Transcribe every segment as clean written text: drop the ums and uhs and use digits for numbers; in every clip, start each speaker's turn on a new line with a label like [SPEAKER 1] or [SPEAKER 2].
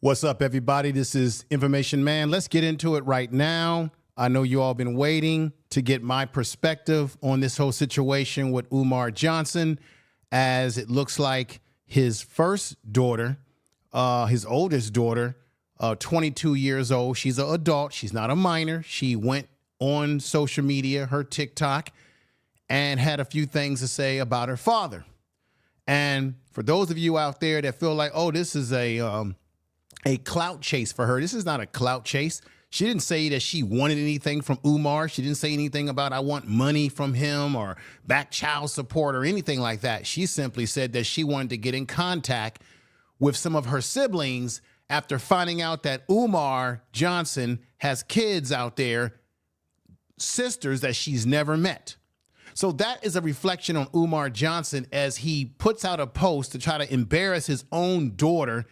[SPEAKER 1] What's up, everybody? This is Information Man. Let's get into it right now. I know you all been waiting to get my perspective on this whole situation with Umar Johnson, as it looks like his first daughter, his oldest daughter, 22 years old. She's an adult. She's not a minor. She went on social media, her TikTok, and had a few things to say about her father. And for those of you out there that feel like, oh, this is a clout chase for her, this is not a clout chase. She didn't say that she wanted anything from Umar. She didn't say anything about I want money from him or back child support or anything like that. She simply said that she wanted to get in contact with some of her siblings after finding out that Umar Johnson has kids out there, sisters that she's never met. So that is a reflection on Umar Johnson as he puts out a post to try to embarrass his own daughter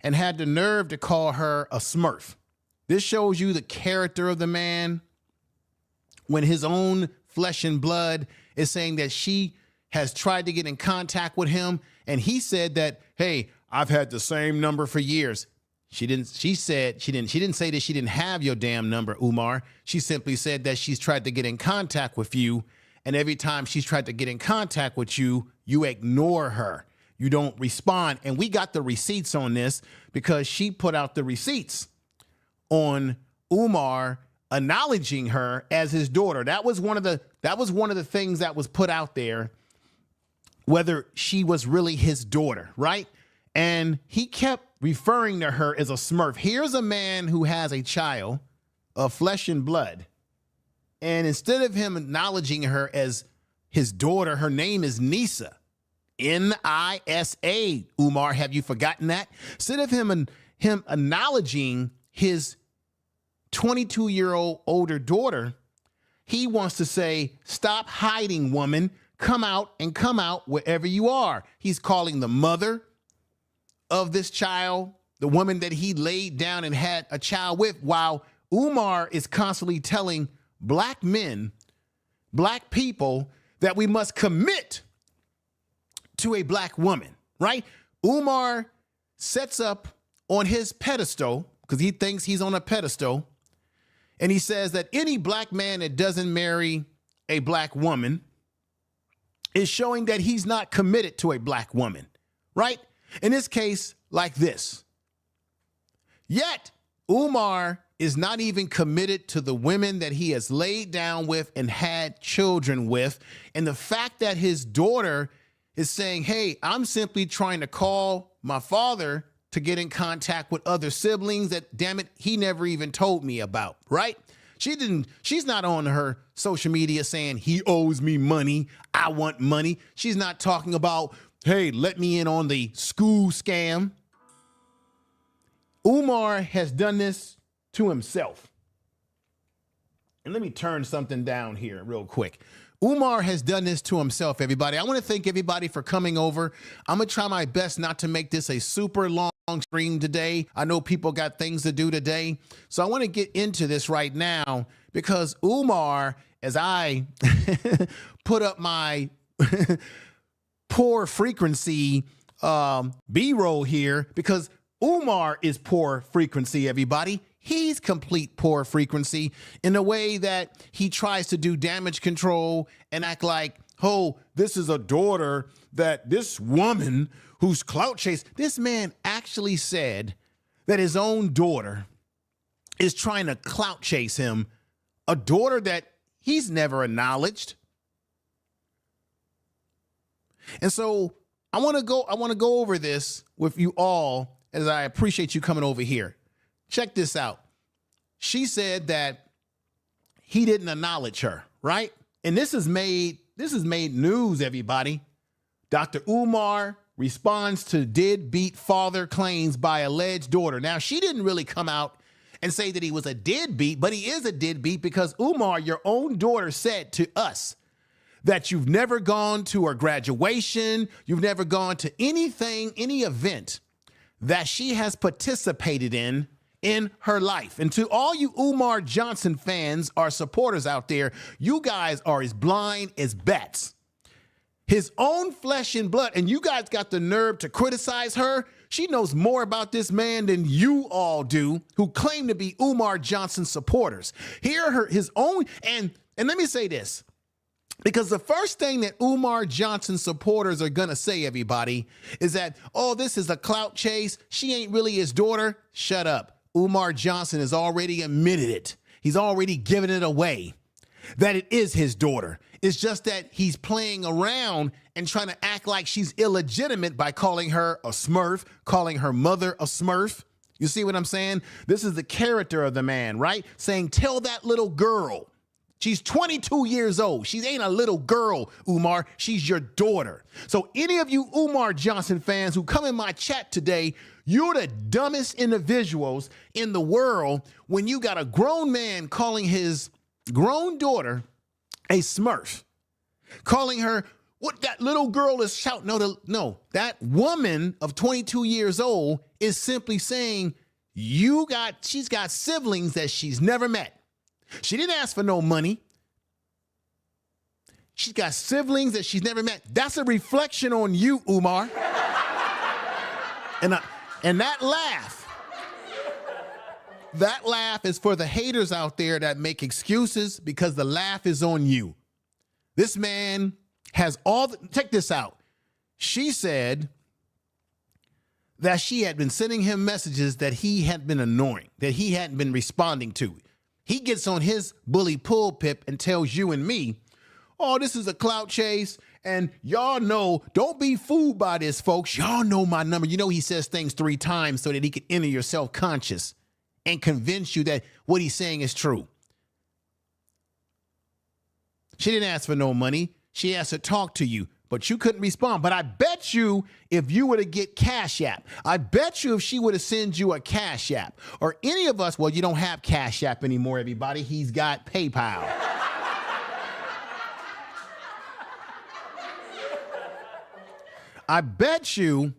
[SPEAKER 1] and had the nerve to call her a Smurf. This shows you the character of the man when his own flesh and blood is saying that she has tried to get in contact with him. And he said that, hey, I've had the same number for years. She didn't say that she didn't have your damn number, Umar. She simply said that she's tried to get in contact with you. And every time she's tried to get in contact with you, you ignore her. You don't respond. And we got the receipts on this because she put out the receipts on Umar acknowledging her as his daughter. That was one of the things that was put out there, whether she was really his daughter, right? And he kept referring to her as a Smurf. Here's a man who has a child of flesh and blood. And instead of him acknowledging her as his daughter, her name is Nisa. N-I-S-A. Umar, have you forgotten that? Instead of him acknowledging his 22-year-old older daughter, he wants to say, stop hiding, woman. Come out and come out wherever you are. He's calling the mother of this child the woman that he laid down and had a child with, while Umar is constantly telling black men, black people, that we must commit to a black woman, right? Umar sets up on his pedestal, because he thinks he's on a pedestal, and he says that any black man that doesn't marry a black woman is showing that he's not committed to a black woman, right? In this case, like this. Yet, Umar is not even committed to the women that he has laid down with and had children with. And the fact that his daughter is saying, hey, I'm simply trying to call my father to get in contact with other siblings that, damn it, he never even told me about, right? She's not on her social media saying he owes me money, I want money. She's not talking about, hey, let me in on the school scam. Umar has done this to himself. And let me turn something down here real quick. Umar has done this to himself, everybody. I want to thank everybody for coming over. I'm going to try my best not to make this a super long stream today. I know people got things to do today. So I want to get into this right now because Umar, as I put up my poor frequency B-roll here, because Umar is poor frequency, everybody. He's complete poor frequency in the way that he tries to do damage control and act like, oh, this is a daughter that this woman who's clout chased. This man actually said that his own daughter is trying to clout chase him, a daughter that he's never acknowledged. And so I want to go over this with you all, as I appreciate you coming over here. Check this out. She said that he didn't acknowledge her, right? And this has made news, everybody. Dr. Umar responds to deadbeat father claims by alleged daughter. Now, she didn't really come out and say that he was a deadbeat, but he is a deadbeat because Umar, your own daughter, said to us that you've never gone to her graduation, you've never gone to anything, any event that she has participated in her life. And to all you Umar Johnson fans or supporters out there, you guys are as blind as bats. His own flesh and blood, and you guys got the nerve to criticize her. She knows more about this man than you all do, who claim to be Umar Johnson supporters. Here are his own, and let me say this, because the first thing that Umar Johnson supporters are going to say, everybody, is that, oh, this is a clout chase. She ain't really his daughter. Shut up. Umar Johnson has already admitted it. He's already given it away that it is his daughter. It's just that he's playing around and trying to act like she's illegitimate by calling her a Smurf, calling her mother a Smurf. You see what I'm saying? This is the character of the man, right? Saying, tell that little girl. She's 22 years old. She ain't a little girl, Umar. She's your daughter. So any of you Umar Johnson fans who come in my chat today, you're the dumbest individuals in the world when you got a grown man calling his grown daughter a Smurf, calling her what that little girl is shouting. No, that woman of 22 years old is simply saying she's got siblings that she's never met. She didn't ask for no money. She's got siblings that she's never met. That's a reflection on you, Umar. And that laugh is for the haters out there that make excuses, because the laugh is on you. This man has check this out. She said that she had been sending him messages that he had been ignoring, that he hadn't been responding to. He gets on his bully pulpit and tells you and me, oh, this is a clout chase. And y'all know, don't be fooled by this, folks. Y'all know my number. You know, he says things 3 times so that he can enter your self-conscious and convince you that what he's saying is true. She didn't ask for no money. She asked to talk to you, but you couldn't respond. But I bet you if you were to get Cash App, I bet you if she would have sent you a Cash App, or any of us, well, you don't have Cash App anymore, everybody. He's got PayPal. I bet you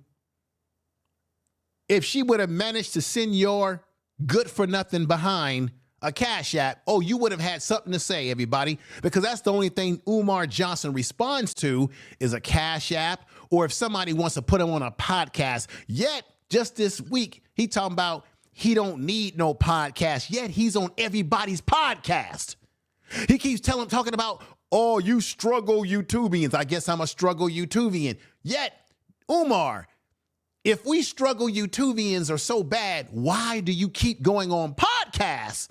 [SPEAKER 1] if she would have managed to send your good for nothing behind a Cash App, oh, you would have had something to say, everybody, because that's the only thing Umar Johnson responds to is a Cash App, or if somebody wants to put him on a podcast. Yet, just this week, he talking about he don't need no podcast, yet he's on everybody's podcast. He keeps talking about, oh, you struggle YouTubians. I guess I'm a struggle YouTubian. Yet, Umar, if we struggle YouTubians are so bad, why do you keep going on podcasts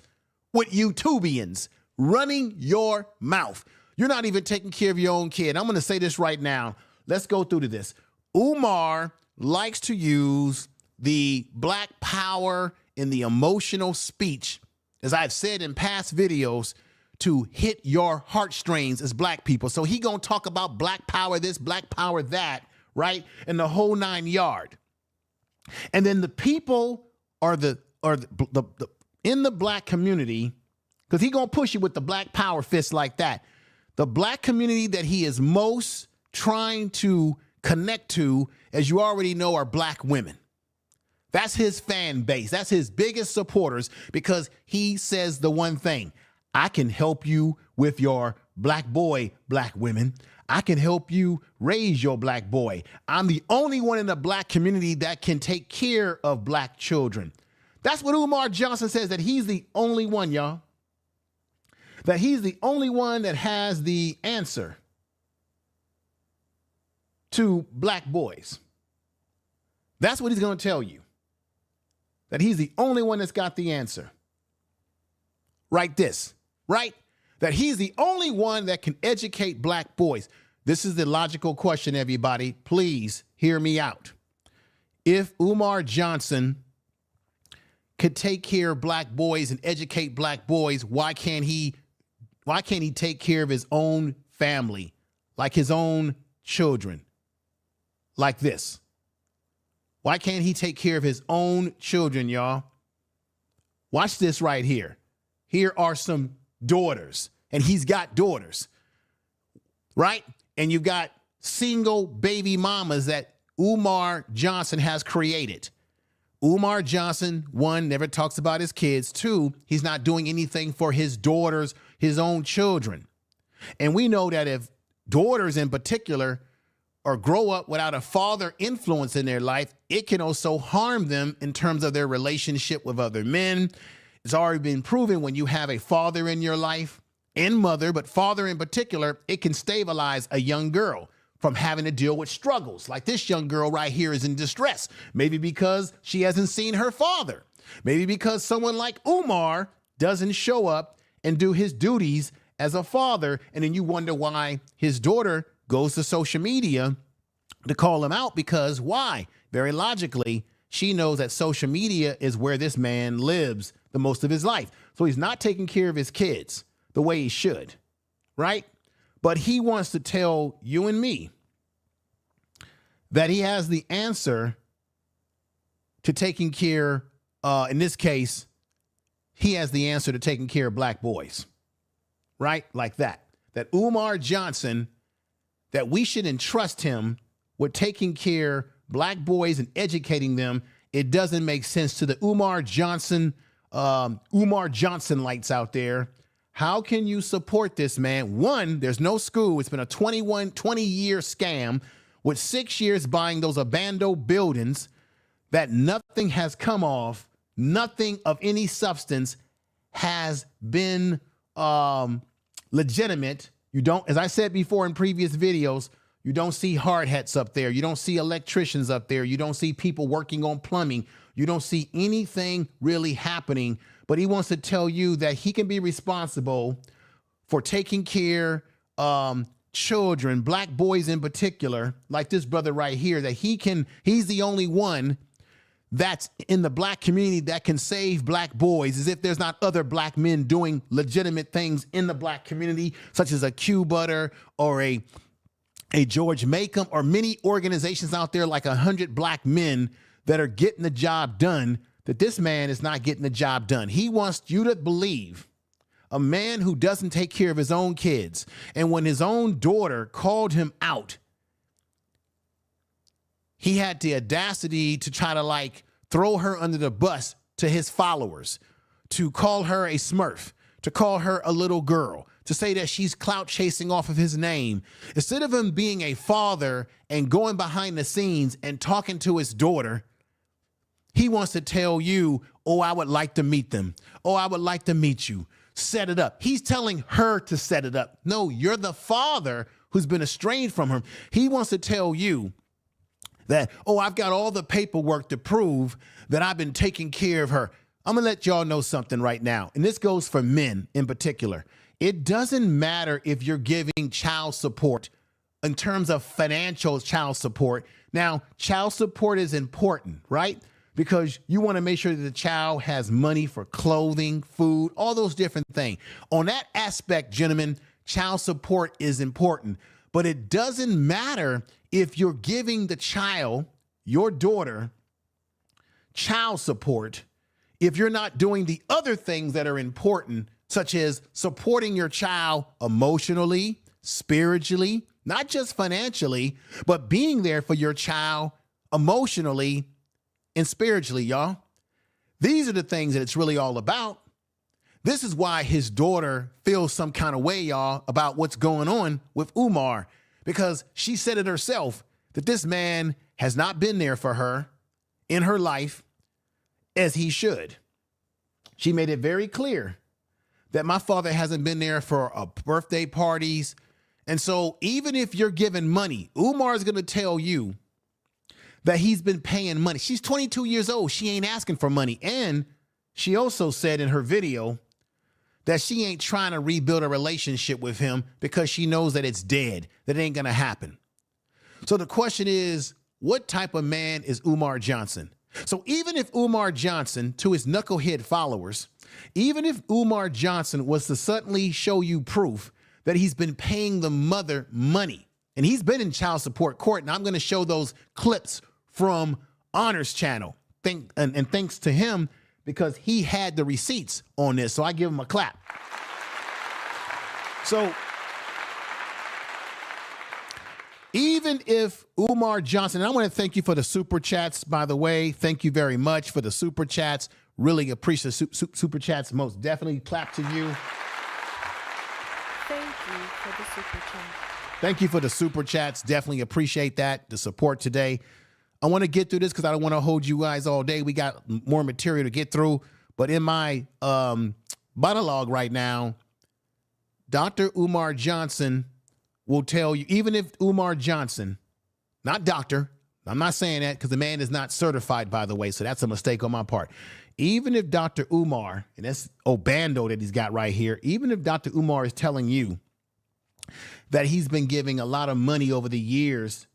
[SPEAKER 1] with YouTubians running your mouth? You're not even taking care of your own kid. I'm going to say this right now. Let's go through to this. Umar likes to use the black power and the emotional speech, as I've said in past videos, to hit your heartstrings as black people. So he going to talk about black power this, black power that, right? And the whole 9 yards. And then the people are the in the black community, because he gonna push you with the black power fist like that. The black community that he is most trying to connect to, as you already know, are black women. That's his fan base. That's his biggest supporters, because he says the one thing: I can help you with your black boy, black women. I can help you raise your black boy. I'm the only one in the black community that can take care of black children. That's what Umar Johnson says, that he's the only one, y'all. That he's the only one that has the answer to black boys. That's what he's going to tell you. That he's the only one that's got the answer. Write this, right? That he's the only one that can educate black boys. This is the logical question, everybody. Please hear me out. If Umar Johnson could take care of black boys and educate black boys, why can't he take care of his own family, like his own children, like this? Why can't he take care of his own children, y'all? Watch this right here. Here are some daughters, and he's got daughters, right? And you've got single baby mamas that Umar Johnson has created. Umar Johnson, 1, never talks about his kids. 2, he's not doing anything for his daughters, his own children. And we know that if daughters in particular or grow up without a father influence in their life, it can also harm them in terms of their relationship with other men. It's already been proven when you have a father in your life and mother, but father in particular, it can stabilize a young girl from having to deal with struggles. Like this young girl right here is in distress, maybe because she hasn't seen her father, maybe because someone like Umar doesn't show up and do his duties as a father. And then you wonder why his daughter goes to social media to call him out, because why? Very logically, she knows that social media is where this man lives the most of his life. So he's not taking care of his kids the way he should, right? But he wants to tell you and me that he has the answer to taking care, in this case, he has the answer to taking care of black boys, right? Like that. That Umar Johnson, that we should entrust him with taking care of black boys and educating them. It doesn't make sense to the Umar Johnson lights out there. How can you support this, man? One, there's no school. It's been a 20-year scam with 6 years buying those abandoned buildings that nothing has come off. Nothing of any substance has been legitimate. You don't, as I said before in previous videos, you don't see hard hats up there. You don't see electricians up there. You don't see people working on plumbing. You don't see anything really happening. But he wants to tell you that he can be responsible for taking care children, black boys in particular, like this brother right here, that he's the only one that's in the black community that can save black boys, as if there's not other black men doing legitimate things in the black community, such as a Q Butter or a George Macomb, or many organizations out there like 100 black men that are getting the job done, that this man is not getting the job done. He wants you to believe a man who doesn't take care of his own kids. And when his own daughter called him out, he had the audacity to try to throw her under the bus to his followers, to call her a smurf, to call her a little girl, to say that she's clout chasing off of his name. Instead of him being a father and going behind the scenes and talking to his daughter, he wants to tell you, oh, I would like to meet them. Oh, I would like to meet you. Set it up. He's telling her to set it up. No, you're the father who's been estranged from her. He wants to tell you that, oh, I've got all the paperwork to prove that I've been taking care of her. I'm going to let y'all know something right now. And this goes for men in particular. It doesn't matter if you're giving child support in terms of financial child support. Now, child support is important, right? Because you want to make sure that the child has money for clothing, food, all those different things. On that aspect, gentlemen, child support is important. But it doesn't matter if you're giving the child, your daughter, child support, if you're not doing the other things that are important, such as supporting your child emotionally, spiritually, not just financially, but being there for your child emotionally and spiritually, y'all. These are the things that it's really all about. This is why his daughter feels some kind of way, y'all, about what's going on with Umar, because she said it herself that this man has not been there for her in her life as he should. She made it very clear that my father hasn't been there for birthday parties. And so even if you're giving money, Umar is going to tell you that he's been paying money. She's 22 years old. She ain't asking for money. And she also said in her video that she ain't trying to rebuild a relationship with him because she knows that it's dead, that it ain't going to happen. So the question is, what type of man is Umar Johnson? So even if Umar Johnson, to his knucklehead followers, even if Umar Johnson was to suddenly show you proof that he's been paying the mother money, and he's been in child support court, and I'm going to show those clips from Honor's channel. And thanks to him, because he had the receipts on this. So I give him a clap. So even if Umar Johnson, and I want to thank you for the super chats, by the way. Thank you very much for the super chats. Really appreciate super chats. Most definitely clap to you.
[SPEAKER 2] Thank you for the super chat.
[SPEAKER 1] Thank you for the super chats. Definitely appreciate that, the support today. I want to get through this because I don't want to hold you guys all day. We got more material to get through. But in my monologue right now, Dr. Umar Johnson will tell you, even if Umar Johnson, not doctor, I'm not saying that because the man is not certified, by the way, so that's a mistake on my part. Even if Dr. Umar, and that's Obando that he's got right here, even if Dr. Umar is telling you that he's been giving a lot of money over the years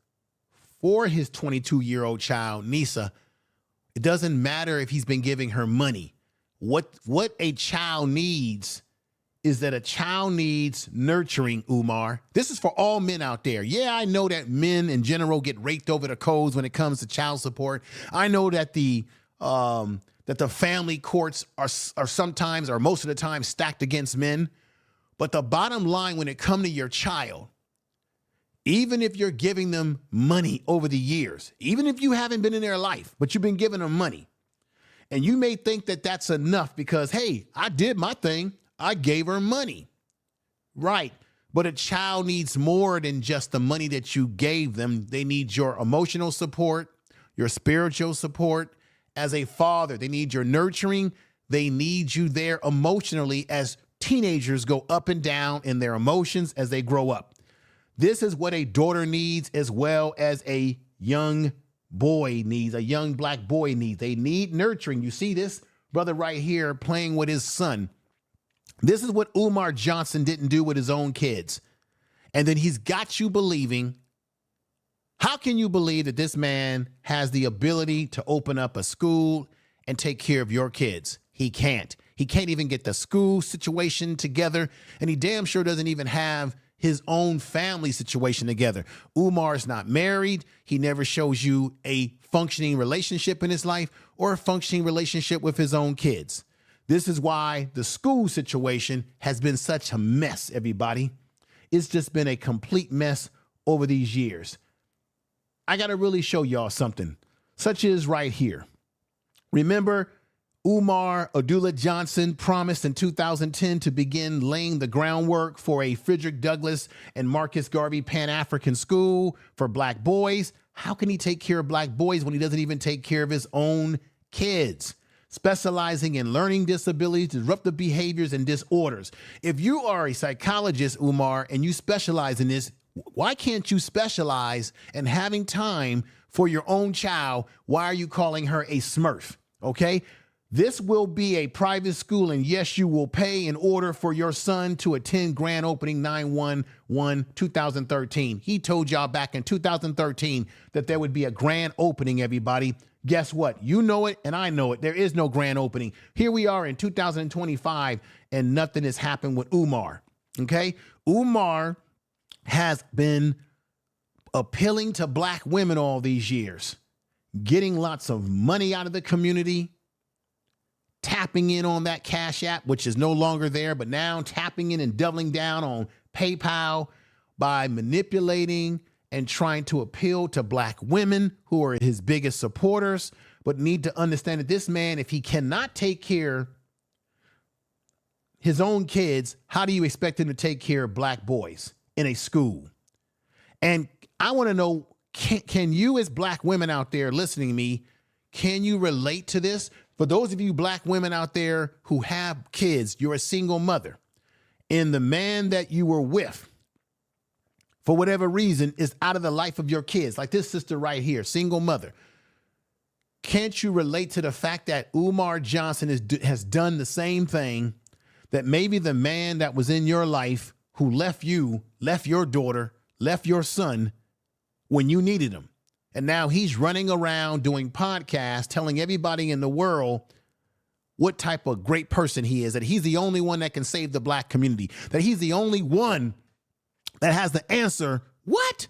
[SPEAKER 1] for his 22-year-old child, Nisa, it doesn't matter if he's been giving her money. What a child needs is that a child needs nurturing, Umar. This is for all men out there. Yeah, I know that men in general get raked over the coals when it comes to child support. I know that the family courts are sometimes or most of the time stacked against men. But the bottom line, when it comes to your child, even if you're giving them money over the years, even if you haven't been in their life, but you've been giving them money, and you may think that that's enough because, hey, I did my thing. I gave her money. Right. But a child needs more than just the money that you gave them. They need your emotional support, your spiritual support. As a father, they need your nurturing. They need you there emotionally as teenagers go up and down in their emotions as they grow up. This is what a daughter needs as well as a young boy needs, a young black boy needs. They need nurturing. You see this brother right here playing with his son. This is what Umar Johnson didn't do with his own kids. And then he's got you believing. How can you believe that this man has the ability to open up a school and take care of your kids? He can't. He can't even get the school situation together. And he damn sure doesn't even have his own family situation together. Umar's not married. He never shows you a functioning relationship in his life or a functioning relationship with his own kids. This is why the school situation has been such a mess, everybody. It's just been a complete mess over these years. I got to really show y'all something, such as right here. Remember, Umar Johnson promised in 2010 to begin laying the groundwork for a Frederick Douglass and Marcus Garvey Pan-African school for black boys. How can he take care of black boys when he doesn't even take care of his own kids? Specializing in learning disabilities, disruptive behaviors, and disorders. If you are a psychologist, Umar, and you specialize in this, why can't you specialize in having time for your own child? Why are you calling her a Smurf? Okay? This will be a private school, and yes, you will pay in order for your son to attend grand opening 9/1/2013. He told y'all back in 2013 that there would be a grand opening, everybody. Guess what? You know it, and I know it. There is no grand opening. Here we are in 2025, and nothing has happened with Umar. Okay? Umar has been appealing to black women all these years, getting lots of money out of the community, tapping in on that Cash App, which is no longer there, but now tapping in and doubling down on PayPal by manipulating and trying to appeal to black women who are his biggest supporters, but need to understand that this man, if he cannot take care his own kids, how do you expect him to take care of black boys in a school? And I want to know, can you as black women out there listening to me, can you relate to this? For those of you black women out there who have kids, you're a single mother, and the man that you were with, for whatever reason, is out of the life of your kids, like this sister right here, single mother. Can't you relate to the fact that Umar Johnson has done the same thing, that maybe the man that was in your life who left you, left your daughter, left your son when you needed him, and now he's running around doing podcasts, telling everybody in the world what type of great person he is, that he's the only one that can save the black community, that he's the only one that has the answer. What?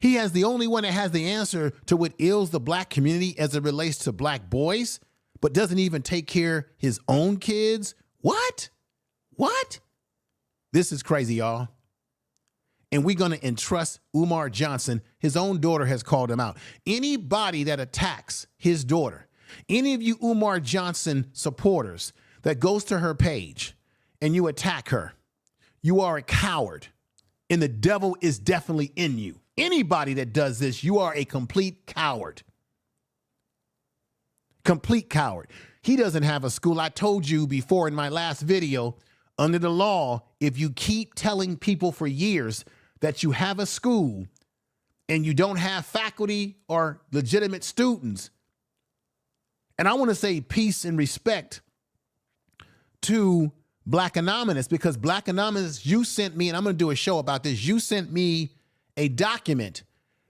[SPEAKER 1] He has the only one that has the answer to what ails the black community as it relates to black boys, but doesn't even take care of his own kids. What? This is crazy, y'all. And we're going to entrust Umar Johnson. His own daughter has called him out. Anybody that attacks his daughter, any of you Umar Johnson supporters that goes to her page and you attack her, you are a coward, and the devil is definitely in you. Anybody that does this, you are a complete coward. Complete coward. He doesn't have a school. I told you before in my last video, under the law, if you keep telling people for years that you have a school and you don't have faculty or legitimate students, and I want to say peace and respect to Black Anonymous, because Black Anonymous, you sent me, and I'm going to do a show about this, you sent me a document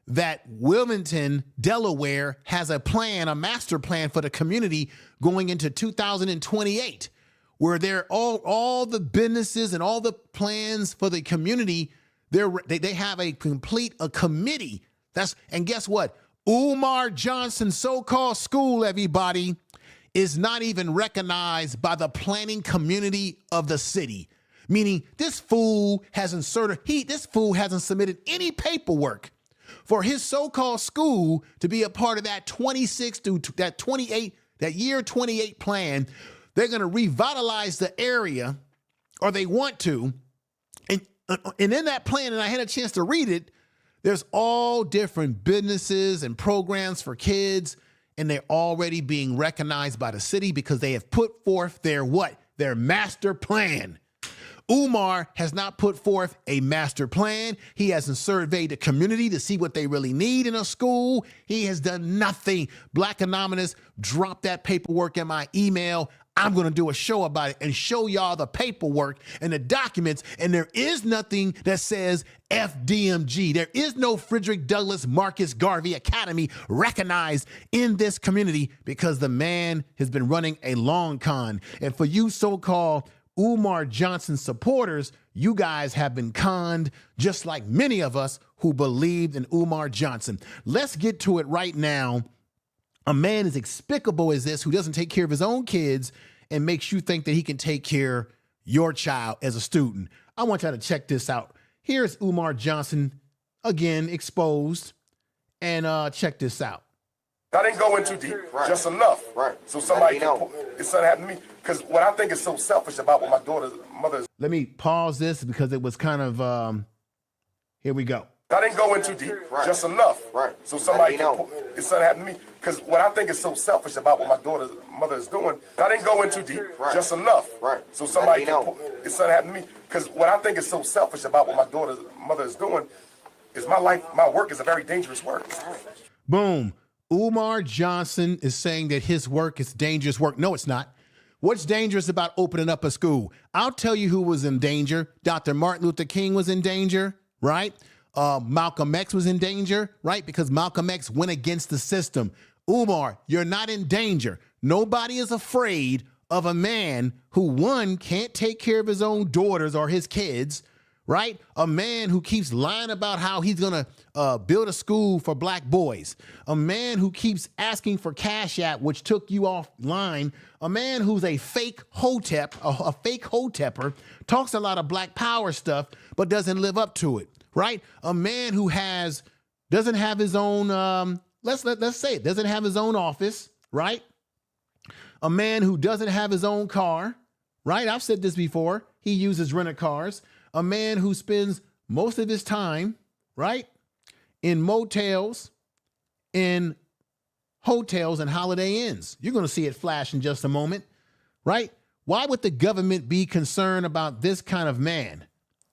[SPEAKER 1] that Wilmington, Delaware has a plan, a master plan for the community going into 2028, where they're all the businesses and all the plans for the community, they have a committee. And guess what? Umar Johnson so-called school, everybody, is not even recognized by the planning community of the city. Meaning this fool hasn't submitted any paperwork for his so-called school to be a part of that 26 to that 28, that year 28 plan. They're going to revitalize the area, or they want to. And in that plan, and I had a chance to read it, there's all different businesses and programs for kids, and they're already being recognized by the city because they have put forth their what? Their master plan. Umar has not put forth a master plan. He hasn't surveyed the community to see what they really need in a school. He has done nothing. Black Anonymous, drop that paperwork in my email. I'm going to do a show about it and show y'all the paperwork and the documents. And there is nothing that says FDMG. There is no Frederick Douglass Marcus Garvey Academy recognized in this community because the man has been running a long con. And for you so-called Umar Johnson supporters, you guys have been conned just like many of us who believed in Umar Johnson. Let's get to it right now. A man as despicable as this, who doesn't take care of his own kids and makes you think that he can take care of your child as a student. I want y'all to check this out. Here's Umar Johnson, again, exposed. And check this out.
[SPEAKER 2] I didn't go in too deep, just enough. So somebody can, it's something happened to me. Because what I think is so selfish about what my daughter's mother is.
[SPEAKER 1] Let me pause this because it was kind of, here we go.
[SPEAKER 2] I didn't go in too deep, just enough. So somebody can, it's something happened to me. Because what I think is so selfish about what my daughter's mother is doing, I didn't go in too deep, just enough. So somebody can, it's something happened to me. Because what I think is so selfish about what my daughter's mother is doing is my life, my work is a very dangerous work.
[SPEAKER 1] Boom. Umar Johnson is saying that his work is dangerous work. No, it's not. What's dangerous about opening up a school? I'll tell you who was in danger. Dr. Martin Luther King was in danger, right? Malcolm X was in danger, right? Because Malcolm X went against the system. Umar, you're not in danger. Nobody is afraid of a man who, one, can't take care of his own daughters or his kids, right? A man who keeps lying about how he's going to build a school for black boys. A man who keeps asking for Cash App, which took you offline. A man who's a fake hotep, a fake hotepper, talks a lot of black power stuff, but doesn't live up to it, right? A man who doesn't have his own, let's say it, doesn't have his own office, right? A man who doesn't have his own car, right? I've said this before. He uses rented cars. A man who spends most of his time, right, in motels, in hotels and Holiday Inns. You're going to see it flash in just a moment, right? Why would the government be concerned about this kind of man,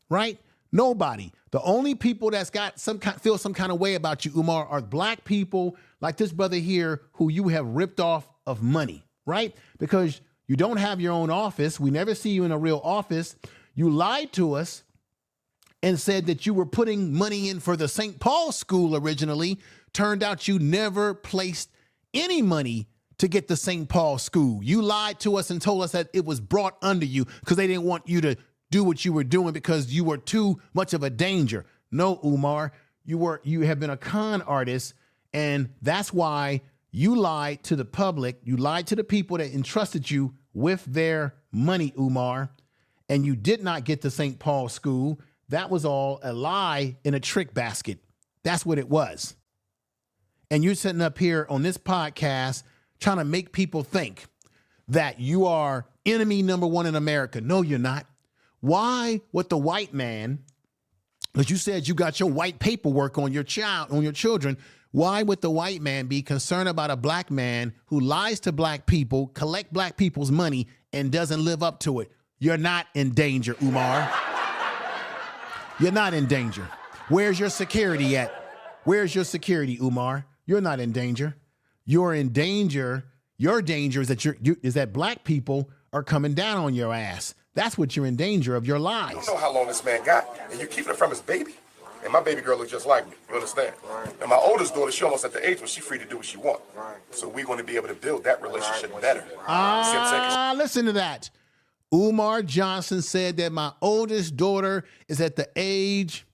[SPEAKER 1] right? Nobody. The only people that's got feel some kind of way about you, Umar, are black people like this brother here who you have ripped off of money, right? Because you don't have your own office. We never see you in a real office. You lied to us and said that you were putting money in for the St. Paul school originally. Turned out you never placed any money to get the St. Paul school. You lied to us and told us that it was brought under you because they didn't want you to do what you were doing because you were too much of a danger. No, Umar, you have been a con artist, and that's why you lied to the public. You lied to the people that entrusted you with their money, Umar. And you did not get to St. Paul school. That was all a lie in a trick basket. That's what it was. And you're sitting up here on this podcast trying to make people think that you are enemy number one in America. No, you're not. Why would the white man But you said you got your white paperwork on your children. Why would the white man be concerned about a black man who lies to black people, collect black people's money, and doesn't live up to it? You're not in danger, Umar. You're not in danger. Where's your security at? Where's your security, Umar? You're not in danger. You're in danger. Your danger is that is that black people are coming down on your ass. That's what you're in danger of, your lies.
[SPEAKER 2] You don't know how long this man got, and you keeping it from his baby. And my baby girl looks just like me, you understand? Right. And my oldest daughter, she almost at the age where she's free to do what she wants. Right. So we're going to be able to build that relationship better.
[SPEAKER 1] Listen to that. Umar Johnson said that my oldest daughter is at the age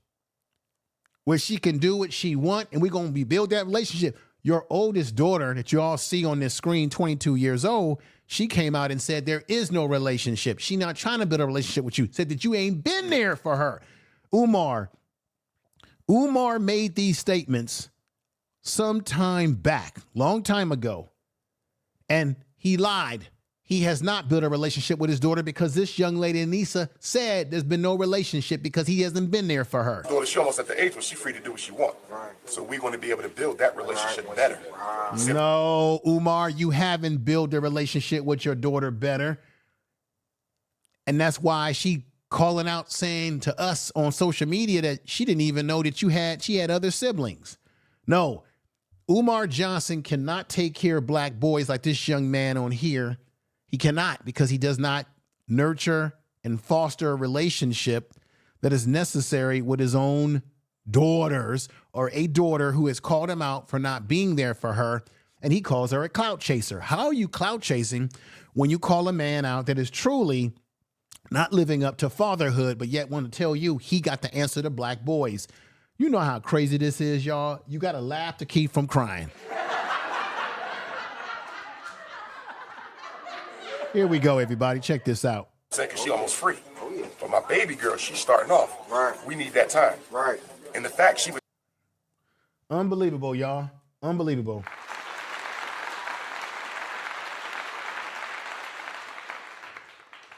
[SPEAKER 1] where she can do what she wants, and we're going to build that relationship. Your oldest daughter that you all see on this screen, 22 years old, she came out and said there is no relationship. She's not trying to build a relationship with you. Said that you ain't been there for her. Umar made these statements some time back, long time ago, and he lied. He has not built a relationship with his daughter because this young lady, Anissa, said there's been no relationship because he hasn't been there for her.
[SPEAKER 2] Daughter, she almost at the age where she's free to do what she wants. Right. So we're going to be able to build that relationship better.
[SPEAKER 1] No, Umar, you haven't built a relationship with your daughter better. And that's why she calling out saying to us on social media that she didn't even know that she had other siblings. No, Umar Johnson cannot take care of black boys like this young man on here. He cannot, because he does not nurture and foster a relationship that is necessary with his own daughters, or a daughter who has called him out for not being there for her, and he calls her a clout chaser. How are you clout chasing when you call a man out that is truly not living up to fatherhood, but yet want to tell you he got the answer to black boys? You know how crazy this is, y'all. You got to laugh to keep from crying. Here we go, everybody. Check this out.
[SPEAKER 2] Second, she almost free. But my baby girl, she's starting off. Right. We need that time. Right. And the fact she was...
[SPEAKER 1] Unbelievable, y'all. Unbelievable.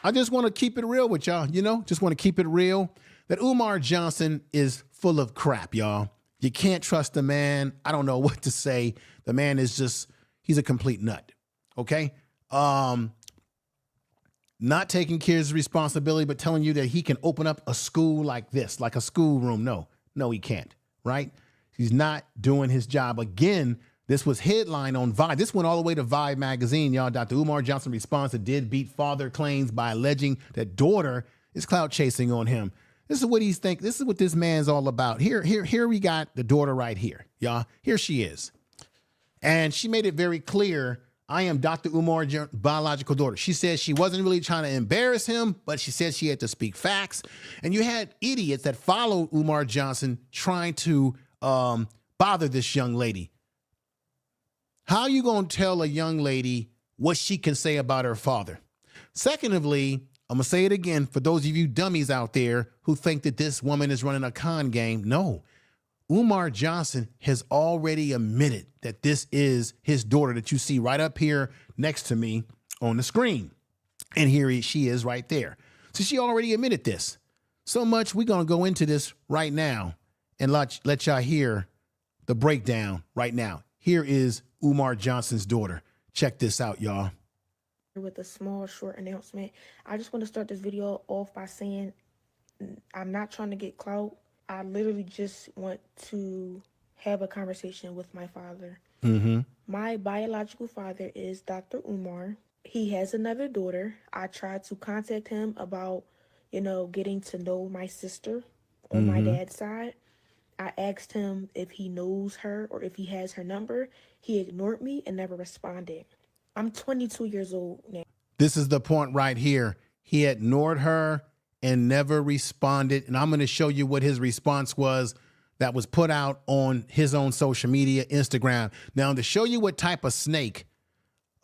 [SPEAKER 1] I just want to keep it real with y'all, just want to keep it real that Umar Johnson is full of crap, y'all. You can't trust the man. I don't know what to say. The man is he's a complete nut. Okay. Not taking care of his responsibility, but telling you that he can open up a school like this, like a schoolroom. No, he can't, right? He's not doing his job. Again, this was headline on Vibe. This went all the way to Vibe magazine, y'all. Dr. Umar Johnson responds to deadbeat father claims by alleging that daughter is clout chasing on him. This is what he's thinking. This is what this man's all about. Here we got the daughter right here, y'all. Here she is. And she made it very clear, I am Dr. Umar's biological daughter. She said she wasn't really trying to embarrass him, but she said she had to speak facts. And you had idiots that followed Umar Johnson trying to bother this young lady. How are you going to tell a young lady what she can say about her father? Secondly, I'm going to say it again for those of you dummies out there who think that this woman is running a con game. No. Umar Johnson has already admitted that this is his daughter that you see right up here next to me on the screen. And here she is right there. So she already admitted this. So much, we're going to go into this right now and let y'all hear the breakdown right now. Here is Umar Johnson's daughter. Check this out, y'all.
[SPEAKER 3] With a small, short announcement. I just want to start this video off by saying I'm not trying to get clout. I literally just want to have a conversation with my father. My biological father is Dr. Umar. He has another daughter. I tried to contact him about, getting to know my sister on my dad's side. I asked him if he knows her or if he has her number. He ignored me and never responded. I'm 22 years old now.
[SPEAKER 1] This is the point right here. He ignored her and never responded. And I'm going to show you what his response was that was put out on his own social media, Instagram. Now, to show you what type of snake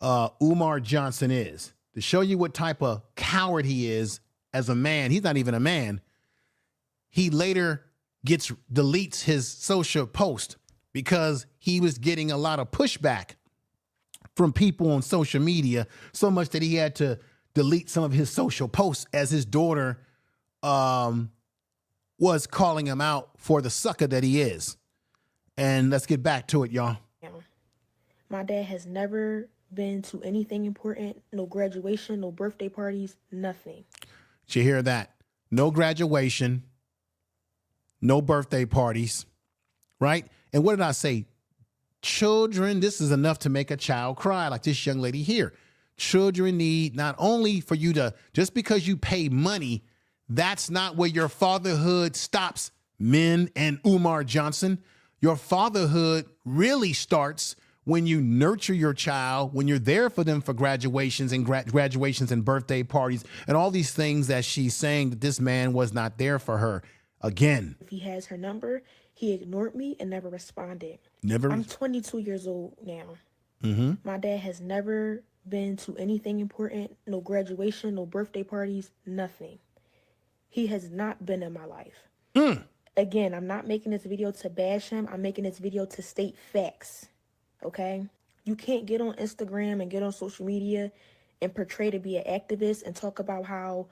[SPEAKER 1] Umar Johnson is, to show you what type of coward he is as a man, he's not even a man. He later deletes his social post because he was getting a lot of pushback from people on social media, so much that he had to delete some of his social posts as his daughter was calling him out for the sucker that he is. And let's get back to it, y'all.
[SPEAKER 3] My dad has never been to anything important, no graduation, no birthday parties, nothing.
[SPEAKER 1] Did you hear that? No graduation, no birthday parties, right? And what did I say? Children, this is enough to make a child cry, like this young lady here. Children need not only for you to, just because you pay money, that's not where your fatherhood stops, men and Umar Johnson. Your fatherhood really starts when you nurture your child, when you're there for them for graduations and graduations and birthday parties and all these things that she's saying that this man was not there for her. Again,
[SPEAKER 3] if he has her number, he ignored me and never responded.
[SPEAKER 1] Never.
[SPEAKER 3] I'm 22 years old now.
[SPEAKER 1] Mm-hmm.
[SPEAKER 3] My dad has never been to anything important, no graduation, no birthday parties, nothing. He has not been in my life. Again, I'm not making this video to bash him. I'm making this video to state facts. Okay? You can't get on Instagram and get on social media and portray to be an activist and talk about how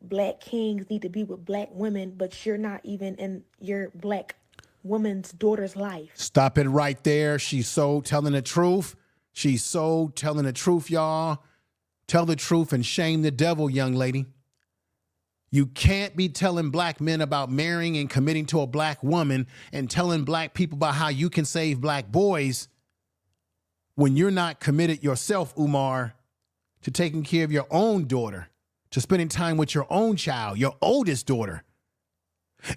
[SPEAKER 3] black kings need to be with black women, but you're not even in your black woman's daughter's life.
[SPEAKER 1] Stop it right there. She's so telling the truth. She's so telling the truth, y'all. Tell the truth and shame the devil, young lady. You can't be telling black men about marrying and committing to a black woman and telling black people about how you can save black boys when you're not committed yourself, Umar, to taking care of your own daughter, to spending time with your own child, your oldest daughter.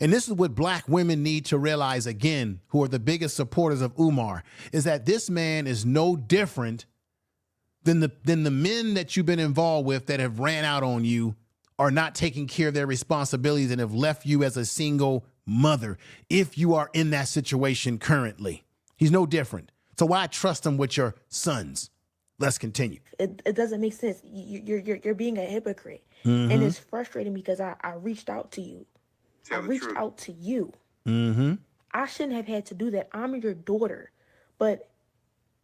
[SPEAKER 1] And this is what black women need to realize again, who are the biggest supporters of Umar, is that this man is no different than the men that you've been involved with that have ran out on you, are not taking care of their responsibilities and have left you as a single mother. If you are in that situation currently, he's no different. So why trust him with your sons? Let's continue.
[SPEAKER 3] It doesn't make sense. You're being a hypocrite.
[SPEAKER 1] Mm-hmm.
[SPEAKER 3] And it's frustrating because I reached out to you. I reached out to you.
[SPEAKER 1] Mm-hmm.
[SPEAKER 3] I shouldn't have had to do that. I'm your daughter. But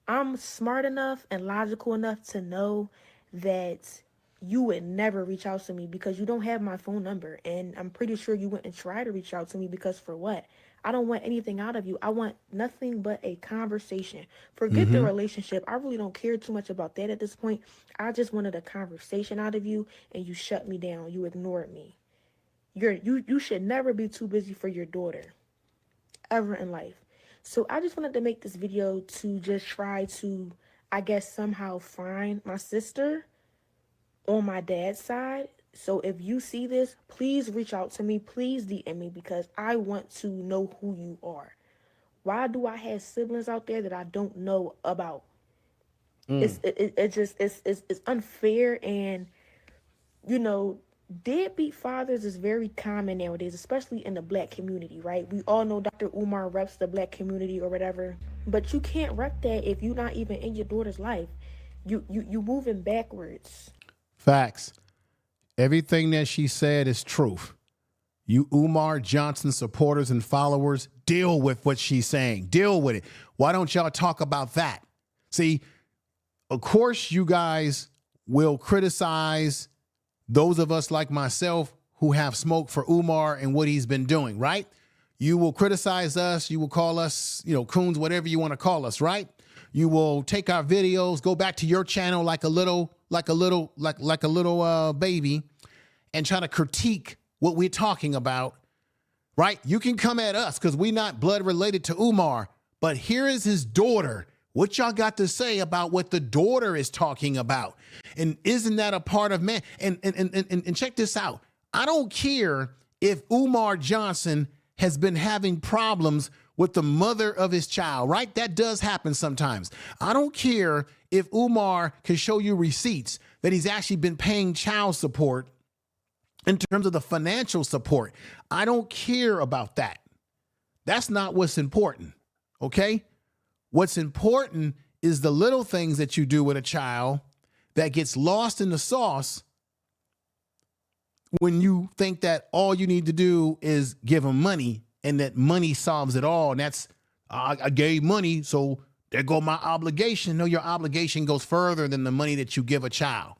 [SPEAKER 3] I'm smart enough and logical enough to know that you would never reach out to me because you don't have my phone number. And I'm pretty sure you wouldn't try to reach out to me because for what? I don't want anything out of you. I want nothing but a conversation. Forget the relationship. I really don't care too much about that at this point. I just wanted a conversation out of you and you shut me down. You ignored me. You should never be too busy for your daughter ever in life. So I just wanted to make this video to just try to, I guess, somehow find my sister on my dad's side. So if you see this, please reach out to me. Please DM me because I want to know who you are. Why do I have siblings out there that I don't know about? It's unfair. And, you know, deadbeat fathers is very common nowadays, especially in the black community, right? We all know Dr. Umar reps the black community or whatever, but you can't rep that if you're not even in your daughter's life. You moving backwards.
[SPEAKER 1] Facts. Everything that she said is truth. You Umar Johnson supporters and followers, deal with what she's saying. Deal with it. Why don't y'all talk about that? See, of course you guys will criticize those of us like myself who have smoke for Umar and what he's been doing, right? You will criticize us. You will call us, coons, whatever you want to call us, right? You will take our videos, go back to your channel like a little baby and try to critique what we're talking about, right? You can come at us because we're not blood related to Umar, but here is his daughter. What y'all got to say about what the daughter is talking about? And isn't that a part of man? And check this out. I don't care if Umar Johnson has been having problems with the mother of his child, right? That does happen sometimes. I don't care if Umar can show you receipts that he's actually been paying child support in terms of the financial support. I don't care about that. That's not what's important, okay? What's important is the little things that you do with a child that gets lost in the sauce when you think that all you need to do is give them money and that money solves it all. And that's, I gave money, so there go my obligation. No, your obligation goes further than the money that you give a child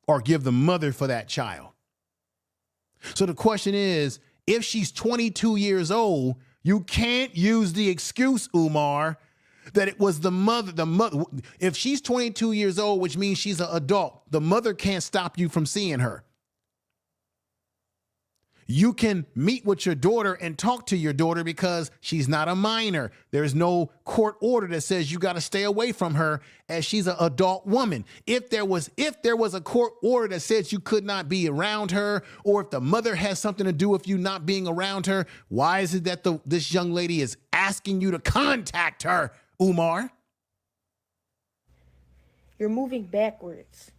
[SPEAKER 1] or give the mother for that child. So the question is, if she's 22 years old, you can't use the excuse, Umar, that it was the mother. If she's 22 years old, which means she's an adult, the mother can't stop you from seeing her. You can meet with your daughter and talk to your daughter because she's not a minor. There's no court order that says you got to stay away from her as she's an adult woman. If there was a court order that says you could not be around her, or if the mother has something to do with you not being around her, why is it that this young lady is asking you to contact her, Umar?
[SPEAKER 3] You're moving backwards.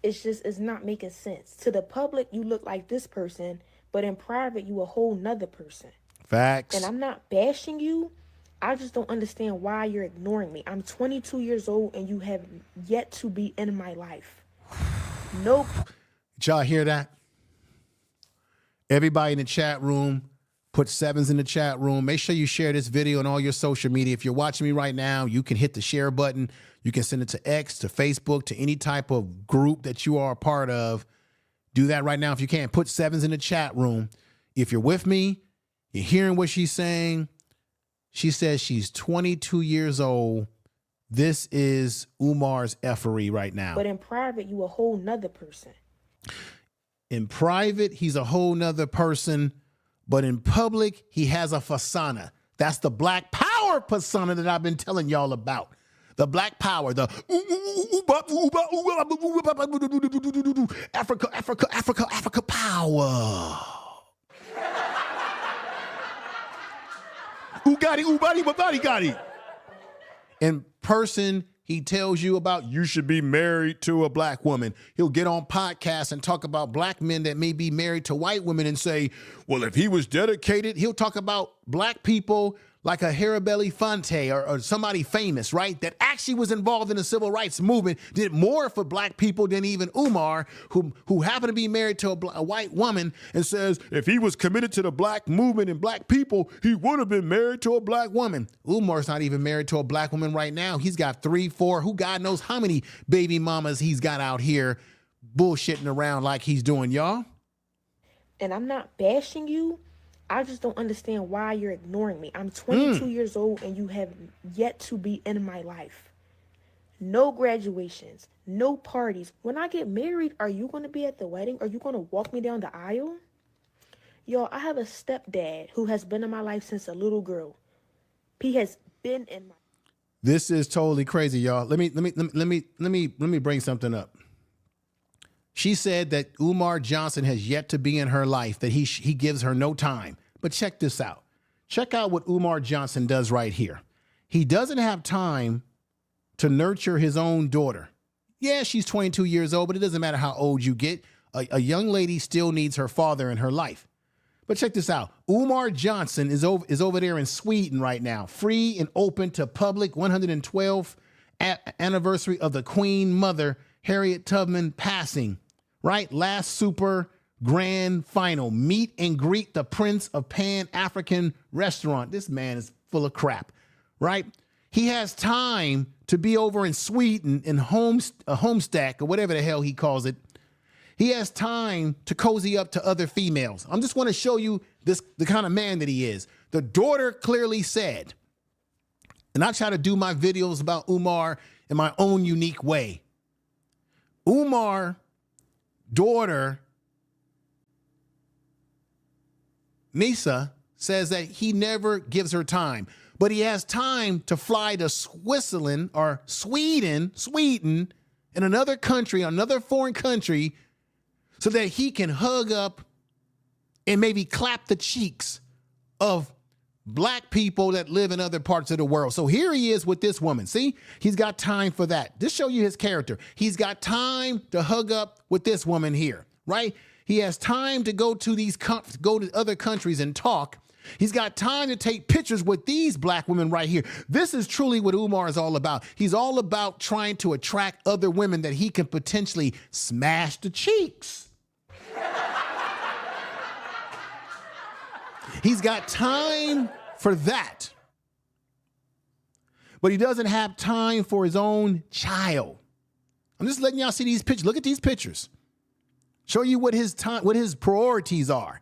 [SPEAKER 3] It's not making sense. To the public, you look like this person, but in private, you a whole nother person.
[SPEAKER 1] Facts.
[SPEAKER 3] And I'm not bashing you. I just don't understand why you're ignoring me. I'm 22 years old and you have yet to be in my life. Nope.
[SPEAKER 1] Did y'all hear that? Everybody in the chat room, put 7s in the chat room. Make sure you share this video on all your social media. If you're watching me right now, you can hit the share button. You can send it to X, to Facebook, to any type of group that you are a part of. Do that right now if you can. Put 7s in the chat room. If you're with me, you're hearing what she's saying. She says she's 22 years old. This is Umar's effery right now.
[SPEAKER 3] But in private, you a whole nother person.
[SPEAKER 1] In private, he's a whole nother person. But in public, he has a persona. That's the black power persona that I've been telling y'all about. The black power, the Africa power. Ugadi. In person, he tells you about you should be married to a black woman. He'll get on podcasts and talk about black men that may be married to white women and say, well, if he was dedicated, he'll talk about black people like a Harabelli Fonte or somebody famous, right? That actually was involved in the civil rights movement, did more for black people than even Umar, who happened to be married to a white woman, and says if he was committed to the black movement and black people, he would have been married to a black woman. Umar's not even married to a black woman right now. He's got 3, 4, who God knows how many baby mamas he's got out here bullshitting around like he's doing, y'all.
[SPEAKER 3] And I'm not bashing you. I just don't understand why you're ignoring me. I'm 22 years old and you have yet to be in my life. No graduations, no parties. When I get married, are you going to be at the wedding? Are you going to walk me down the aisle? Y'all, I have a stepdad who has been in my life since a little girl. He has been in my.
[SPEAKER 1] This is totally crazy, y'all. Let me bring something up. She said that Umar Johnson has yet to be in her life, that he gives her no time. But check this out. Check out what Umar Johnson does right here. He doesn't have time to nurture his own daughter. Yeah, she's 22 years old, but it doesn't matter how old you get. A young lady still needs her father in her life. But check this out. Umar Johnson is over there in Sweden right now, free and open to public. 112th anniversary of the Queen Mother, Harriet Tubman, passing. Right? Last super grand final. Meet and greet the Prince of Pan-African Restaurant. This man is full of crap. Right? He has time to be over in Sweden in Homestack or whatever the hell he calls it. He has time to cozy up to other females. I'm just want to show you the kind of man that he is. The daughter clearly said, and I try to do my videos about Umar in my own unique way. Umar daughter Nisa says that he never gives her time, but he has time to fly to Switzerland or Sweden, in another country, another foreign country, so that he can hug up and maybe clap the cheeks of black people that live in other parts of the world. So here he is with this woman. See, he's got time for that. Just show you his character. He's got time to hug up with this woman here, right? He has time to go to other countries and talk. He's got time to take pictures with these black women right here. This is truly what Umar is all about. He's all about trying to attract other women that he can potentially smash the cheeks. He's got time for that. But he doesn't have time for his own child. I'm just letting y'all see these pictures. Look at these pictures. show you what his time, what his priorities are.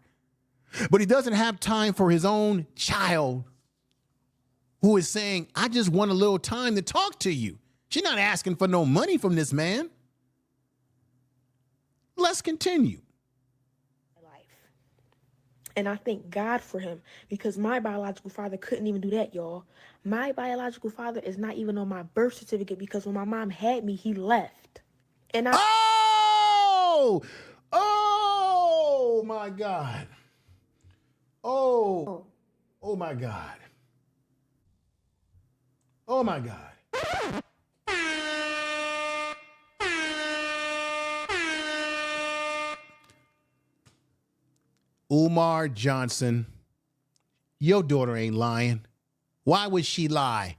[SPEAKER 1] But he doesn't have time for his own child who is saying, I just want a little time to talk to you. She's not asking for no money from this man. Let's continue.
[SPEAKER 3] And I thank God for him, because my biological father couldn't even do that, y'all. My biological father is not even on my birth certificate, because when my mom had me, he left. And I...
[SPEAKER 1] Oh my God. Oh my God. Oh my God. Umar Johnson, your daughter ain't lying. Why would she lie?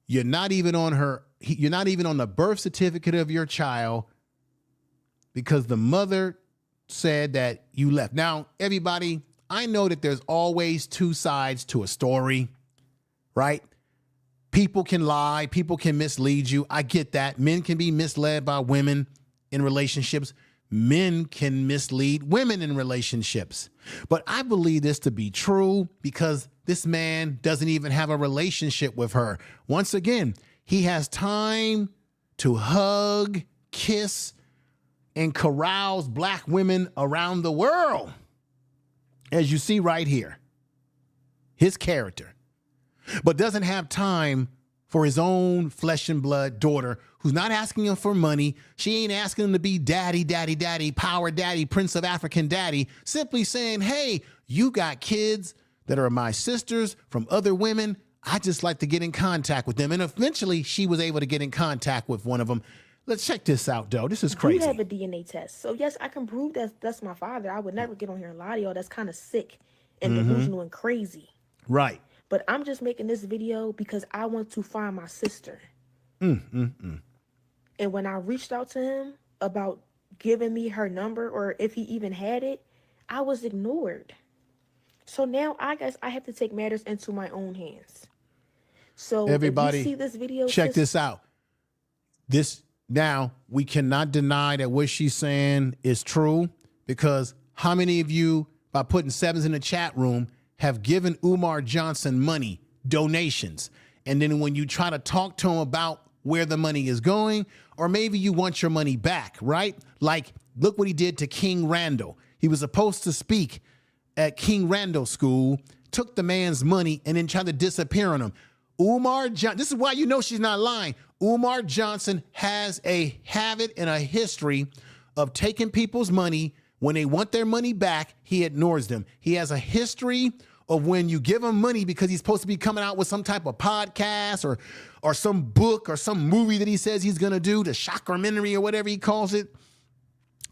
[SPEAKER 1] You're not even on the birth certificate of your child, because the mother said that you left. Now, everybody, I know that there's always two sides to a story, right? People can lie. People can mislead you. I get that. Men can be misled by women in relationships. Men can mislead women in relationships. But I believe this to be true because this man doesn't even have a relationship with her. Once again, he has time to hug, kiss, and carouse black women around the world. As you see right here, his character, but doesn't have time for his own flesh and blood daughter, who's not asking him for money. She ain't asking him to be daddy, power daddy, Prince of African daddy, simply saying, hey, you got kids that are my sisters from other women. I just like to get in contact with them. And eventually she was able to get in contact with one of them. Let's check this out, though. This is crazy.
[SPEAKER 3] You have a DNA test. So yes, I can prove that that's my father. I would never get on here and lie to y'all. That's kind of sick and delusional and crazy.
[SPEAKER 1] Right.
[SPEAKER 3] But I'm just making this video because I want to find my sister. And when I reached out to him about giving me her number, or if he even had it, I was ignored. So now I guess I have to take matters into my own hands. So
[SPEAKER 1] everybody,
[SPEAKER 3] if you see this video,
[SPEAKER 1] check this out. Now, we cannot deny that what she's saying is true, because how many of you, by putting sevens in the chat room, have given Umar Johnson money, donations, and then when you try to talk to him about where the money is going, or maybe you want your money back, right? Like, look what he did to King Randall. He was supposed to speak at King Randall School, took the man's money, and then tried to disappear on him. Umar Johnson, this is why you know she's not lying. Umar Johnson has a habit and a history of taking people's money. When they want their money back, he ignores them. He has a history of when you give him money because he's supposed to be coming out with some type of podcast or some book or some movie that he says he's going to do, the shockumentary or whatever he calls it.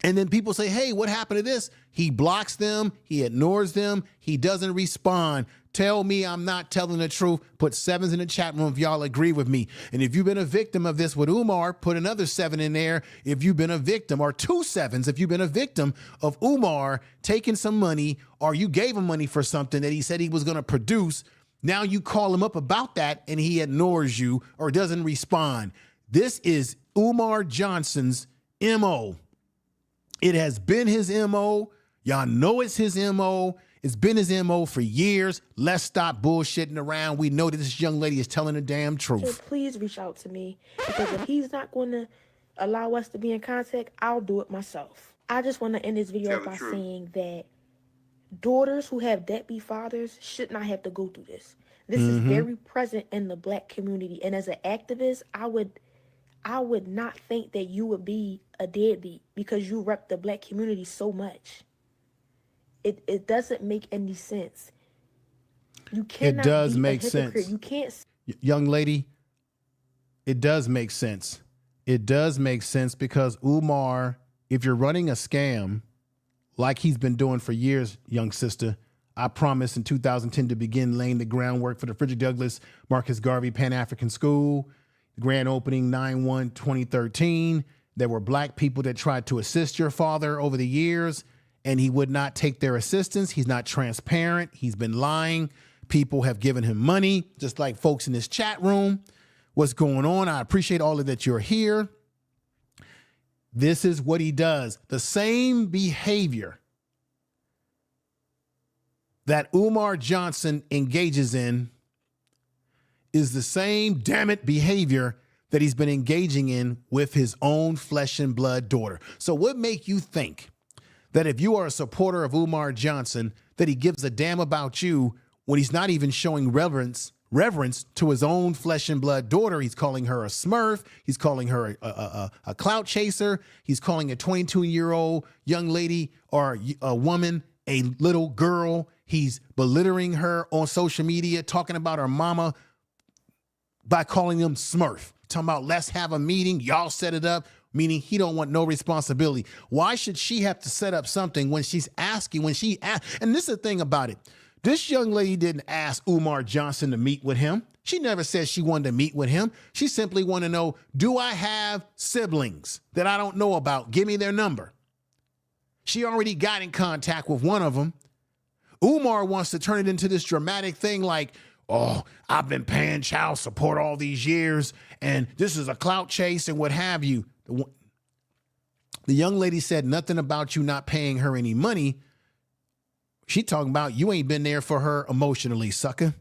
[SPEAKER 1] And then people say, hey, what happened to this? He blocks them. He ignores them. He doesn't respond. Tell me I'm not telling the truth. Put sevens in the chat room if y'all agree with me. And if you've been a victim of this with Umar, put another 7 in there. If you've been a victim, or 2 sevens, if you've been a victim of Umar taking some money, or you gave him money for something that he said he was going to produce. Now you call him up about that and he ignores you or doesn't respond. This is Umar Johnson's MO. It has been his MO. Y'all know it's his MO. It's been his MO for years. Let's stop bullshitting around. We know that this young lady is telling the damn truth.
[SPEAKER 3] So please reach out to me, because if he's not going to allow us to be in contact, I'll do it myself. I just want to end this video by saying that daughters who have deadbeat fathers should not have to go through this. This is very present in the black community. And as an activist, I would not think that you would be a deadbeat because you rep the black community so much. It doesn't make any sense. You cannot.
[SPEAKER 1] It does
[SPEAKER 3] be
[SPEAKER 1] make
[SPEAKER 3] a hypocrite.
[SPEAKER 1] sense.
[SPEAKER 3] You can't.
[SPEAKER 1] Young lady, it does make sense. It does make sense because Umar, if you're running a scam like he's been doing for years, young sister, I promised in 2010 to begin laying the groundwork for the Frederick Douglass Marcus Garvey Pan-African School, grand opening 9/1/2013. There were black people that tried to assist your father over the years, and he would not take their assistance. He's not transparent. He's been lying. People have given him money, just like folks in this chat room. What's going on? I appreciate all of that you're here. This is what he does. The same behavior that Umar Johnson engages in is the same, damn it, behavior that he's been engaging in with his own flesh and blood daughter. So what make you think that if you are a supporter of Umar Johnson, that he gives a damn about you when he's not even showing reverence to his own flesh and blood daughter? He's calling her a smurf. He's calling her a clout chaser. He's calling a 22-year-old young lady or a woman a little girl. He's belittling her on social media, talking about her mama by calling them smurf. Talking about, let's have a meeting. Y'all set it up, meaning he don't want no responsibility. Why should she have to set up something when she's asking, and this is the thing about it. This young lady didn't ask Umar Johnson to meet with him. She never said she wanted to meet with him. She simply wanted to know, do I have siblings that I don't know about? Give me their number. She already got in contact with one of them. Umar wants to turn it into this dramatic thing like, oh, I've been paying child support all these years, and this is a clout chase and what have you. The young lady said nothing about you not paying her any money. She talking about you ain't been there for her emotionally, sucker.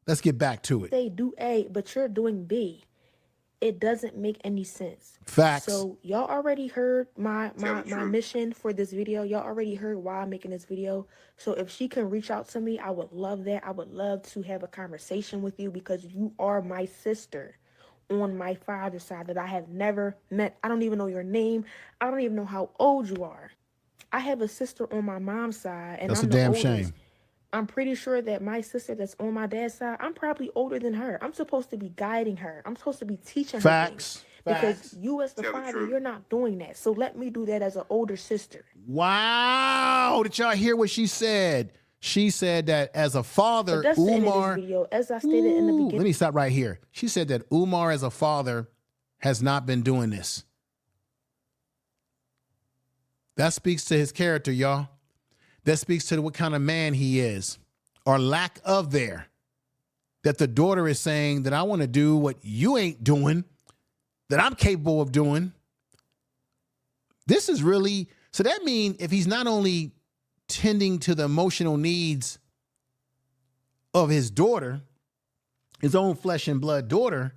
[SPEAKER 1] Let's get back to it.
[SPEAKER 3] They do A, but you're doing B. It doesn't make any sense.
[SPEAKER 1] Facts.
[SPEAKER 3] So y'all already heard my mission for this video. Y'all already heard why I'm making this video. So if she can reach out to me, I would love that. I would love to have a conversation with you because you are my sister on my father's side that I have never met. I don't even know your name. I don't even know how old you are. I have a sister on my mom's side, and
[SPEAKER 1] that's
[SPEAKER 3] I'm
[SPEAKER 1] a damn
[SPEAKER 3] the oldest.
[SPEAKER 1] shame.
[SPEAKER 3] I'm pretty sure that my sister that's on my dad's side, I'm probably older than her. I'm supposed to be guiding her. I'm supposed to be teaching her
[SPEAKER 1] Facts.
[SPEAKER 3] things. Because you as the father, you're not doing that. So let me do that as an older sister.
[SPEAKER 1] Wow. Did y'all hear what she said? She said that as a father,
[SPEAKER 3] But that's the end of this video. As I stated in the beginning.
[SPEAKER 1] Let me stop right here. She said that Umar as a father has not been doing this. That speaks to his character, y'all. That speaks to what kind of man he is, or lack of there. That the daughter is saying that I want to do what you ain't doing, that I'm capable of doing. This is really, so that means if he's not only tending to the emotional needs of his daughter, his own flesh and blood daughter,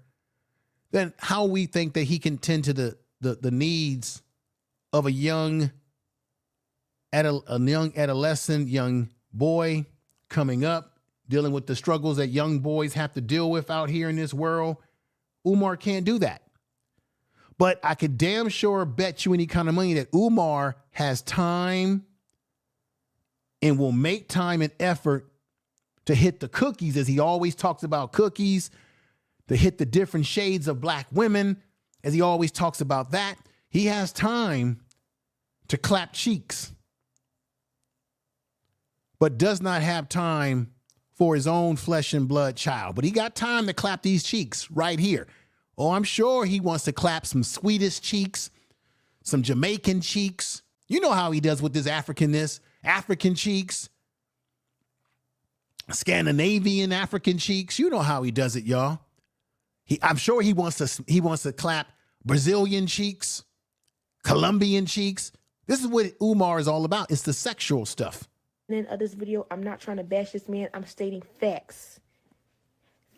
[SPEAKER 1] then how we think that he can tend to the needs of a young adolescent, young boy coming up, dealing with the struggles that young boys have to deal with out here in this world. Umar can't do that. But I could damn sure bet you any kind of money that Umar has time and will make time and effort to hit the cookies, as he always talks about cookies, to hit the different shades of black women, as he always talks about that. He has time to clap cheeks, but does not have time for his own flesh and blood child. But he got time to clap these cheeks right here. Oh, I'm sure he wants to clap some Swedish cheeks, some Jamaican cheeks. You know how he does with this Africanness, African cheeks, Scandinavian African cheeks. You know how he does it, y'all. I'm sure he wants to clap Brazilian cheeks, Colombian cheeks. This is what Umar is all about. It's the sexual stuff.
[SPEAKER 3] In this video, I'm not trying to bash this man. I'm stating facts.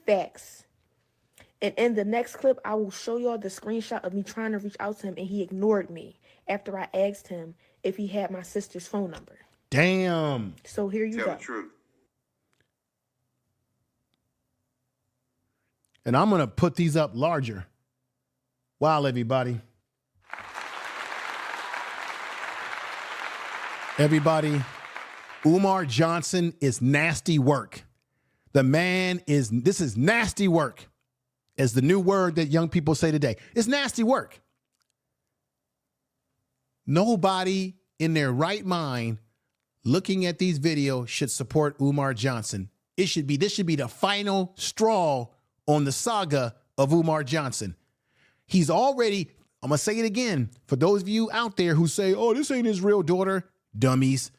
[SPEAKER 3] Facts. And in the next clip, I will show y'all the screenshot of me trying to reach out to him, and he ignored me after I asked him if he had my sister's phone number.
[SPEAKER 1] Damn.
[SPEAKER 3] So here you go.
[SPEAKER 4] Tell the truth.
[SPEAKER 1] And I'm going to put these up larger. Wow, everybody. Everybody, Umar Johnson is nasty work. The man is, this is nasty work, is the new word that young people say today. It's nasty work. Nobody in their right mind looking at these videos should support Umar Johnson. This should be the final straw on the saga of Umar Johnson. He's already, I'm going to say it again, for those of you out there who say, oh, this ain't his real daughter, dummies.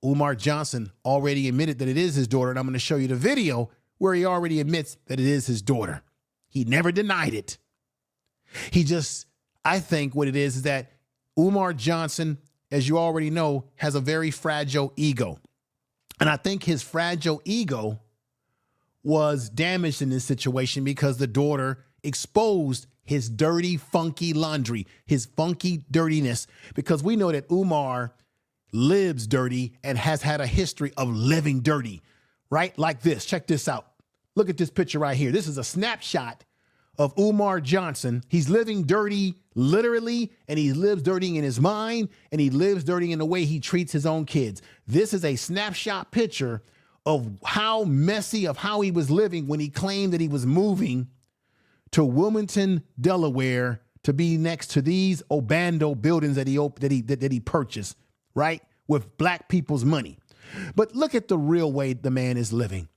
[SPEAKER 1] Umar Johnson already admitted that it is his daughter, and I'm going to show you the video where he already admits that it is his daughter. He never denied it. He just, I think what it is that Umar Johnson, as you already know, has a very fragile ego. And I think his fragile ego was damaged in this situation because the daughter exposed his dirty, funky laundry, his funky dirtiness, because we know that Umar lives dirty and has had a history of living dirty, right? Like this. Check this out. Look at this picture right here. This is a snapshot of Umar Johnson. He's living dirty, literally, and he lives dirty in his mind, and he lives dirty in the way he treats his own kids. This is a snapshot picture of how messy, of how he was living when he claimed that he was moving to Wilmington, Delaware, to be next to these Obando buildings that he purchased, right, with black people's money. But look at the real way the man is living.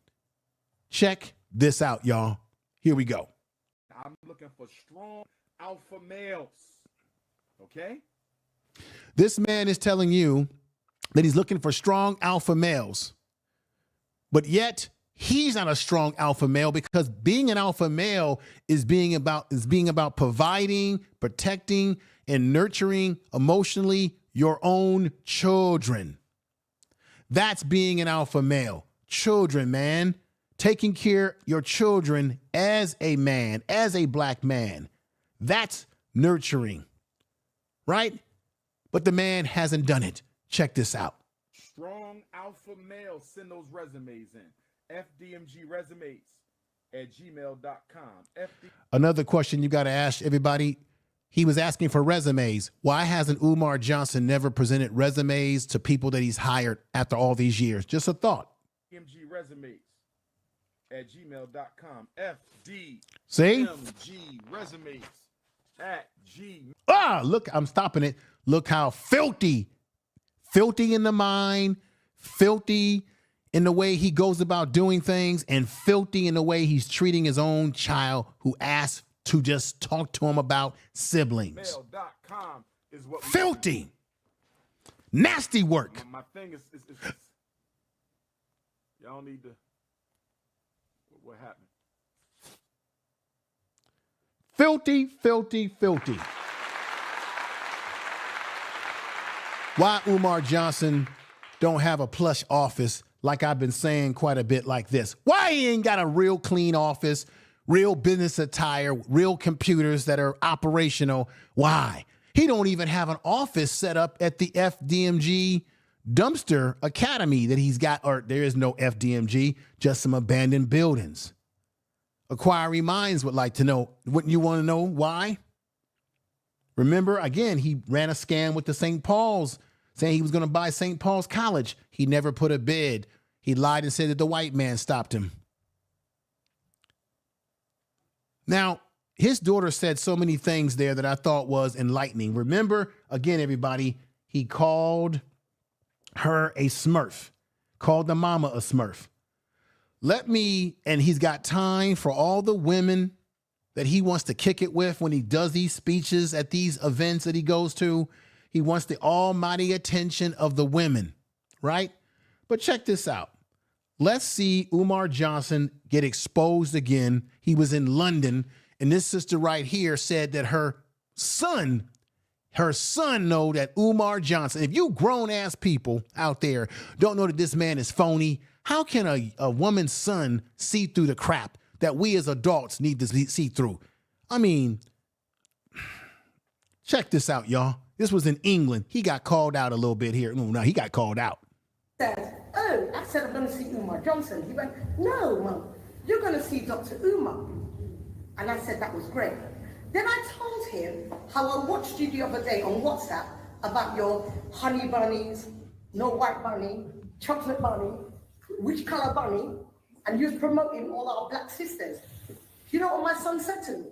[SPEAKER 1] Check this out, y'all. Here we go.
[SPEAKER 4] I'm looking for strong alpha males. Okay?
[SPEAKER 1] This man is telling you that he's looking for strong alpha males, but yet he's not a strong alpha male, because being an alpha male is being about providing, protecting, and nurturing emotionally your own children. That's being an alpha male. Children, man. Taking care of your children as a man, as a black man. That's nurturing, right? But the man hasn't done it. Check this out.
[SPEAKER 4] Strong alpha males, send those resumes in. fdmgresumes@gmail.com.
[SPEAKER 1] Another question you got to ask everybody. He was asking for resumes. Why hasn't Umar Johnson never presented resumes to people that he's hired after all these years? Just a thought.
[SPEAKER 4] fdmgresumes@gmail.com. fdmgresumes@gmail.
[SPEAKER 1] Ah, look, I'm stopping it. Look how filthy in the mind, filthy in the way he goes about doing things, and filthy in the way he's treating his own child who asked to just talk to him about siblings.
[SPEAKER 4] Mail.com is what
[SPEAKER 1] filthy. Nasty work.
[SPEAKER 4] My thing is y'all need to. What happened?
[SPEAKER 1] Filthy, filthy, filthy. Why Umar Johnson don't have a plush office, like I've been saying quite a bit, like this? Why he ain't got a real clean office, real business attire, real computers that are operational? Why? He don't even have an office set up at the FDMG dumpster academy that he's got, or there is no FDMG, just some abandoned buildings. Acquiring minds would like to know. Wouldn't you want to know why? Remember, again, he ran a scam with the St. Paul's, saying he was going to buy St. Paul's College. He never put a bid. He lied and said that the white man stopped him. Now, his daughter said so many things there that I thought was enlightening. Remember, again, everybody, he called her a smurf, called the mama a smurf. And he's got time for all the women that he wants to kick it with when he does these speeches at these events that he goes to. He wants the almighty attention of the women, right? But check this out. Let's see Umar Johnson get exposed again. He was in London, and this sister right here said that her son know that Umar Johnson, if you grown-ass people out there don't know that this man is phony, how can a woman's son see through the crap that we as adults need to see through? I mean, check this out, y'all. This was in England. He got called out a little bit here. No, he got called out.
[SPEAKER 5] I said I'm going to see Umar Johnson. He went, no, Mum, you're going to see Dr. Umar. And I said that was great. Then I told him how I watched you the other day on WhatsApp about your honey bunnies, no white bunny, chocolate bunny, which color bunny, and you was promoting all our black sisters. You know what my son said to me?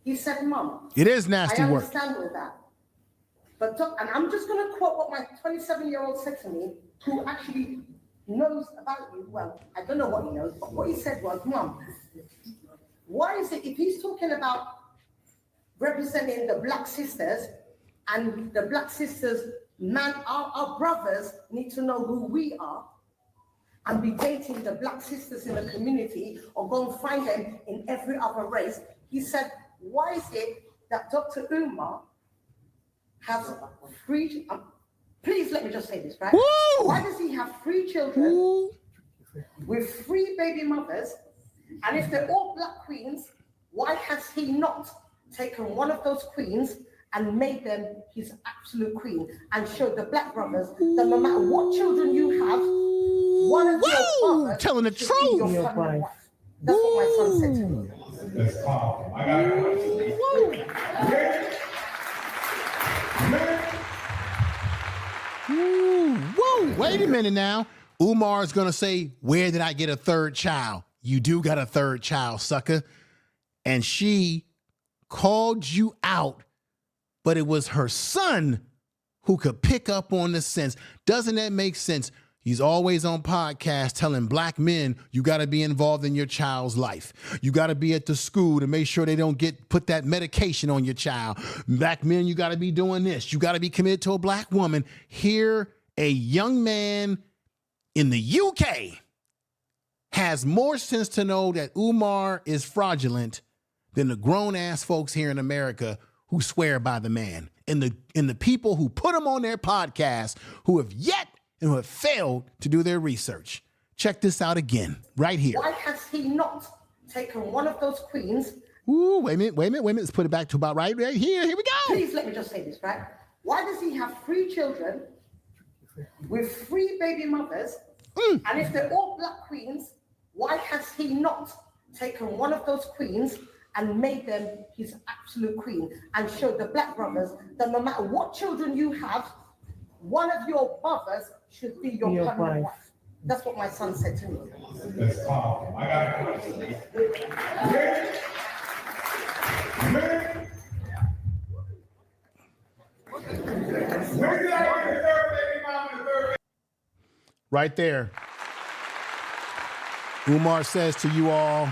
[SPEAKER 5] He said, Mum,
[SPEAKER 1] it is nasty work.
[SPEAKER 5] I understand all that. But and I'm just going to quote what my 27-year-old said to me, who actually knows about you. Well, I don't know what he knows, but what he said was, Mum, why is it, if he's talking about representing the black sisters, and the black sisters, man, our brothers need to know who we are, and be dating the black sisters in the community, or go and find them in every other race. He said, why is it that Dr. Umar has three, please let me just say this, right?
[SPEAKER 1] Woo!
[SPEAKER 5] Why does he have 3 children with 3 baby mothers? And if they're all black queens, why has he not taken one of those queens and made them his absolute queen and showed the black brothers that no matter what children you have, one of your fathers
[SPEAKER 1] telling the
[SPEAKER 5] should be
[SPEAKER 1] truth.
[SPEAKER 5] your permanent wife. That's what my son said to me.
[SPEAKER 2] That's calm. I got
[SPEAKER 1] Whoa, wait a minute now. Umar is going to say, where did I get a 3rd child? You do got a 3rd child, sucker. And she called you out, but it was her son who could pick up on the sense. Doesn't that make sense? He's always on podcasts telling black men, you got to be involved in your child's life. You got to be at the school to make sure they don't put that medication on your child. Black men, you got to be doing this. You got to be committed to a black woman. Here, a young man in the UK has more sense to know that Umar is fraudulent than the grown-ass folks here in America who swear by the man. And the people who put him on their podcast who have yet and who have failed to do their research. Check this out again, right here.
[SPEAKER 5] Why has he not taken one of those queens?
[SPEAKER 1] Ooh, wait a minute. Let's put it back to about right here. Here we go.
[SPEAKER 5] Please let me just say this, right? Why does he have 3 children with 3 baby mothers? And if they're all black queens, why has he not taken one of those queens and made them his absolute queen and showed the black brothers that no matter what children you have, one of your brothers should be your permanent wife. That's what my son said to me.
[SPEAKER 2] That's calm. I got
[SPEAKER 1] Right there. Umar says to you all,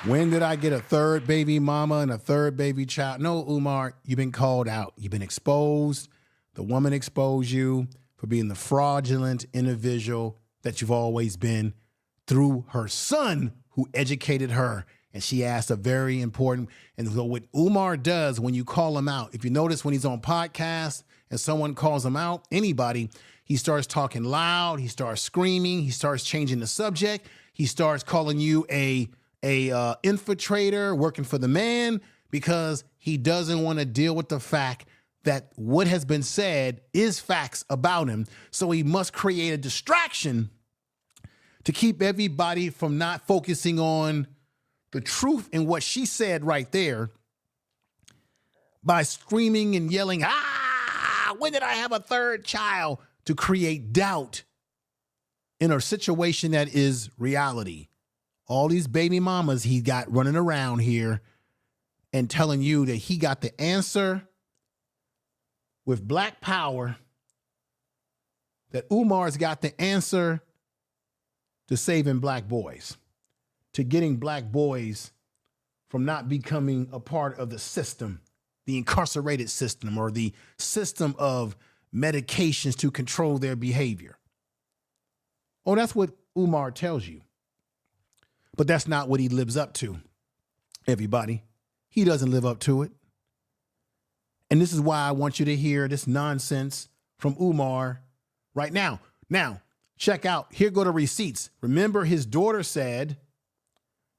[SPEAKER 1] when did I get a 3rd baby mama and a 3rd baby child? No, Umar, you've been called out. You've been exposed. The woman exposed you for being the fraudulent individual that you've always been through her son who educated her. And she asked a very important, and so what Umar does when you call him out, if you notice when he's on podcasts and someone calls him out, anybody, he starts talking loud, he starts screaming, he starts changing the subject, he starts calling you a infiltrator working for the man because he doesn't want to deal with the fact that what has been said is facts about him. So he must create a distraction to keep everybody from not focusing on the truth in what she said right there by screaming and yelling, when did I have a 3rd child? To create doubt in a situation that is reality. All these baby mamas he got running around here and telling you that he got the answer with black power, that Umar's got the answer to saving black boys, to getting black boys from not becoming a part of the system, the incarcerated system or the system of medications to control their behavior. Oh, that's what Umar tells you. But that's not what he lives up to, everybody. He doesn't live up to it. And this is why I want you to hear this nonsense from Umar right now. Now, check out, here go the receipts. Remember his daughter said,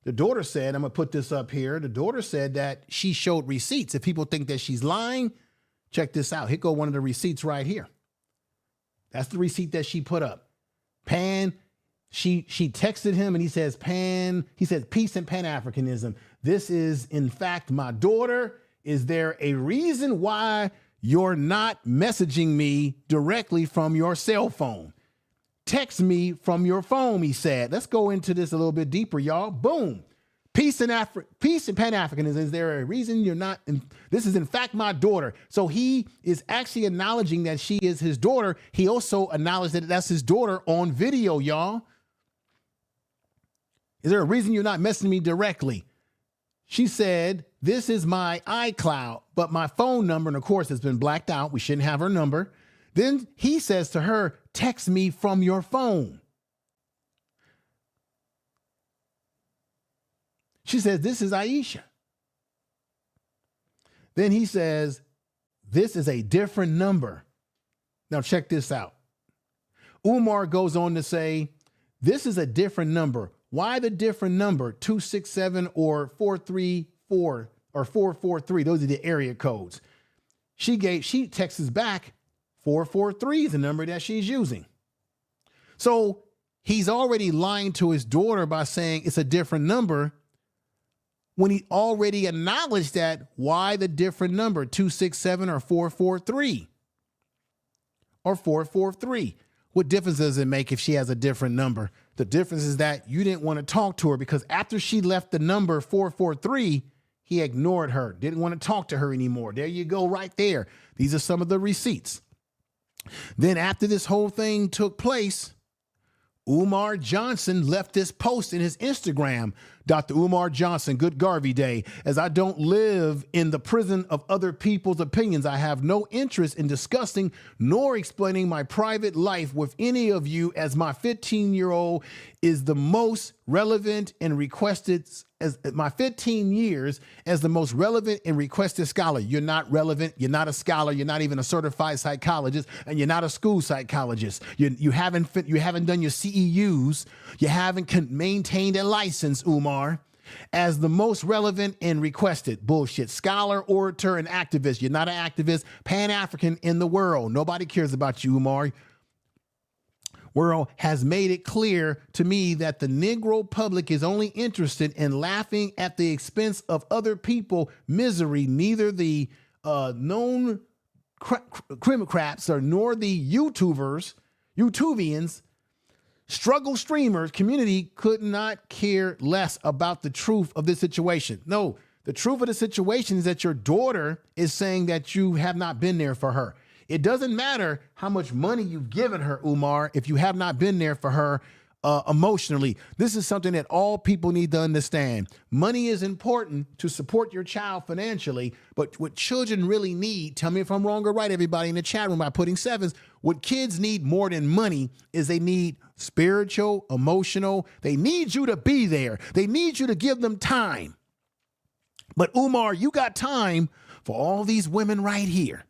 [SPEAKER 1] I'm going to put this up here. The daughter said that she showed receipts. If people think that she's lying, check this out. Here go one of the receipts right here. That's the receipt that she put up. She texted him and he says, peace and Pan-Africanism. This is, in fact, my daughter. Is there a reason why you're not messaging me directly from your cell phone? Text me from your phone, he said. Let's go into this a little bit deeper, y'all. Boom. Peace and Pan-Africanism. Is there a reason you're not? This is, in fact, my daughter. So he is actually acknowledging that she is his daughter. He also acknowledged that that's his daughter on video, y'all. Is there a reason you're not messaging me directly? She said, this is my iCloud, but my phone number, and of course, it's been blacked out. We shouldn't have her number. Then he says to her, text me from your phone. She says, this is Aisha. Then he says, this is a different number. Now check this out. Umar goes on to say, this is a different number. Why the different number? 267 or 434 or 443. Those are the area codes. She texts back 443 is the number that she's using. So he's already lying to his daughter by saying it's a different number when he already acknowledged that. Why the different number? 267 or 443 or 443. What difference does it make if she has a different number? The difference is that you didn't want to talk to her because after she left the number 443, he ignored her, didn't want to talk to her anymore. There you go, right there. These are some of the receipts. Then after this whole thing took place, Umar Johnson left this post in his Instagram. Dr. Umar Johnson, good Garvey Day. As I don't live in the prison of other people's opinions, I have no interest in discussing nor explaining my private life with any of you, as my 15-year-old is the most relevant and requested, as my 15 years as the most relevant and requested scholar. You're not relevant. You're not a scholar. You're not even a certified psychologist, and you're not a school psychologist. You haven't done your CEUs. You haven't maintained a license, Umar. As the most relevant and requested. Bullshit. Scholar, orator, and activist. You're not an activist. Pan-African in the world. Nobody cares about you, Umar. World has made it clear to me that the Negro public is only interested in laughing at the expense of other people's misery. Neither the known Democrats or nor the YouTubians, struggle streamers community could not care less about the truth of this situation. No, the truth of the situation is that your daughter is saying that you have not been there for her. It doesn't matter how much money you've given her, Umar, if you have not been there for her emotionally. This is something that all people need to understand. Money is important to support your child financially, but what children really need, tell me if I'm wrong or right, everybody in the chat room by putting sevens, what kids need more than money is they need spiritual, emotional. They need you to be there. They need you to give them time. But Umar, you got time for all these women right here.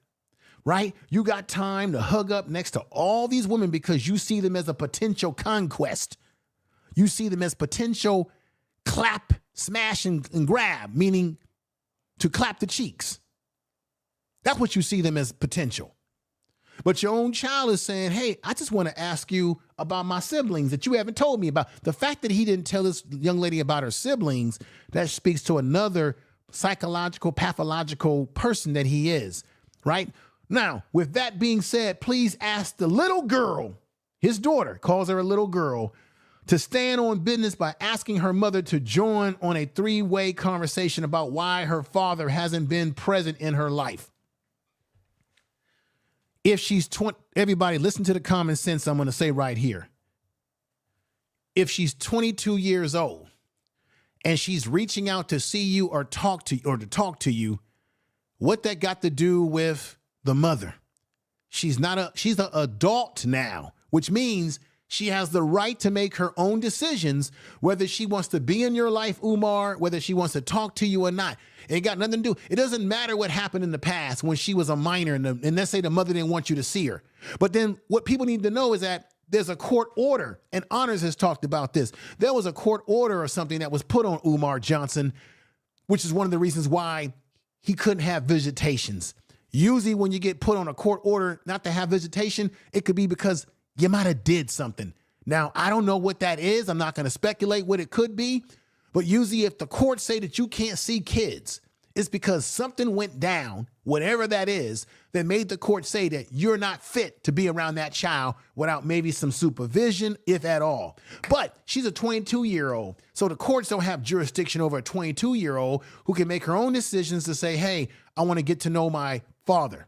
[SPEAKER 1] Right? You got time to hug up next to all these women because you see them as a potential conquest. You see them as potential clap, smash, and grab, meaning to clap the cheeks. That's what you see them as potential. But your own child is saying, hey, I just want to ask you about my siblings that you haven't told me about. The fact that he didn't tell this young lady about her siblings, that speaks to another psychological, pathological person that he is, right? Now, with that being said, please ask the little girl, his daughter calls her a little girl, to stand on business by asking her mother to join on a three-way conversation about why her father hasn't been present in her life. If she's 20, everybody listen to the common sense I'm going to say right here. If she's 22 years old and she's reaching out to see you or talk to you, what that got to do with the mother? She's an adult now, which means she has the right to make her own decisions, whether she wants to be in your life, Umar, whether she wants to talk to you or not. It ain't got nothing to do. It doesn't matter what happened in the past when she was a minor and let's say the mother didn't want you to see her. But then what people need to know is that there's a court order, and Honors has talked about this. There was a court order or something that was put on Umar Johnson, which is one of the reasons why he couldn't have visitations. Usually when you get put on a court order not to have visitation, it could be because you might have did something. Now, I don't know what that is. I'm not going to speculate what it could be. But usually if the courts say that you can't see kids, it's because something went down, whatever that is, that made the court say that you're not fit to be around that child without maybe some supervision, if at all. But she's a 22-year-old. So the courts don't have jurisdiction over a 22-year-old who can make her own decisions to say, hey, I want to get to know my father,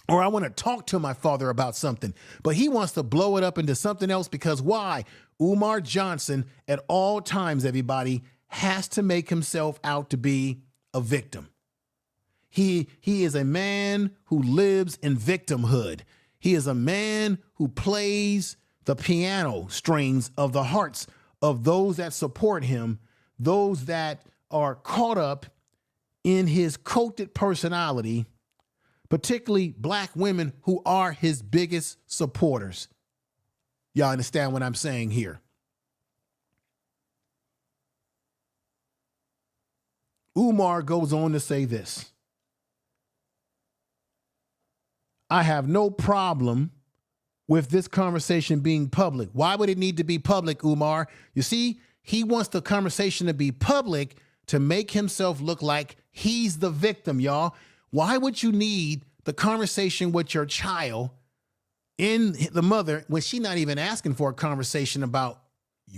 [SPEAKER 1] or I want to talk to my father about something. But he wants to blow it up into something else because why? Umar Johnson at all times, everybody, has to make himself out to be a victim. He is a man who lives in victimhood. He is a man who plays the piano strings of the hearts of those that support him, those that are caught up in his culted personality, particularly black women who are his biggest supporters. Y'all understand what I'm saying here? Umar goes on to say this. I have no problem with this conversation being public. Why would it need to be public, Umar? You see, he wants the conversation to be public to make himself look like he's the victim, y'all. Why would you need the conversation with your child in the mother when she's not even asking for a conversation about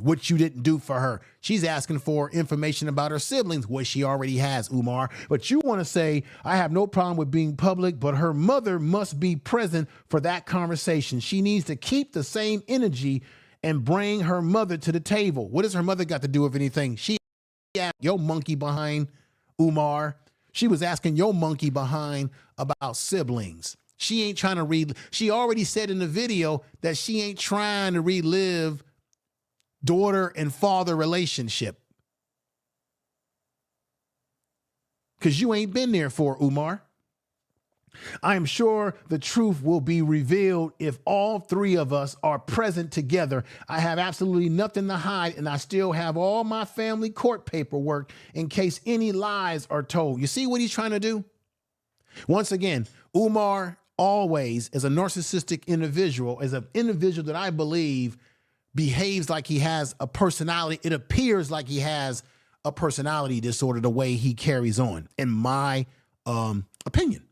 [SPEAKER 1] what you didn't do for her? She's asking for information about her siblings, which she already has, Umar. But you want to say, I have no problem with being public, but her mother must be present for that conversation. She needs to keep the same energy and bring her mother to the table. What has her mother got to do with anything? She asked your monkey behind, Umar. She was asking your monkey behind about siblings. She ain't trying to she already said in the video that she ain't trying to relive daughter and father relationship. Because you ain't been there for Umar. I am sure the truth will be revealed if all three of us are present together. I have absolutely nothing to hide, and I still have all my family court paperwork in case any lies are told. You see what he's trying to do? Once again, Umar always, as a narcissistic individual, as an individual that I believe behaves like he has a personality. It appears like he has a personality disorder the way he carries on, in my opinion.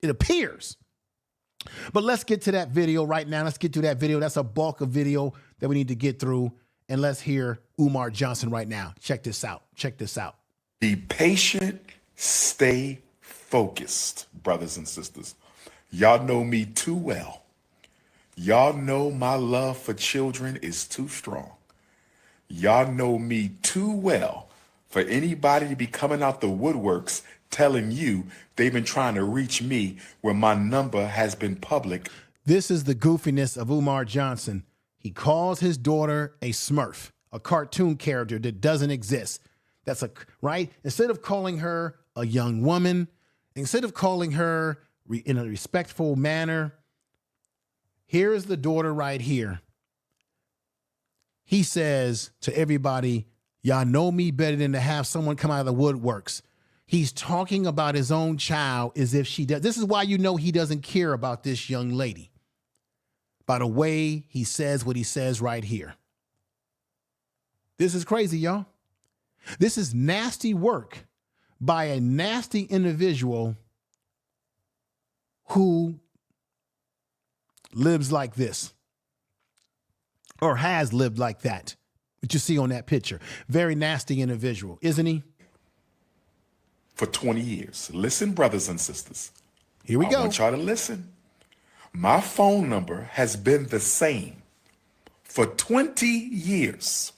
[SPEAKER 1] It appears. But let's get to that video right now. Let's get to that video. That's a bulk of video that we need to get through. And let's hear Umar Johnson right now. Check this out. Check this out.
[SPEAKER 6] Be patient. Stay focused, brothers and sisters. Y'all know me too well. Y'all know my love for children is too strong. Y'all know me too well for anybody to be coming out the woodworks telling you they've been trying to reach me when my number has been public.
[SPEAKER 1] This is the goofiness of Umar Johnson. He calls his daughter a Smurf, a cartoon character that doesn't exist. That's right? Instead of calling her a young woman, instead of calling her in a respectful manner, here's the daughter right here. He says to everybody, y'all know me better than to have someone come out of the woodworks. He's talking about his own child as if she does. This is why you know he doesn't care about this young lady. By the way he says what he says right here. This is crazy, y'all. This is nasty work by a nasty individual who lives like this or has lived like that. What you see on that picture. Very nasty individual, isn't he?
[SPEAKER 6] For 20 years. Listen, brothers and sisters.
[SPEAKER 1] Here we go.
[SPEAKER 6] I want y'all to listen. My phone number has been the same for 20 years.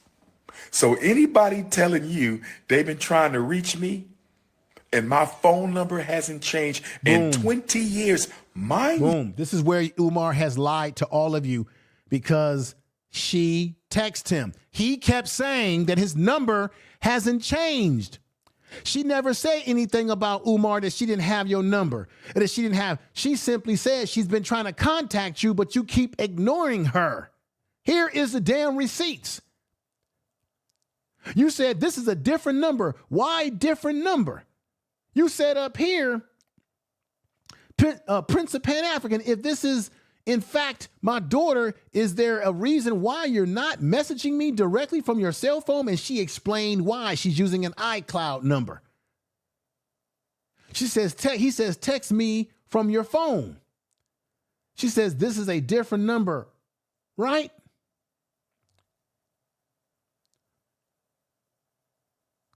[SPEAKER 6] So anybody telling you they've been trying to reach me and my phone number hasn't changed in 20 years,
[SPEAKER 1] Boom. This is where Umar has lied to all of you because she texted him. He kept saying that his number hasn't changed. She never said anything about Umar that she didn't have your number, and that she didn't have. She simply said she's been trying to contact you, but you keep ignoring her. Here is the damn receipts. You said this is a different number. Why different number? You said up here, Prince of Pan-African, if this is in fact my daughter, is there a reason why you're not messaging me directly from your cell phone? And she explained why. She's using an iCloud number. She says, he says, text me from your phone. She says, this is a different number, right?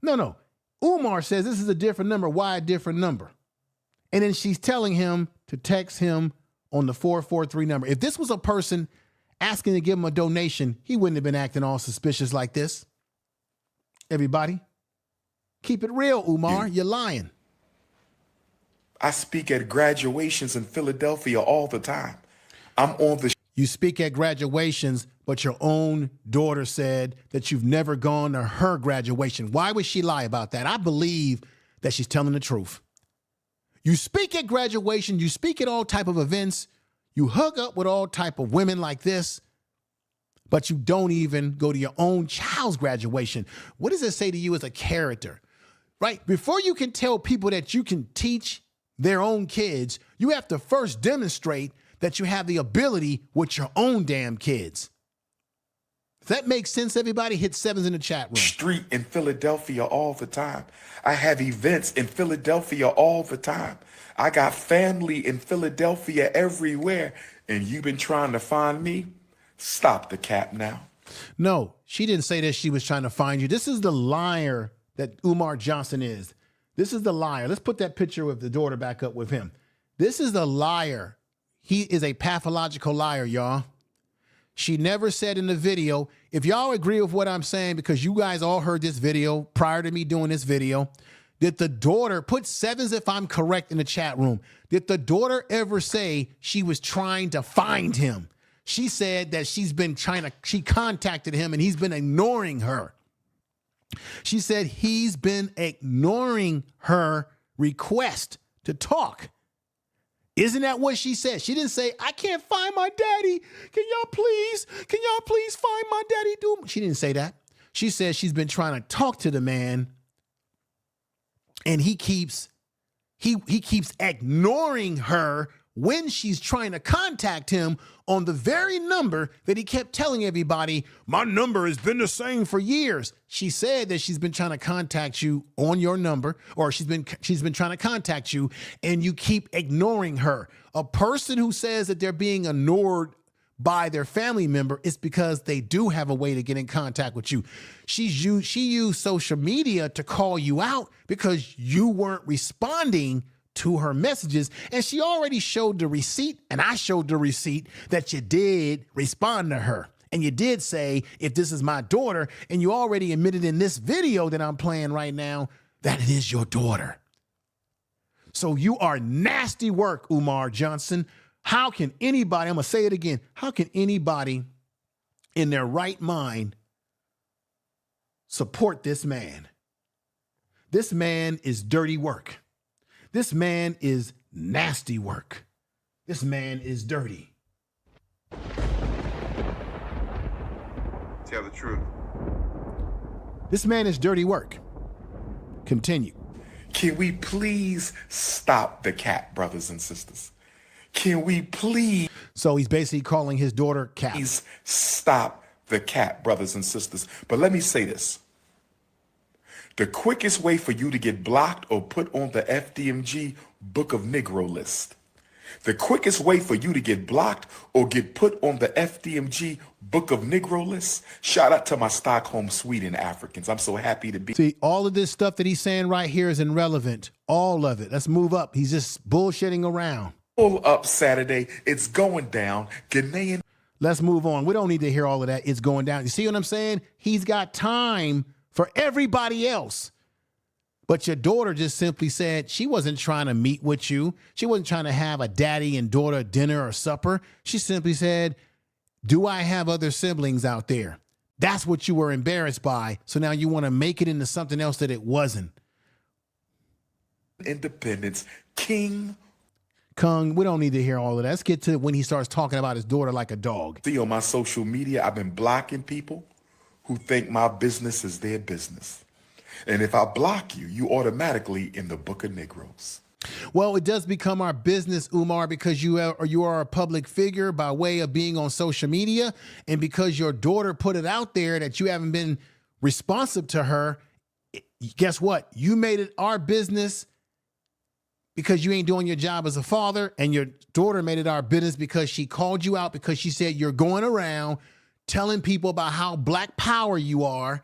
[SPEAKER 1] No. Umar says this is a different number. Why a different number? And then she's telling him to text him on the 443 number. If this was a person asking to give him a donation, he wouldn't have been acting all suspicious like this. Everybody, keep it real, Umar. You're lying.
[SPEAKER 6] I speak at graduations in Philadelphia all the time. I'm on the...
[SPEAKER 1] You speak at graduations, but your own daughter said that you've never gone to her graduation. Why would she lie about that? I believe that she's telling the truth. You speak at graduation, you speak at all type of events, you hook up with all type of women like this, but you don't even go to your own child's graduation. What does it say to you as a character, right? Before you can tell people that you can teach their own kids, you have to first demonstrate that you have the ability with your own damn kids. If that makes sense, everybody? Hit sevens in the chat room.
[SPEAKER 6] Street in Philadelphia all the time. I have events in Philadelphia all the time. I got family in Philadelphia everywhere. And you've been trying to find me? Stop the cap now.
[SPEAKER 1] No, she didn't say that she was trying to find you. This is the liar that Umar Johnson is. This is the liar. Let's put that picture of the daughter back up with him. This is the liar. He is a pathological liar, y'all. She never said in the video, if y'all agree with what I'm saying, because you guys all heard this video prior to me doing this video, did the daughter, put sevens if I'm correct in the chat room, did the daughter ever say she was trying to find him? She said that she contacted him and he's been ignoring her. She said he's been ignoring her request to talk. Isn't that what she said? She didn't say, I can't find my daddy. Can y'all please find my daddy? She didn't say that. She said she's been trying to talk to the man and he keeps ignoring her when she's trying to contact him on the very number that he kept telling everybody, my number has been the same for years. She said that she's been trying to contact you on your number, or she's been trying to contact you and you keep ignoring her. A person who says that they're being ignored by their family member is because they do have a way to get in contact with you. She used social media to call you out because you weren't responding to her messages, and she already showed the receipt, and I showed the receipt that you did respond to her. And you did say, if this is my daughter, and you already admitted in this video that I'm playing right now that it is your daughter. So you are nasty work, Umar Johnson. How can anybody, I'm going to say it again, how can anybody in their right mind support this man? This man is dirty work. This man is nasty work. This man is dirty.
[SPEAKER 7] Tell the truth.
[SPEAKER 1] This man is dirty work. Continue.
[SPEAKER 6] Can we please stop the cap, brothers and sisters? Can we please?
[SPEAKER 1] So he's basically calling his daughter Cap.
[SPEAKER 6] Please stop the cap, brothers and sisters. But let me say this. The quickest way for you to get blocked or put on the FDMG Book of Negro list, the quickest way for you to get blocked or get put on the FDMG Book of Negro list, shout out to my Stockholm, Sweden Africans. I'm so happy to be.
[SPEAKER 1] See, all of this stuff that he's saying right here is irrelevant. All of it. Let's move up. He's just bullshitting around.
[SPEAKER 6] Pull up Saturday. It's going down. Ghanaian.
[SPEAKER 1] Let's move on. We don't need to hear all of that. It's going down. You see what I'm saying? He's got time for everybody else. But your daughter just simply said she wasn't trying to meet with you. She wasn't trying to have a daddy and daughter dinner or supper. She simply said, do I have other siblings out there? That's what you were embarrassed by. So now you want to make it into something else that it wasn't.
[SPEAKER 6] Independence, King
[SPEAKER 1] Kung, we don't need to hear all of that. Let's get to when he starts talking about his daughter like a dog.
[SPEAKER 6] See, on my social media, I've been blocking people who think my business is their business. And if I block you, you automatically in the Book of Negroes.
[SPEAKER 1] Well, it does become our business, Umar, because you are a public figure by way of being on social media. And because your daughter put it out there that you haven't been responsive to her, guess what? You made it our business because you ain't doing your job as a father. And your daughter made it our business because she called you out because she said you're going around telling people about how black power you are,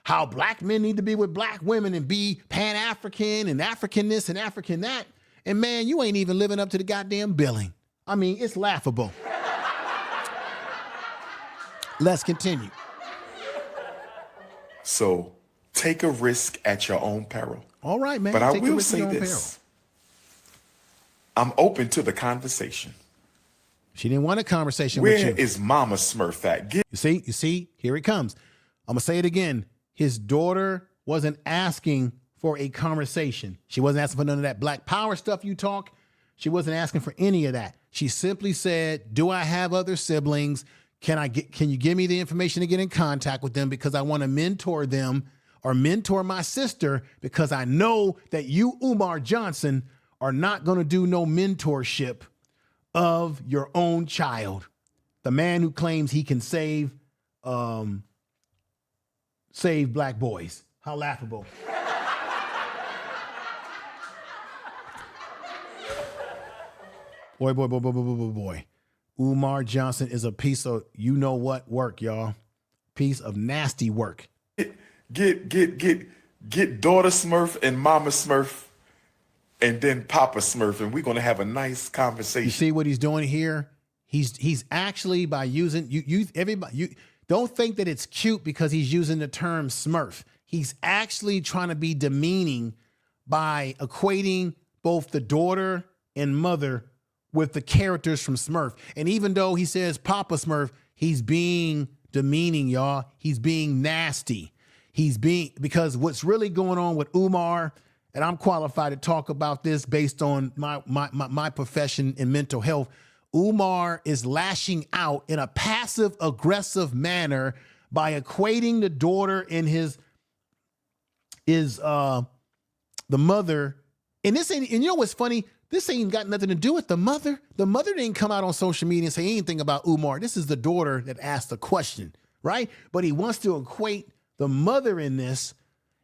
[SPEAKER 1] how black men need to be with black women and be Pan-African and African this and African that. And man, you ain't even living up to the goddamn billing. I mean, it's laughable. Let's continue.
[SPEAKER 6] So take a risk at your own peril.
[SPEAKER 1] All right, man.
[SPEAKER 6] But I
[SPEAKER 1] Take a
[SPEAKER 6] will
[SPEAKER 1] risk at
[SPEAKER 6] say
[SPEAKER 1] your own
[SPEAKER 6] this. I'm open to the conversation.
[SPEAKER 1] She didn't want a conversation
[SPEAKER 6] Where
[SPEAKER 1] with you.
[SPEAKER 6] is Mama Smurf at?
[SPEAKER 1] You see, here it comes. I'm going to say it again. His daughter wasn't asking for a conversation. She wasn't asking for none of that black power stuff you talk. She wasn't asking for any of that. She simply said, do I have other siblings? Can you give me the information to get in contact with them, because I want to mentor them or mentor my sister, because I know that you, Umar Johnson, are not going to do no mentorship of your own child. The man who claims he can save black boys. How laughable. Boy. Umar Johnson is a piece of you-know-what work, y'all. Piece of nasty work.
[SPEAKER 6] Get daughter Smurf and mama Smurf and then Papa Smurf, and we're going to have a nice conversation.
[SPEAKER 1] You see what he's doing here? He's actually, by using, you don't think that it's cute because he's using the term Smurf. He's actually trying to be demeaning by equating both the daughter and mother with the characters from Smurf. And even though he says Papa Smurf, he's being demeaning, y'all. He's being nasty. Because what's really going on with Umar, and I'm qualified to talk about this based on my profession in mental health, Umar is lashing out in a passive aggressive manner by equating the daughter and the mother. And you know what's funny? This ain't got nothing to do with the mother. The mother didn't come out on social media and say anything about Umar. This is the daughter that asked the question, right? But he wants to equate the mother in this,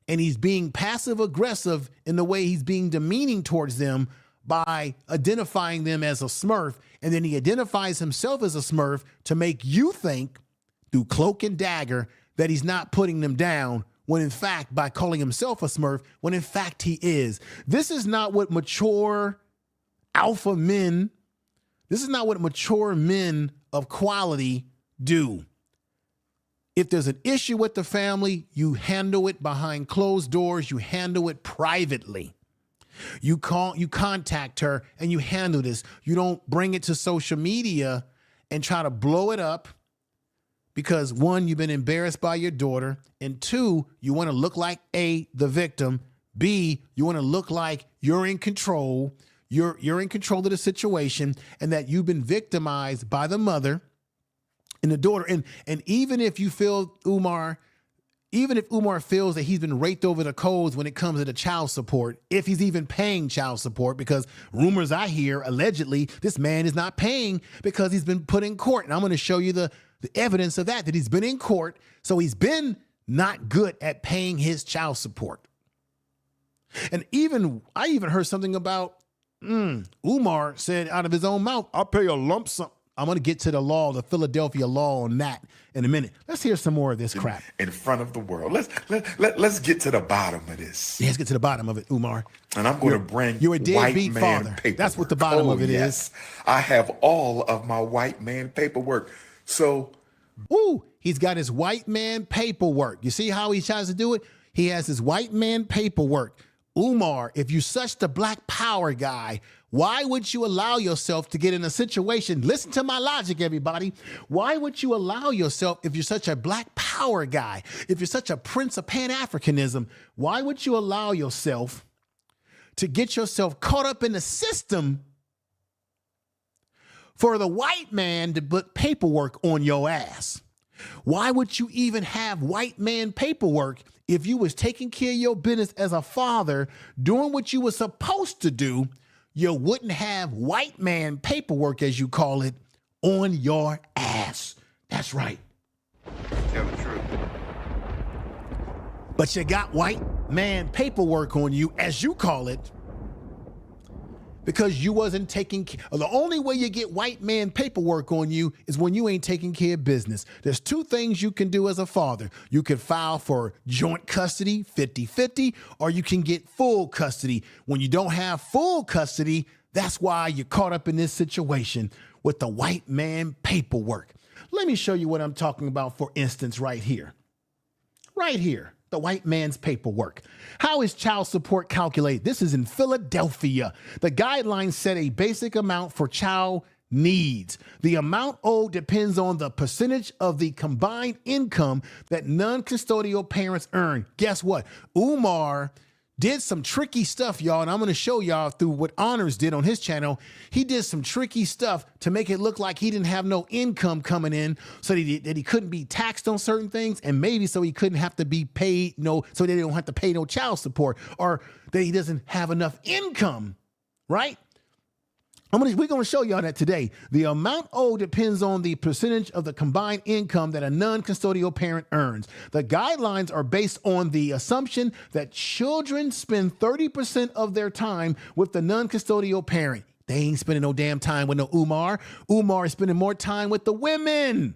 [SPEAKER 1] and he's being passive aggressive in the way he's being demeaning towards them by identifying them as a Smurf. And then he identifies himself as a Smurf to make you think, through cloak and dagger, that he's not putting them down, when in fact, by calling himself a Smurf, when in fact he is. This is not what mature alpha men, this is not what mature men of quality do. If there's an issue with the family, you handle it behind closed doors, you handle it privately. You contact her and you handle this. You don't bring it to social media and try to blow it up because, one, you've been embarrassed by your daughter, and two, you want to look like A, the victim, B, you want to look like you're in control, you're in control of the situation, and that you've been victimized by the mother and the daughter. And even if you feel Umar feels that he's been raked over the coals when it comes to the child support, if he's even paying child support, because rumors I hear, allegedly, this man is not paying because he's been put in court. And I'm going to show you the evidence of that he's been in court. So he's been not good at paying his child support. And I even heard something about Umar said out of his own mouth, I'll pay a lump sum. I'm going to get to the law, the Philadelphia law on that in a minute. Let's hear some more of this crap.
[SPEAKER 6] In front of the world. Let's get to the bottom of this.
[SPEAKER 1] Yeah, let's get to the bottom of it, Umar.
[SPEAKER 6] And I'm going to bring
[SPEAKER 1] you're a deadbeat father.
[SPEAKER 6] Paperwork.
[SPEAKER 1] That's what the bottom of it is.
[SPEAKER 6] I have all of my white man paperwork. So,
[SPEAKER 1] he's got his white man paperwork. You see how he tries to do it? He has his white man paperwork. Umar, if you're such the black power guy, why would you allow yourself to get in a situation? Listen to my logic, everybody. Why would you allow yourself, if you're such a black power guy, if you're such a prince of Pan-Africanism, why would you allow yourself to get yourself caught up in the system for the white man to put paperwork on your ass? Why would you even have white man paperwork if you was taking care of your business as a father, doing what you were supposed to do? You wouldn't have white man paperwork, as you call it, on your ass. That's right.
[SPEAKER 7] Tell the truth.
[SPEAKER 1] But you got white man paperwork on you, as you call it, because you wasn't taking care. The only way you get white man paperwork on you is when you ain't taking care of business. There's two things you can do as a father. You can file for joint custody, 50-50, or you can get full custody. When you don't have full custody, that's why you're caught up in this situation with the white man paperwork. Let me show you what I'm talking about, for instance, right here. Right here. The white man's paperwork. How is child support calculated? This is in Philadelphia. The guidelines set a basic amount for child needs. The amount owed depends on the percentage of the combined income that non-custodial parents earn. Guess what? Umar did some tricky stuff, y'all, and I'm going to show y'all through what Honors did on his channel. He did some tricky stuff to make it look like he didn't have no income coming in, so that he couldn't be taxed on certain things, and maybe so he couldn't have to be paid, so they don't have to pay no child support, or that he doesn't have enough income, right? We're going to show y'all that today. The amount owed depends on the percentage of the combined income that a non-custodial parent earns. The guidelines are based on the assumption that children spend 30% of their time with the non-custodial parent. They ain't spending no damn time with no Umar. Umar is spending more time with the women.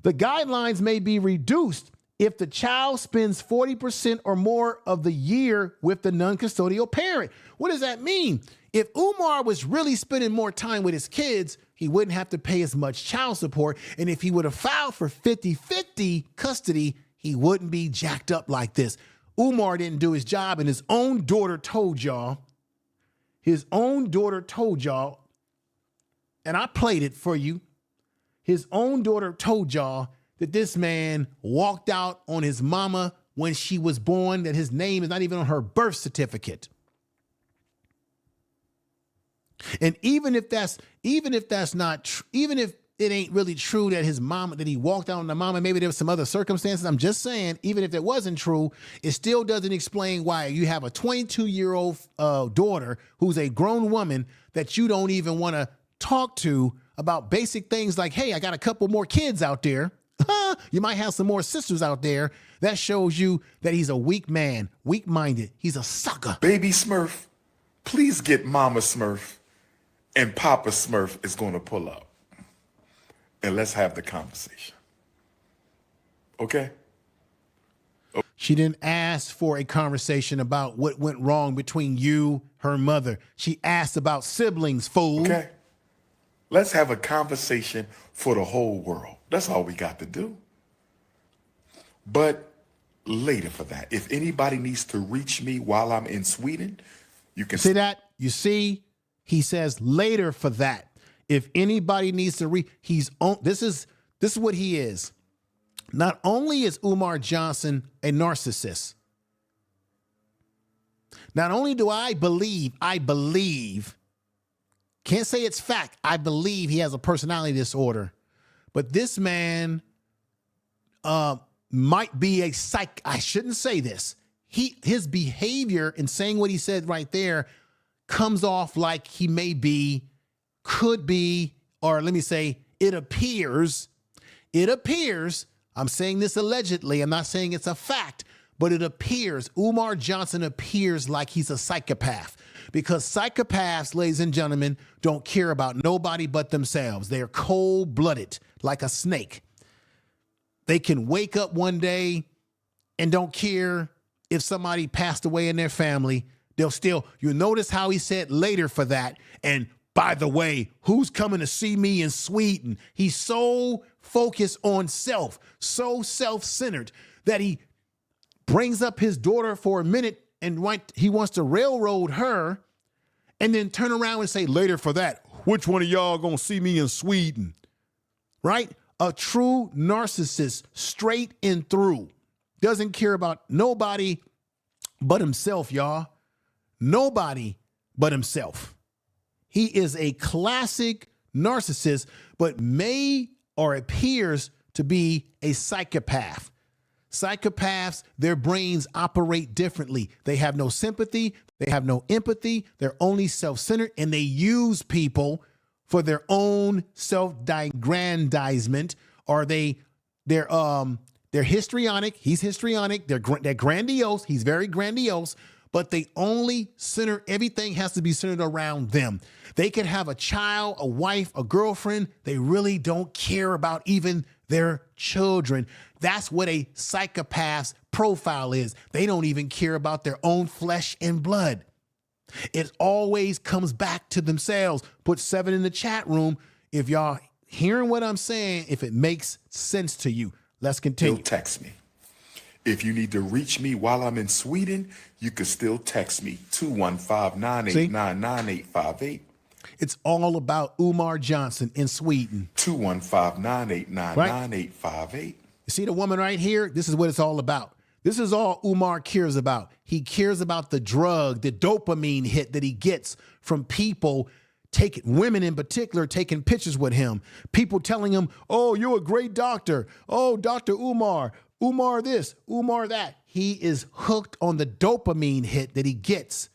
[SPEAKER 1] The guidelines may be reduced if the child spends 40% or more of the year with the non-custodial parent. What does that mean? If Umar was really spending more time with his kids, he wouldn't have to pay as much child support. And if he would have filed for 50-50 custody, he wouldn't be jacked up like this. Umar didn't do his job, and his own daughter told y'all, and I played it for you. His own daughter told y'all that this man walked out on his mama when she was born, that his name is not even on her birth certificate. And even if it ain't really true that his mama, that he walked out on the mama, maybe there was some other circumstances. I'm just saying, even if it wasn't true, it still doesn't explain why you have a 22-year-old daughter who's a grown woman that you don't even want to talk to about basic things like, hey, I got a couple more kids out there. You might have some more sisters out there. That shows you that he's a weak man, weak-minded. He's a sucker.
[SPEAKER 6] Baby Smurf, please get Mama Smurf, and Papa Smurf is going to pull up. And let's have the conversation. Okay?
[SPEAKER 1] She didn't ask for a conversation about what went wrong between you, her mother. She asked about siblings, fool.
[SPEAKER 6] Okay? Let's have a conversation for the whole world. That's all we got to do. But later for that, if anybody needs to reach me while I'm in Sweden, you can
[SPEAKER 1] see that. You see, he says later for that. If anybody needs to he's on. This is what he is. Not only is Umar Johnson a narcissist. Not only do I believe, can't say it's fact, I believe he has a personality disorder, but this man might be a psych. I shouldn't say this. His behavior in saying what he said right there comes off like he may be, could be, or let me say, it appears, I'm saying this allegedly, I'm not saying it's a fact, but it appears, Umar Johnson appears like he's a psychopath, because psychopaths, ladies and gentlemen, don't care about nobody but themselves. They're cold-blooded, like a snake. They can wake up one day and don't care if somebody passed away in their family. They'll still, you notice how he said later for that. And by the way, who's coming to see me in Sweden? He's so focused on self, so self-centered that he brings up his daughter for a minute and he wants to railroad her and then turn around and say later for that, which one of y'all gonna see me in Sweden? Right? A true narcissist, straight and through, doesn't care about nobody but himself, y'all. Nobody but himself. He is a classic narcissist, but may or appears to be a psychopath. Psychopaths, their brains operate differently. They have no sympathy. They have no empathy. They're only self-centered, and they use people for their own self-aggrandizement, or they're histrionic. He's histrionic. They're grandiose. He's very grandiose, but they only center, everything has to be centered around them. They can have a child, a wife, a girlfriend. They really don't care about even their children. That's what a psychopath's profile is. They don't even care about their own flesh and blood. It always comes back to themselves. Put 7 in the chat room if y'all hearing what I'm saying, if it makes sense to you. Let's continue.
[SPEAKER 6] Still text me. If you need to reach me while I'm in Sweden, you can still text me 215-989-9858.
[SPEAKER 1] It's all about Umar Johnson in Sweden.
[SPEAKER 6] 215-989-9858.
[SPEAKER 1] You see the woman right here? This is what it's all about. This is all Umar cares about. He cares about the drug, the dopamine hit that he gets from people taking, women in particular, taking pictures with him. People telling him, oh, you're a great doctor. Oh, Dr. Umar, Umar this, Umar that. He is hooked on the dopamine hit that he gets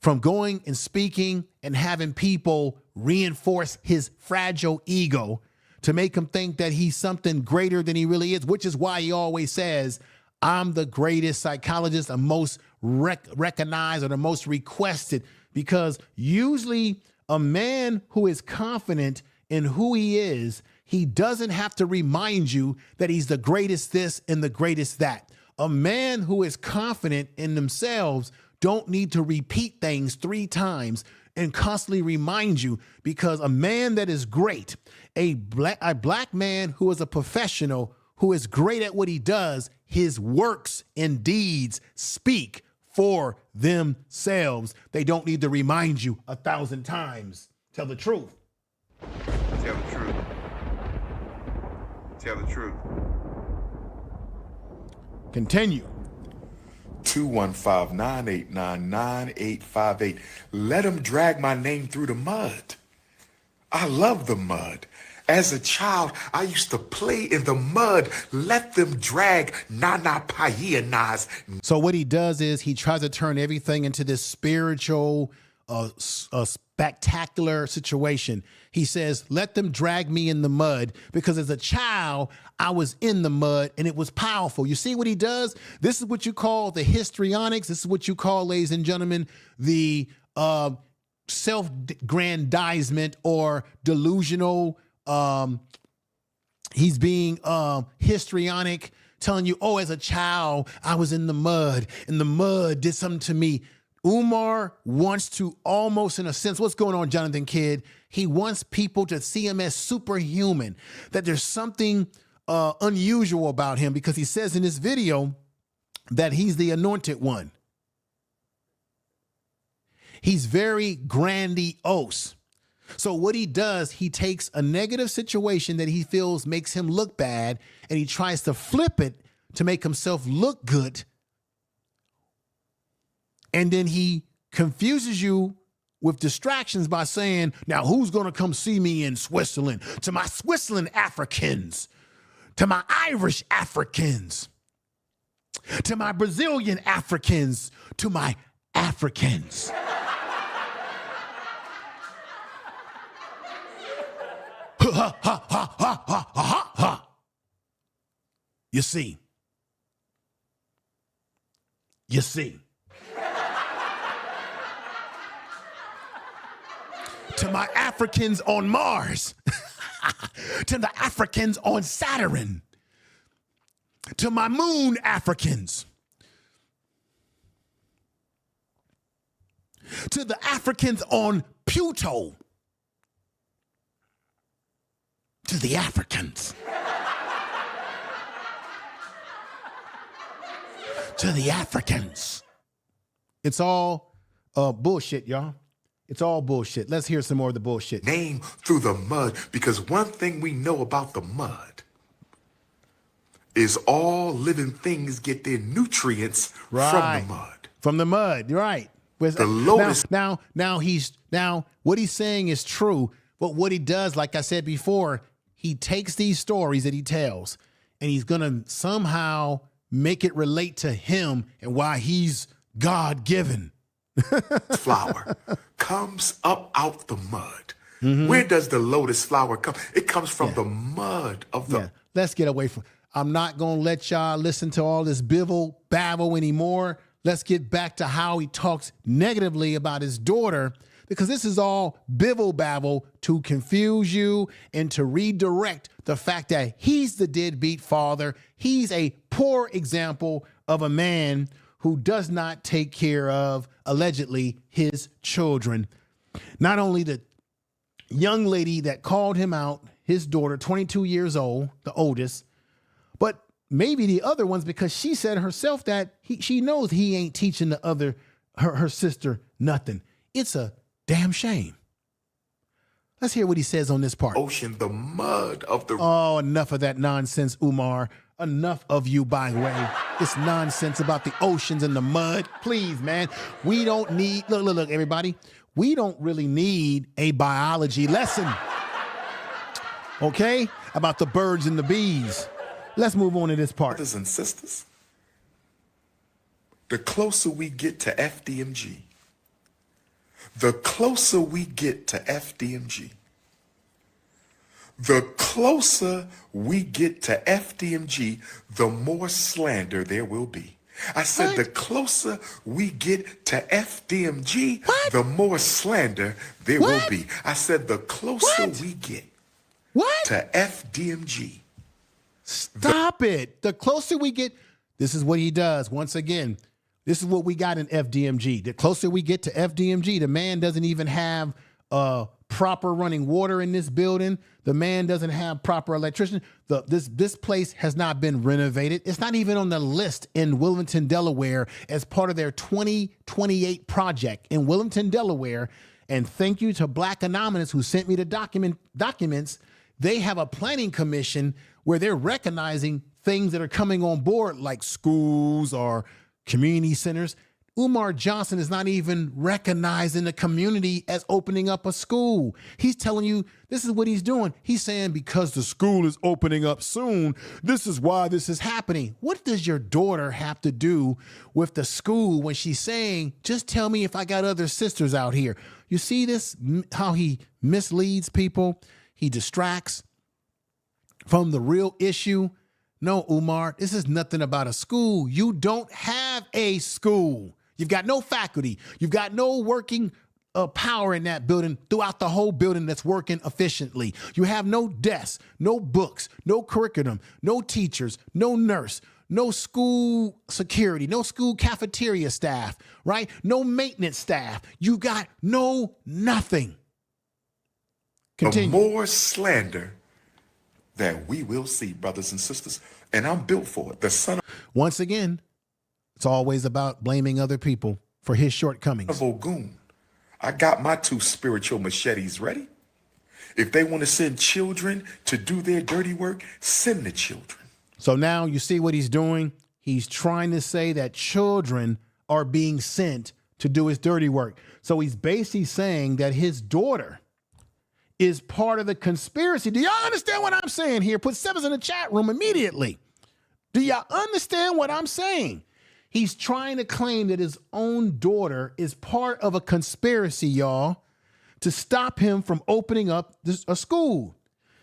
[SPEAKER 1] from going and speaking and having people reinforce his fragile ego to make him think that he's something greater than he really is, which is why he always says, I'm the greatest psychologist, the most recognized or the most requested, because usually a man who is confident in who he is, he doesn't have to remind you that he's the greatest this and the greatest that. A man who is confident in themselves don't need to repeat things 3 times and constantly remind you, because a man that is great, a black man who is a professional, who is great at what he does, his works and deeds speak for themselves. They don't need to remind you 1,000 times. Tell the truth.
[SPEAKER 7] Tell the truth. Tell the truth.
[SPEAKER 1] Continue.
[SPEAKER 6] 215-989-9858. Let them drag my name through the mud. I love the mud. As a child, I used to play in the mud. Let them drag Nana Payianas.
[SPEAKER 1] So what he does is he tries to turn everything into this spiritual, spectacular situation. He says, let them drag me in the mud, because as a child, I was in the mud and it was powerful. You see what he does? This is what you call the histrionics. This is what you call, ladies and gentlemen, the self-grandizement or delusional. He's being histrionic, telling you, oh, as a child, I was in the mud and the mud did something to me. Umar wants to almost, in a sense, what's going on, Jonathan Kidd? He wants people to see him as superhuman, that there's something unusual about him, because he says in this video that he's the anointed one. He's very grandiose. So what he does, he takes a negative situation that he feels makes him look bad, and he tries to flip it to make himself look good. And then he confuses you with distractions by saying, now who's going to come see me in Switzerland? To my Switzerland Africans, to my Irish Africans, to my Brazilian Africans, to my Africans. Ha, ha, ha, ha, ha, ha, ha. You see. To my Africans on Mars, to the Africans on Saturn, to my moon Africans, to the Africans on Pluto, to the Africans, to the Africans. It's all bullshit, y'all. It's all bullshit. Let's hear some more of the bullshit.
[SPEAKER 6] Name through the mud, because one thing we know about the mud is all living things get their nutrients from the mud.
[SPEAKER 1] From the mud, right.
[SPEAKER 6] The lowest.
[SPEAKER 1] Now what he's saying is true, but what he does, like I said before, he takes these stories that he tells and he's going to somehow make it relate to him and why he's God-given.
[SPEAKER 6] Flower comes up out the mud. Where does the lotus flower come? It comes from the mud of the...
[SPEAKER 1] Let's get away from... I'm not going to let y'all listen to all this babble anymore. Let's get back to how he talks negatively about his daughter, because this is all babble to confuse you and to redirect the fact that he's the deadbeat father. He's a poor example of a man who does not take care of, allegedly, his children. Not only the young lady that called him out, his daughter, 22 years old, the oldest, but maybe the other ones, because she said herself that she knows he ain't teaching the other, her sister, nothing. It's a damn shame. Let's hear what he says on this part.
[SPEAKER 6] Ocean, the mud of the...
[SPEAKER 1] Oh, enough of that nonsense, Umar. Enough of you, by the way. This nonsense about the oceans and the mud. Please, man. We don't need, look, everybody. We don't really need a biology lesson. Okay? About the birds and the bees. Let's move on to this part.
[SPEAKER 6] Brothers and sisters, the closer we get to FDMG, the closer we get to FDMG, the closer we get to FDMG, the more slander there will be. I said the closer we get to FDMG, the more slander there will be. I said the closer we get to FDMG.
[SPEAKER 1] Stop it. The closer we get, this is what he does. Once again, this is what we got in FDMG. The closer we get to FDMG, the man doesn't even have proper running water in this building. The man doesn't have proper electricity. This place has not been renovated. It's not even on the list in Wilmington, Delaware, as part of their 2028 project in Wilmington, Delaware. And thank you to Black Anonymous who sent me the documents. They have a planning commission where they're recognizing things that are coming on board, like schools or community centers. Umar Johnson is not even recognizing the community as opening up a school. He's telling you this is what he's doing. He's saying because the school is opening up soon, this is why this is happening. What does your daughter have to do with the school when she's saying, just tell me if I got other sisters out here? You see this, how he misleads people? He distracts from the real issue. No, Umar, this is nothing about a school. You don't have a school. You've got no faculty. You've got no working power in that building throughout the whole building that's working efficiently. You have no desks, no books, no curriculum, no teachers, no nurse, no school security, no school cafeteria staff, right? No maintenance staff. You got nothing. Continue.
[SPEAKER 6] More slander that we will see, brothers and sisters. And I'm built for it. The son of
[SPEAKER 1] Once again, it's always about blaming other people for his shortcomings.
[SPEAKER 6] Ogun. I got my 2 spiritual machetes ready. If they want to send children to do their dirty work, send the children.
[SPEAKER 1] So now you see what he's doing. He's trying to say that children are being sent to do his dirty work. So he's basically saying that his daughter is part of the conspiracy. Do y'all understand what I'm saying here? Put 7s in the chat room immediately. Do y'all understand what I'm saying? He's trying to claim that his own daughter is part of a conspiracy, y'all, to stop him from opening up a school.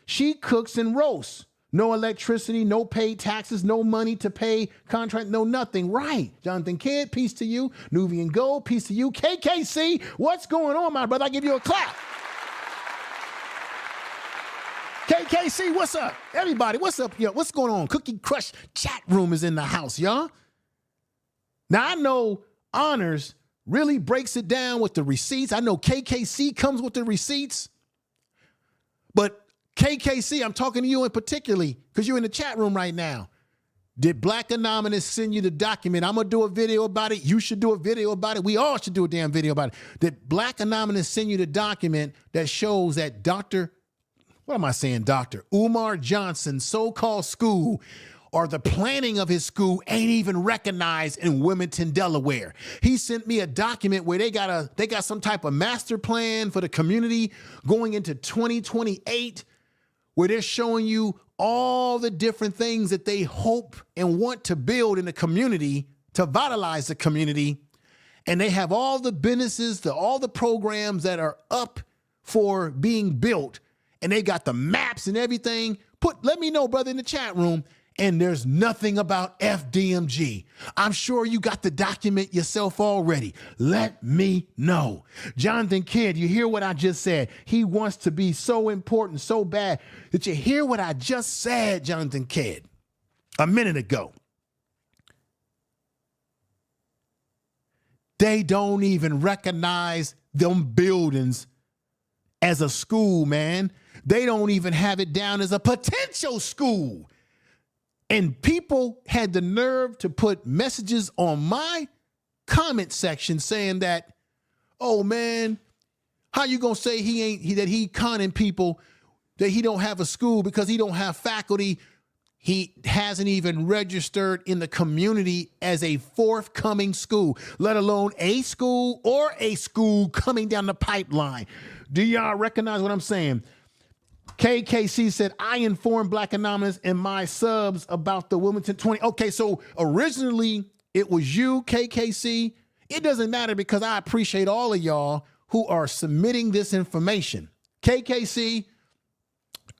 [SPEAKER 1] She cooks and roasts. No electricity, no paid taxes, no money to pay contract, no nothing. Right. Jonathan Kidd, peace to you. Nubian Gold, peace to you. KKC, what's going on, my brother? I give you a clap. KKC, what's up? Everybody, what's up? Yo, what's going on? Cookie Crush chat room is in the house, y'all. Now, I know Honors really breaks it down with the receipts. I know KKC comes with the receipts. But KKC, I'm talking to you in particularly because you're in the chat room right now. Did Black Anonymous send you the document? I'm going to do a video about it. You should do a video about it. We all should do a damn video about it. Did Black Anonymous send you the document that shows that Dr. Umar Johnson's so-called school or the planning of his school ain't even recognized in Wilmington, Delaware? He sent me a document where they got some type of master plan for the community going into 2028, where they're showing you all the different things that they hope and want to build in the community to vitalize the community. And they have all the businesses, all the programs that are up for being built. And they got the maps and everything. Let me know, brother, in the chat room. And there's nothing about FDMG. I'm sure you got the document yourself already. Let me know. Jonathan Kidd, you hear what I just said? He wants to be so important, so bad. Did you hear what I just said, Jonathan Kidd, a minute ago? They don't even recognize them buildings as a school, man. They don't even have it down as a potential school. And people had the nerve to put messages on my comment section saying that, oh man, how you gonna say that he conning people, that he don't have a school because he don't have faculty? he hasn't even registered in the community as a forthcoming school, let alone a school or a school coming down the pipeline. Do y'all recognize what I'm saying? KKC said, I informed Black Anonymous and my subs about the Wilmington 20. Okay, so originally it was you, KKC. It doesn't matter because I appreciate all of y'all who are submitting this information. KKC,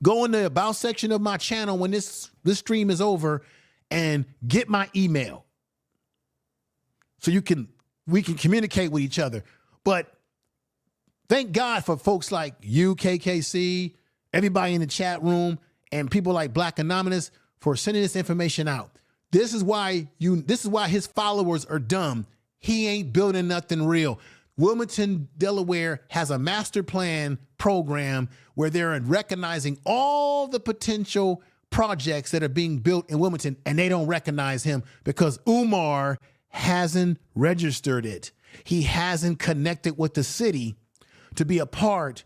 [SPEAKER 1] go in the about section of my channel when this stream is over and get my email so we can communicate with each other. But thank God for folks like you, KKC, everybody in the chat room, and people like Black Anonymous for sending this information out. This is why his followers are dumb. He ain't building nothing real. Wilmington, Delaware has a master plan program where they're recognizing all the potential projects that are being built in Wilmington, and they don't recognize him because Umar hasn't registered it. He hasn't connected with the city to be a part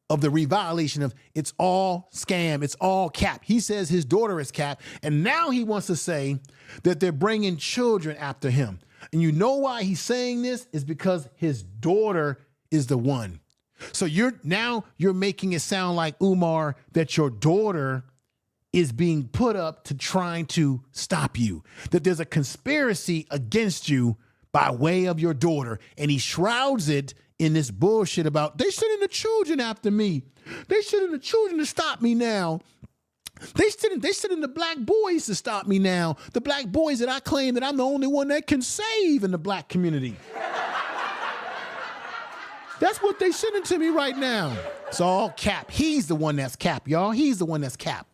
[SPEAKER 1] of the reviolation of it's all scam, it's all cap. He says his daughter is cap, and now he wants to say that they're bringing children after him. And you know why he's saying this is because his daughter is the one. So you're making it sound like, Umar, that your daughter is being put up to trying to stop you, that there's a conspiracy against you by way of your daughter, and he shrouds it in this bullshit about they sending the children after me. They sending the children to stop me now. They sending the black boys to stop me now. The black boys that I claim that I'm the only one that can save in the black community. That's what they sending to me right now. It's all cap. He's the one that's cap, y'all. He's the one that's cap.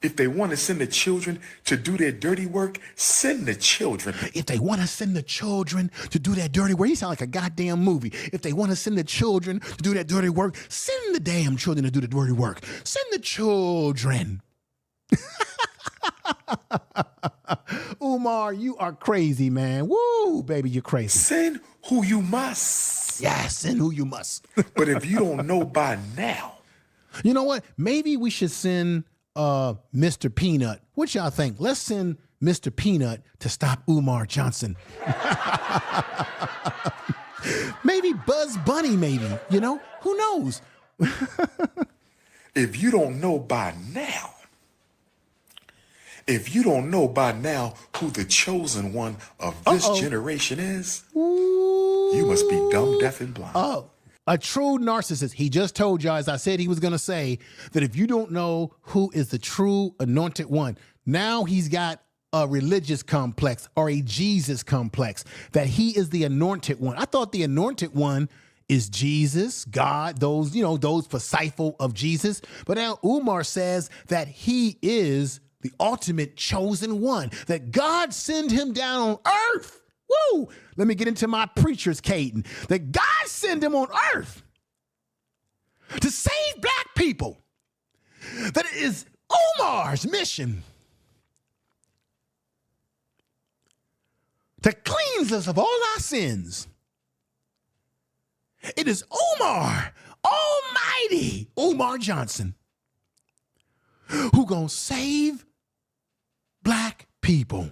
[SPEAKER 6] If they want to send the children to do their dirty work, send the children.
[SPEAKER 1] If they want to send the children to do that dirty work, you sound like a goddamn movie. If they want to send the children to do that dirty work, send the damn children to do the dirty work. Send the children. Umar, you are crazy, man. Woo, baby, you're crazy.
[SPEAKER 6] Send who you must.
[SPEAKER 1] Yeah, send who you must.
[SPEAKER 6] But if you don't know by now.
[SPEAKER 1] You know what? Maybe we should send Mr. Peanut. What y'all think? Let's send Mr. Peanut to stop Umar Johnson. Maybe Buzz Bunny, maybe. You know? Who knows?
[SPEAKER 6] If you don't know by now, who the chosen one of this generation is, you must be dumb, deaf, and blind.
[SPEAKER 1] Oh, a true narcissist. He just told y'all, as I said he was going to say, that if you don't know who is the true anointed one, now he's got a religious complex or a Jesus complex, that he is the anointed one. I thought the anointed one is Jesus, God, those disciples of Jesus. But now Umar says that he is the ultimate chosen one, that God sent him down on earth. Woo! Let me get into my preacher's cadence. That God sent him on earth to save black people. That it is Umar's mission to cleanse us of all our sins. It is Umar, almighty Umar Johnson, who gonna save black people.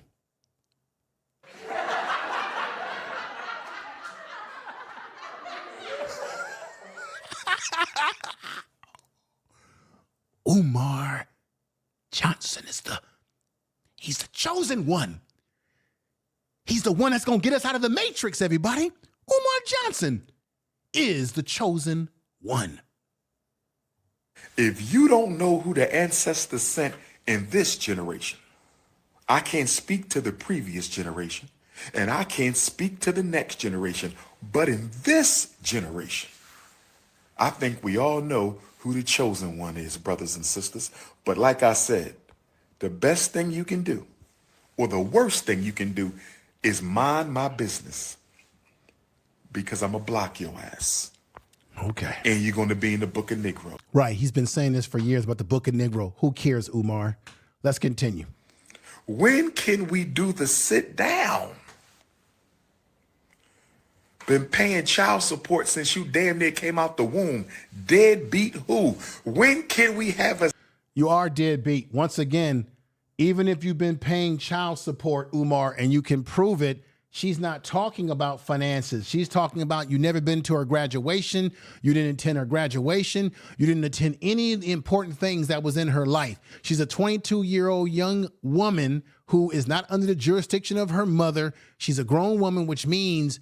[SPEAKER 1] Umar Johnson he's the chosen one. He's the one that's going to get us out of the matrix, everybody. Umar Johnson is the chosen one.
[SPEAKER 6] If you don't know who the ancestors sent in this generation, I can't speak to the previous generation, and I can't speak to the next generation. But in this generation, I think we all know who the chosen one is, brothers and sisters. But like I said, the best thing you can do, or the worst thing you can do, is mind my business, because I'm going to block your ass.
[SPEAKER 1] Okay.
[SPEAKER 6] And you're going to be in the Book of Negro.
[SPEAKER 1] Right. He's been saying this for years about the Book of Negro. Who cares, Umar? Let's continue.
[SPEAKER 6] When can we do the sit down? Been paying child support since you damn near came out the womb. Deadbeat who? When can we have a...
[SPEAKER 1] You are deadbeat. Once again, Even if you've been paying child support, Umar, and you can prove it, she's not talking about finances. She's talking about you never been to her graduation. You didn't attend her graduation. You didn't attend any of the important things that was in her life. She's a 22-year-old young woman who is not under the jurisdiction of her mother. She's a grown woman, which means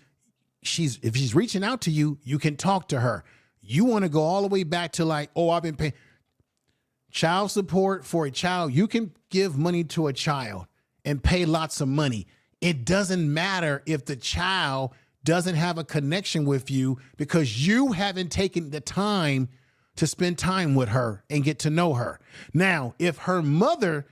[SPEAKER 1] if she's reaching out to you, you can talk to her. You want to go all the way back to like, oh, I've been paying child support for a child. You can give money to a child and pay lots of money. It doesn't matter if the child doesn't have a connection with you because you haven't taken the time to spend time with her and get to know her. Now, if her mother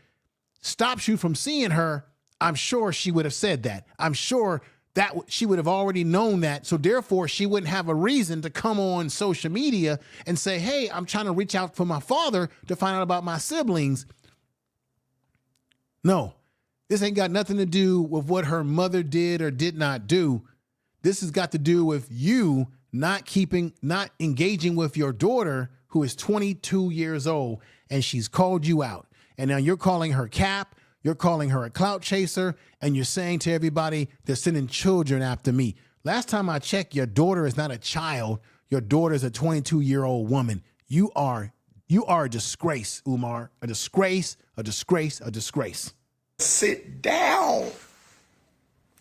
[SPEAKER 1] stops you from seeing her, I'm sure she would have said that. I'm sure that she would have already known that. So therefore, she wouldn't have a reason to come on social media and say, hey, I'm trying to reach out for my father to find out about my siblings. No, this ain't got nothing to do with what her mother did or did not do. This has got to do with you not engaging with your daughter who is 22 years old, and she's called you out. And now you're calling her cap. You're calling her a clout chaser, and you're saying to everybody, they're sending children after me. Last time I checked, your daughter is not a child. Your daughter is a 22-year-old woman. You are a disgrace, Umar. A disgrace, a disgrace, a disgrace.
[SPEAKER 6] Sit down.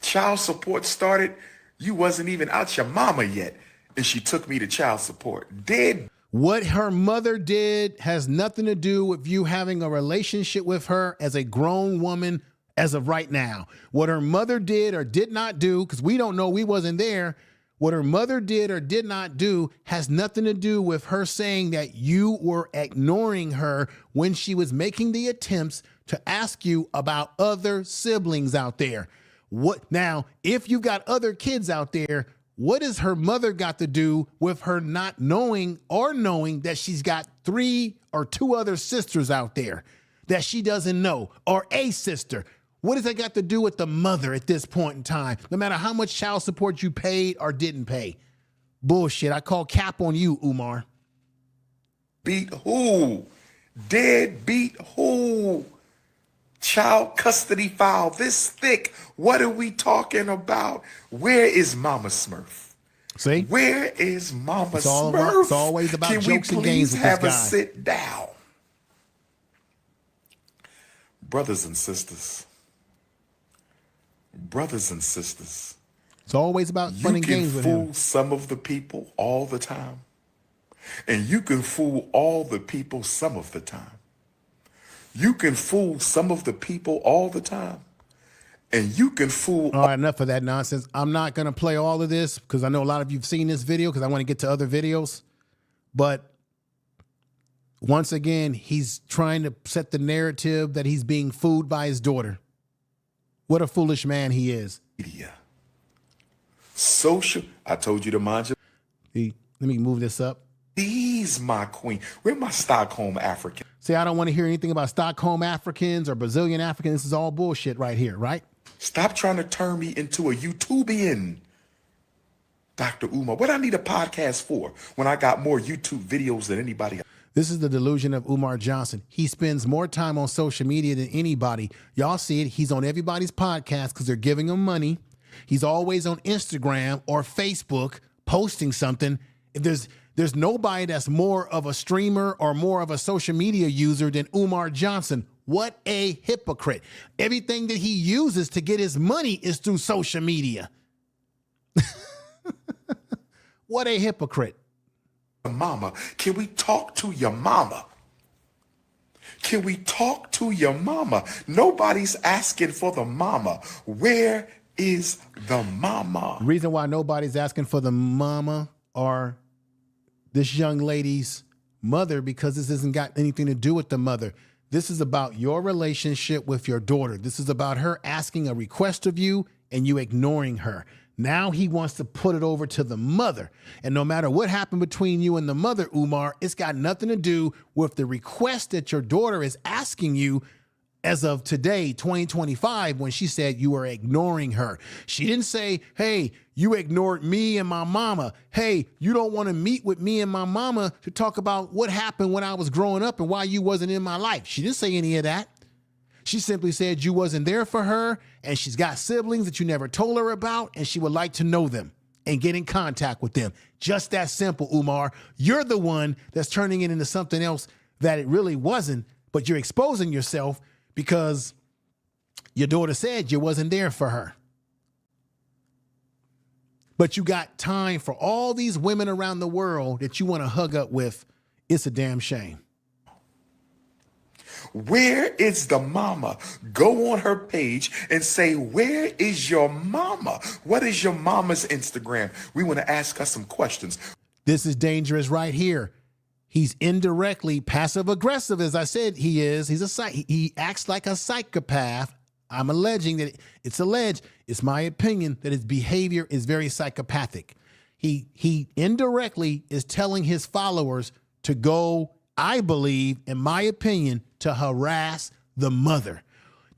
[SPEAKER 6] Child support started. You wasn't even out your mama yet, and she took me to child support. Dead.
[SPEAKER 1] What her mother did has nothing to do with you having a relationship with her as a grown woman as of right now. What her mother did or did not do, because we don't know, we wasn't there. What her mother did or did not do has nothing to do with her saying that you were ignoring her when she was making the attempts to ask you about other siblings out there. What now, if you've got other kids out there, what has her mother got to do with her not knowing or knowing that she's got 3 or 2 other sisters out there that she doesn't know, or a sister? What does that got to do with the mother at this point in time? No matter how much child support you paid or didn't pay. Bullshit. I call cap on you, Umar.
[SPEAKER 6] Beat who? Dead beat who? Child custody file this thick. What are we talking about? Where is Mama Smurf?
[SPEAKER 1] See?
[SPEAKER 6] Where is Mama Smurf?
[SPEAKER 1] It's always about
[SPEAKER 6] Can
[SPEAKER 1] jokes
[SPEAKER 6] we
[SPEAKER 1] and games with
[SPEAKER 6] please have
[SPEAKER 1] this
[SPEAKER 6] a
[SPEAKER 1] guy.
[SPEAKER 6] sit down? Brothers and sisters. Brothers and sisters.
[SPEAKER 1] It's always about fun and games with him.
[SPEAKER 6] You can fool some of the people all the time. And you can fool all the people some of the time. You can fool some of the people all the time, and you can fool.
[SPEAKER 1] All right, enough of that nonsense. I'm not going to play all of this because I know a lot of you've seen this video because I want to get to other videos. But once again, he's trying to set the narrative that he's being fooled by his daughter. What a foolish man he is.
[SPEAKER 6] Media. Social. I told you to mind your.
[SPEAKER 1] Let me move this up.
[SPEAKER 6] These, my queen. Where my Stockholm African?
[SPEAKER 1] See, I don't want to hear anything about Stockholm Africans or Brazilian Africans. This is all bullshit right here, right?
[SPEAKER 6] Stop trying to turn me into a YouTubian, Dr. Umar. What I need a podcast for when I got more YouTube videos than anybody else?
[SPEAKER 1] This is the delusion of Umar Johnson. He spends more time on social media than anybody. Y'all see it. He's on everybody's podcast because they're giving him money. He's always on Instagram or Facebook posting something. If there's nobody that's more of a streamer or more of a social media user than Umar Johnson. What a hypocrite. Everything that he uses to get his money is through social media. What a hypocrite.
[SPEAKER 6] Mama, can we talk to your mama? Can we talk to your mama? Nobody's asking for the mama. Where is the mama?
[SPEAKER 1] Reason why nobody's asking for the mama or this young lady's mother, because this hasn't got anything to do with the mother. This is about your relationship with your daughter. This is about her asking a request of you and you ignoring her. Now he wants to put it over to the mother. And no matter what happened between you and the mother, Umar, it's got nothing to do with the request that your daughter is asking you as of today, 2025, when she said you were ignoring her. She didn't say, hey, you ignored me and my mama. Hey, you don't want to meet with me and my mama to talk about what happened when I was growing up and why you wasn't in my life. She didn't say any of that. She simply said you wasn't there for her, and she's got siblings that you never told her about, and she would like to know them and get in contact with them. Just that simple, Umar. You're the one that's turning it into something else that it really wasn't, but you're exposing yourself because your daughter said you wasn't there for her. But you got time for all these women around the world that you want to hug up with. It's a damn shame.
[SPEAKER 6] Where is the mama? Go on her page and say, where is your mama? What is your mama's Instagram? We want to ask her some questions.
[SPEAKER 1] This is dangerous right here. He's indirectly passive aggressive, as I said he is. He acts like a psychopath. I'm alleging that it's my opinion that his behavior is very psychopathic. He indirectly is telling his followers to go, I believe, in my opinion, to harass the mother.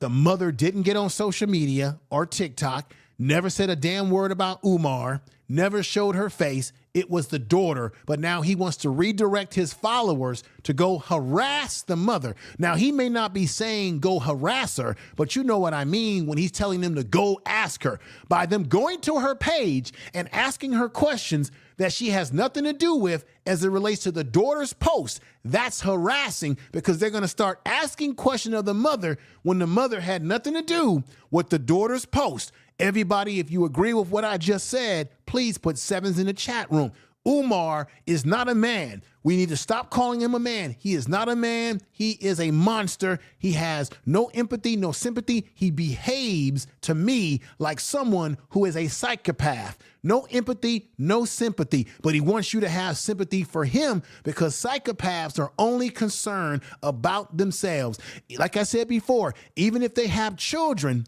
[SPEAKER 1] The mother didn't get on social media or TikTok, never said a damn word about Umar, never showed her face. It was the daughter, but now he wants to redirect his followers to go harass the mother. Now, he may not be saying go harass her, but you know what I mean when he's telling them to go ask her. By them going to her page and asking her questions that she has nothing to do with as it relates to the daughter's post, that's harassing because they're going to start asking questions of the mother when the mother had nothing to do with the daughter's post. Everybody, if you agree with what I just said, please put 7s in the chat room. Umar is not a man. We need to stop calling him a man. He is not a man. He is a monster. He has no empathy, no sympathy. He behaves to me like someone who is a psychopath. No empathy, no sympathy. But he wants you to have sympathy for him because psychopaths are only concerned about themselves. Like I said before, even if they have children,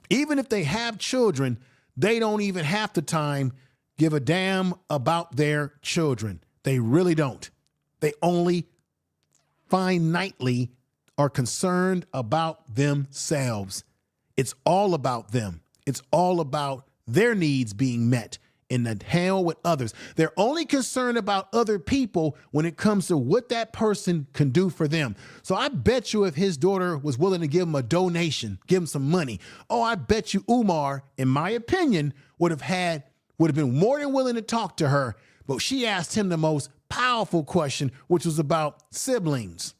[SPEAKER 1] they don't even half the time give a damn about their children. They really don't. They only finitely are concerned about themselves. It's all about them. It's all about their needs being met. In the hell with others. They're only concerned about other people when it comes to what that person can do for them. So I bet you if his daughter was willing to give him a donation, give him some money, I bet you Umar, in my opinion, would have been more than willing to talk to her. But she asked him the most powerful question, which was about siblings.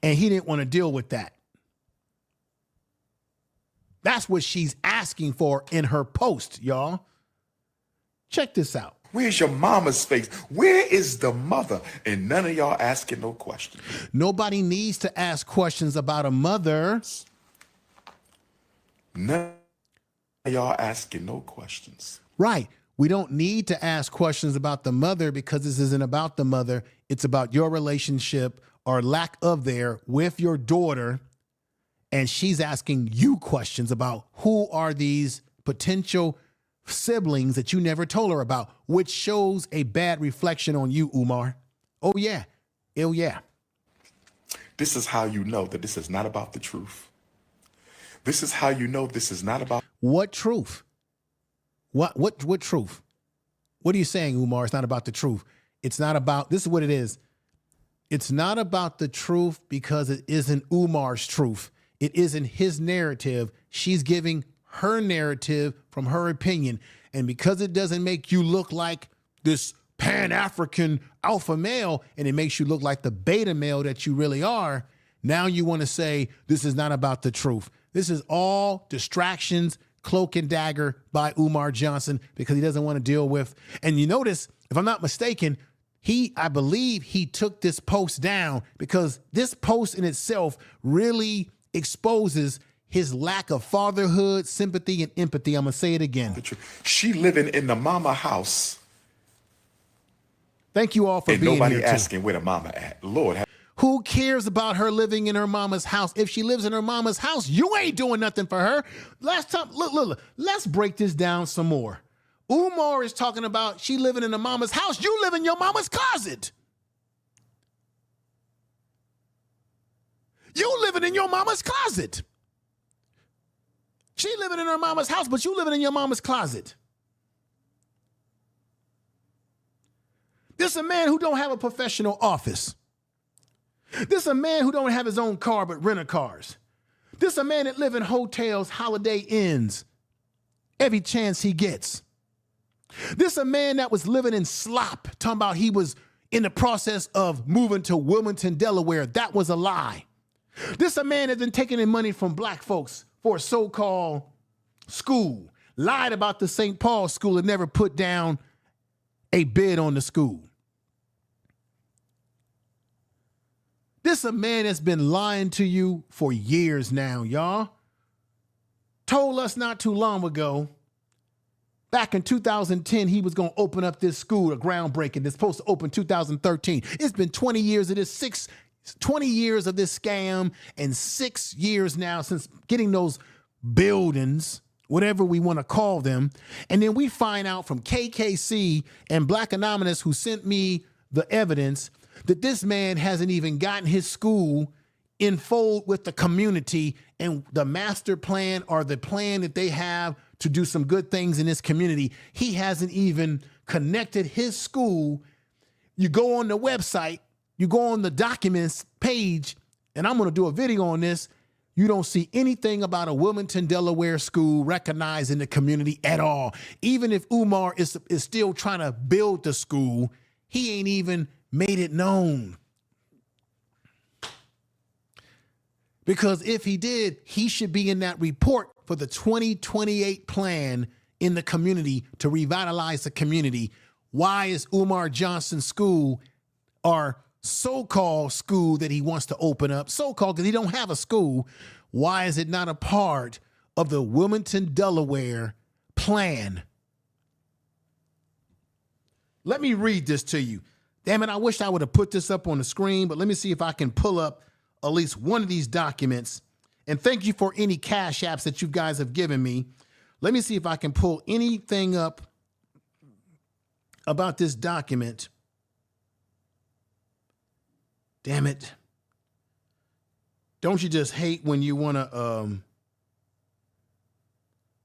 [SPEAKER 1] And he didn't want to deal with that. That's what she's asking for in her post, y'all. Check this out.
[SPEAKER 6] Where's your mama's face? Where is the mother? And none of y'all asking no questions.
[SPEAKER 1] Nobody needs to ask questions about a mother.
[SPEAKER 6] None of y'all asking no questions.
[SPEAKER 1] Right. We don't need to ask questions about the mother because this isn't about the mother. It's about your relationship or lack of there with your daughter. And she's asking you questions about who are these potential siblings that you never told her about, which shows a bad reflection on you, Umar. Oh, yeah. Oh, yeah.
[SPEAKER 6] This is how you know that this is not about the truth. This is how you know this is not about...
[SPEAKER 1] What truth? What truth? What are you saying, Umar? It's not about the truth. It's not about... This is what it is. It's not about the truth because it isn't Umar's truth. It isn't his narrative. She's giving her narrative from her opinion. And because it doesn't make you look like this Pan-African alpha male and it makes you look like the beta male that you really are, now you want to say this is not about the truth. This is all distractions, cloak and dagger by Umar Johnson because he doesn't want to deal with. And you notice, if I'm not mistaken, I believe he took this post down because this post in itself really exposes his lack of fatherhood, sympathy, and empathy. I'm going to say it again.
[SPEAKER 6] She living in the mama house.
[SPEAKER 1] Thank you all for being here.
[SPEAKER 6] And nobody asking where the mama at. Lord.
[SPEAKER 1] Who cares about her living in her mama's house? If she lives in her mama's house, you ain't doing nothing for her. Last time, look, let's break this down some more. Umar is talking about she living in her mama's house. You live in your mama's closet. You living in your mama's closet. She living in her mama's house, but you living in your mama's closet. This is a man who don't have a professional office. This a man who don't have his own car but rent a cars. This a man that live in hotels, Holiday Inns, every chance he gets. This a man that was living in slop, talking about he was in the process of moving to Wilmington, Delaware. That was a lie. This a man that's been taking in money from black folks for a so-called school, lied about the St. Paul school and never put down a bid on the school. This a man that's been lying to you for years now, y'all. Told us not too long ago, back in 2010, he was going to open up this school, a groundbreaking. It's supposed to open 2013. It's been 20 years of this, 20 years of this scam and 6 years now since getting those buildings, whatever we want to call them. And then we find out from KKC and Black Anonymous, who sent me the evidence, that this man hasn't even gotten his school in fold with the community and the master plan or the plan that they have to do some good things in this community. He hasn't even connected his school. You go on the website, you go on the documents page, and I'm going to do a video on this. You don't see anything about a Wilmington, Delaware school recognized in the community at all. Even if Umar is still trying to build the school, he ain't even made it known. Because if he did, he should be in that report for the 2028 plan in the community to revitalize the community. Why is Umar Johnson school, or so-called school that he wants to open up, so-called because he don't have a school, why is it not a part of the Wilmington, Delaware plan? Let me read this to you. Damn it, I wish I would have put this up on the screen, but let me see if I can pull up at least one of these documents. And thank you for any cash apps that you guys have given me. Let me see if I can pull anything up about this document. Damn it. Don't you just hate when you want to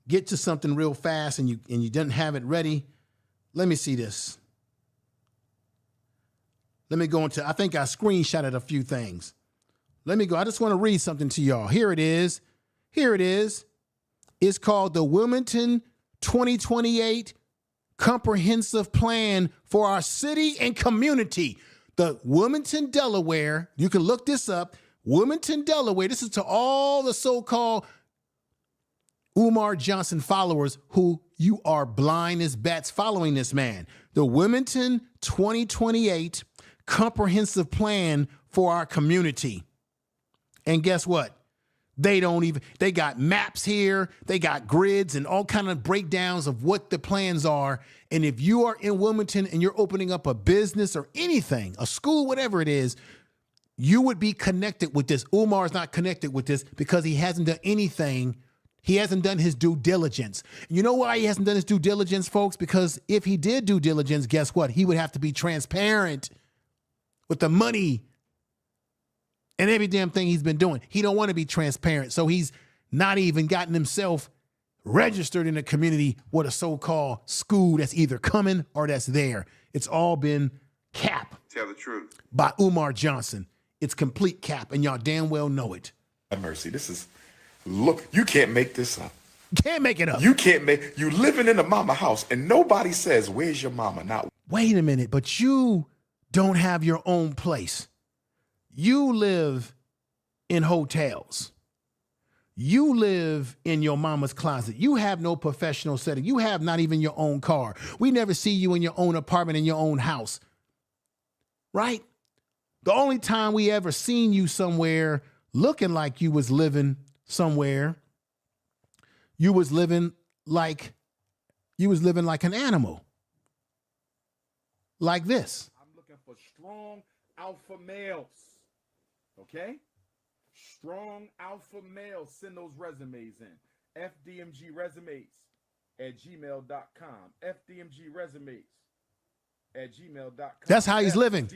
[SPEAKER 1] get to something real fast and you didn't have it ready? Let me see this. Let me go into, I think I screenshotted a few things. Let me go. I just want to read something to y'all. Here it is. Here it is. It's called the Wilmington 2028 Comprehensive Plan for our city and community. The Wilmington, Delaware, you can look this up. Wilmington, Delaware. This is to all the so-called Umar Johnson followers who you are blind as bats following this man. The Wilmington 2028 Comprehensive Plan for our community. And guess what? They got maps here. They got grids and all kind of breakdowns of what the plans are. And if you are in Wilmington and you're opening up a business or anything, a school, whatever it is, you would be connected with this. Umar is not connected with this because he hasn't done anything. He hasn't done his due diligence. You know why he hasn't done his due diligence, folks? Because if he did due diligence, guess what? He would have to be transparent with the money and every damn thing he's been doing. He don't want to be transparent. So he's not even gotten himself registered in the community with a so-called school that's either coming or that's there. It's all been cap.
[SPEAKER 7] Tell the truth.
[SPEAKER 1] By Umar Johnson. It's complete cap, and y'all damn well know it.
[SPEAKER 6] Have mercy. This is, look, you can't make this up.
[SPEAKER 1] Can't make it up.
[SPEAKER 6] You living in a mama house, and nobody says, where's your mama? Not.
[SPEAKER 1] Wait a minute, but you don't have your own place. You live in hotels. You live in your mama's closet. You have no professional setting. You have not even your own car. We never see you in your own apartment, in your own house. Right? The only time we ever seen you somewhere looking like you was living somewhere, you was living like an animal. Like this.
[SPEAKER 4] I'm looking for strong alpha males. Okay? Strong alpha males. Send those resumes in. fdmgresumes@gmail.com. fdmgresumes@gmail.com.
[SPEAKER 1] That's how he's living.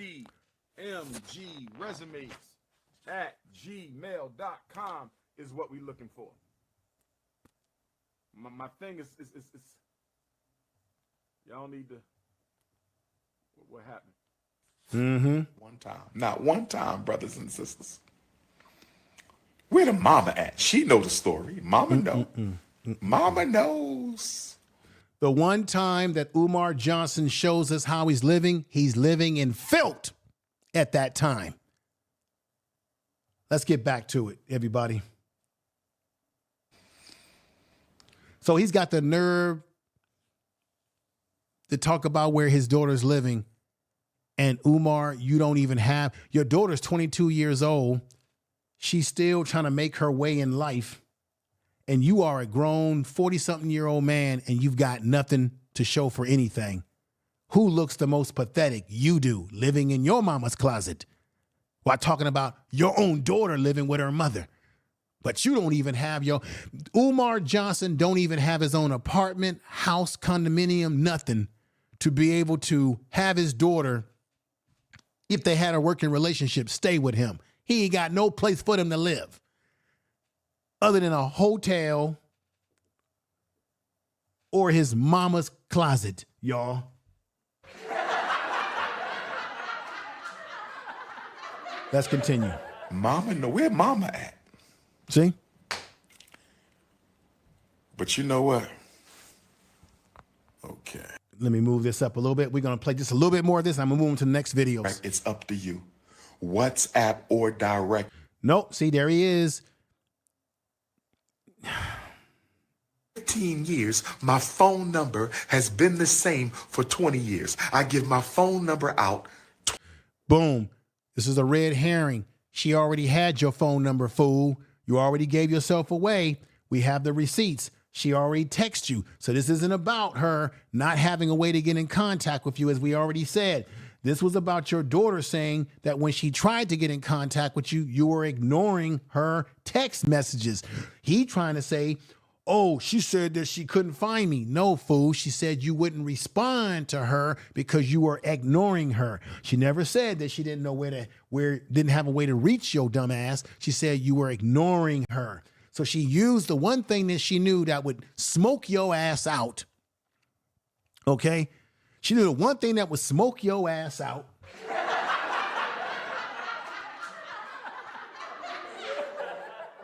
[SPEAKER 4] fdmgresumes@gmail.com is what we're looking for. My thing is y'all need to, what happened?
[SPEAKER 6] One time. Not one time, brothers and sisters. Where the mama at? She know the story. Mama know. Mama knows.
[SPEAKER 1] The one time that Umar Johnson shows us how he's living in filth at that time. Let's get back to it, everybody. So he's got the nerve to talk about where his daughter's living. And Umar, you don't even have, your daughter's 22 years old. She's still trying to make her way in life. And you are a grown 40-something-year-old man and you've got nothing to show for anything. Who looks the most pathetic? You do, living in your mama's closet. While talking about your own daughter living with her mother. But you don't even have Umar Johnson don't even have his own apartment, house, condominium, nothing to be able to have his daughter, if they had a working relationship, stay with him. He ain't got no place for them to live other than a hotel or his mama's closet, y'all. Let's continue.
[SPEAKER 6] Mama know where mama at.
[SPEAKER 1] See?
[SPEAKER 6] But you know what? Okay.
[SPEAKER 1] Let me move this up a little bit. We're going to play just a little bit more of this. I'm going to move on to the next videos.
[SPEAKER 6] Right, it's up to you. WhatsApp or direct.
[SPEAKER 1] Nope. See, there he is.
[SPEAKER 6] 15 years, my phone number has been the same for 20 years. I give my phone number out.
[SPEAKER 1] Boom. This is a red herring. She already had your phone number, fool. You already gave yourself away. We have the receipts. She already texted you. So this isn't about her not having a way to get in contact with you, as we already said. This was about your daughter saying that when she tried to get in contact with you, you were ignoring her text messages. He trying to say, oh, she said that she couldn't find me. No, fool. She said you wouldn't respond to her because you were ignoring her. She never said that she didn't know didn't have a way to reach your dumb ass. She said you were ignoring her. So she used the one thing that she knew that would smoke your ass out. Okay? She knew the one thing that would smoke your ass out.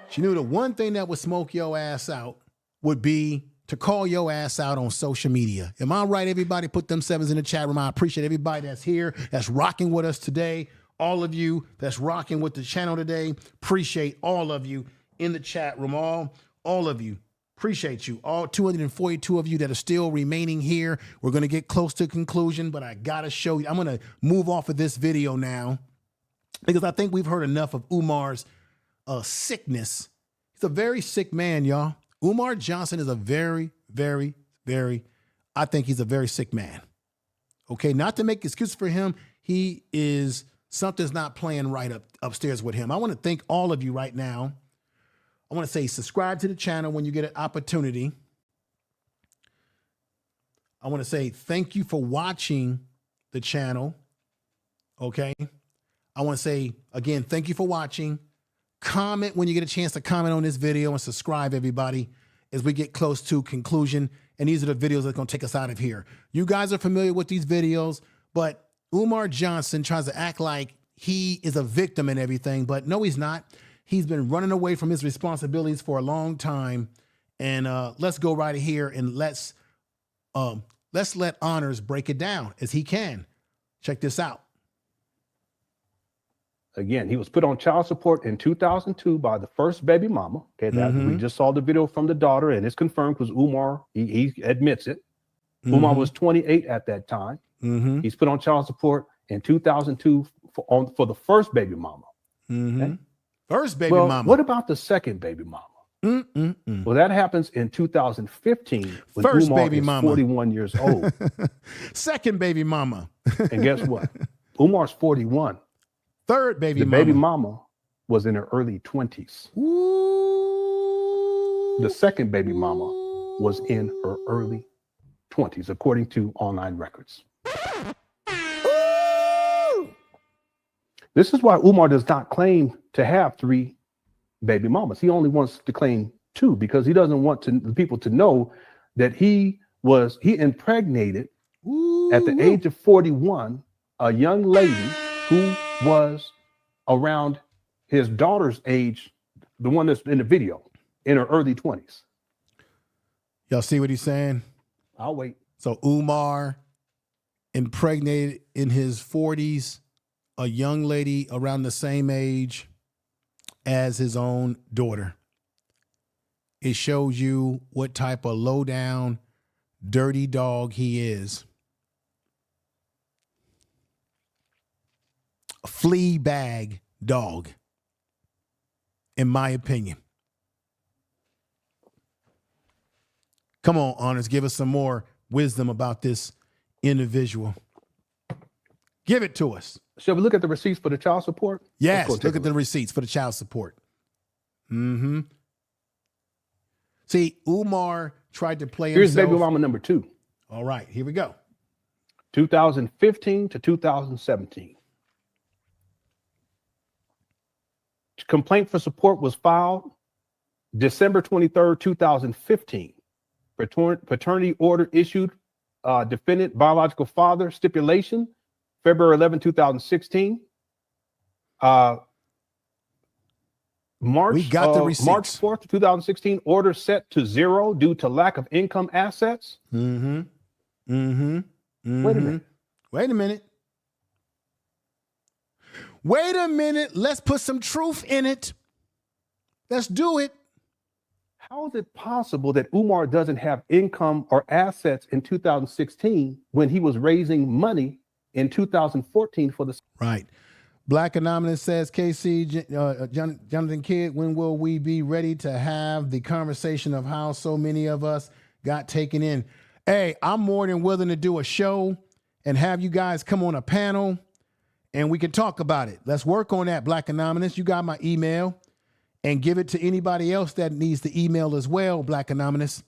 [SPEAKER 1] She knew the one thing that would smoke your ass out would be to call your ass out on social media. Am I right, everybody? Put them sevens in the chat room. I appreciate everybody that's here, that's rocking with us today. All of you that's rocking with the channel today. Appreciate all of you in the chat room. All of you. Appreciate you. All 242 of you that are still remaining here. We're going to get close to conclusion, but I got to show you. I'm going to move off of this video now because I think we've heard enough of Umar's sickness. He's a very sick man, y'all. Umar Johnson is a very, very, very, I think he's a very sick man. Okay, not to make excuses for him. He is, something's not playing right upstairs with him. I want to thank all of you right now. I want to say subscribe to the channel when you get an opportunity. I want to say thank you for watching the channel. Okay. I want to say, again, thank you for watching. Comment when you get a chance to comment on this video and subscribe, everybody, as we get close to conclusion. And these are the videos that are going to take us out of here. You guys are familiar with these videos, but Umar Johnson tries to act like he is a victim and everything, but no, he's not. He's been running away from his responsibilities for a long time. And let's go right here and let's let Honors break it down as he can. Check this out.
[SPEAKER 8] Again, he was put on child support in 2002 by the first baby mama. Okay, that we just saw the video from the daughter, and it's confirmed because Umar, he admits it. Umar was 28 at that time. He's put on child support in 2002 for the first baby mama. Okay?
[SPEAKER 1] First baby mama.
[SPEAKER 8] What about the second baby mama? Well, that happens in 2015 when
[SPEAKER 1] First
[SPEAKER 8] Umar
[SPEAKER 1] baby
[SPEAKER 8] is
[SPEAKER 1] mama.
[SPEAKER 8] 41 years old.
[SPEAKER 1] Second baby mama.
[SPEAKER 8] And guess what? Umar's 41.
[SPEAKER 1] Third baby
[SPEAKER 8] The
[SPEAKER 1] mama.
[SPEAKER 8] baby mama was in her early 20s.
[SPEAKER 1] Ooh.
[SPEAKER 8] The second baby mama was in her early 20s, according to online records.
[SPEAKER 1] Ooh.
[SPEAKER 8] This is why Umar does not claim to have 3 baby mamas. He only wants to claim 2 because he doesn't want the people to know that he impregnated at the age of 41 a young lady who was around his daughter's age, the one that's in the video, in her early 20s.
[SPEAKER 1] Y'all see what he's saying?
[SPEAKER 8] I'll wait.
[SPEAKER 1] So Umar impregnated in his 40s a young lady around the same age as his own daughter. It shows you what type of low down, dirty dog he is. A flea bag dog, in my opinion. Come on, Honors, give us some more wisdom about this individual. Give it to us.
[SPEAKER 8] Shall we look at the receipts for the child support?
[SPEAKER 1] Yes, look at the receipts for the child support. Mm-hmm. See, Umar tried to play himself.
[SPEAKER 8] Here's baby mama number 2.
[SPEAKER 1] All right, here we go.
[SPEAKER 8] 2015 to 2017. Complaint for support was filed December 23rd, 2015. Paternity order issued, defendant biological father stipulation, February 11, 2016.
[SPEAKER 1] We got the receipts.
[SPEAKER 8] March 4th, 2016, order set to 0 due to lack of income assets.
[SPEAKER 1] Mm-hmm. Mm-hmm. Mm-hmm.
[SPEAKER 8] Wait a minute.
[SPEAKER 1] Wait a minute. Wait a minute. Let's put some truth in it. Let's do it.
[SPEAKER 8] How is it possible that Umar doesn't have income or assets in 2016 when he was raising money in 2014 for the...
[SPEAKER 1] Right. Black Anonymous says, KC, Jonathan Kidd, when will we be ready to have the conversation of how so many of us got taken in? Hey, I'm more than willing to do a show and have you guys come on a panel and we can talk about it. Let's work on that, Black Anonymous. You got my email, and give it to anybody else that needs the email as well, Black Anonymous.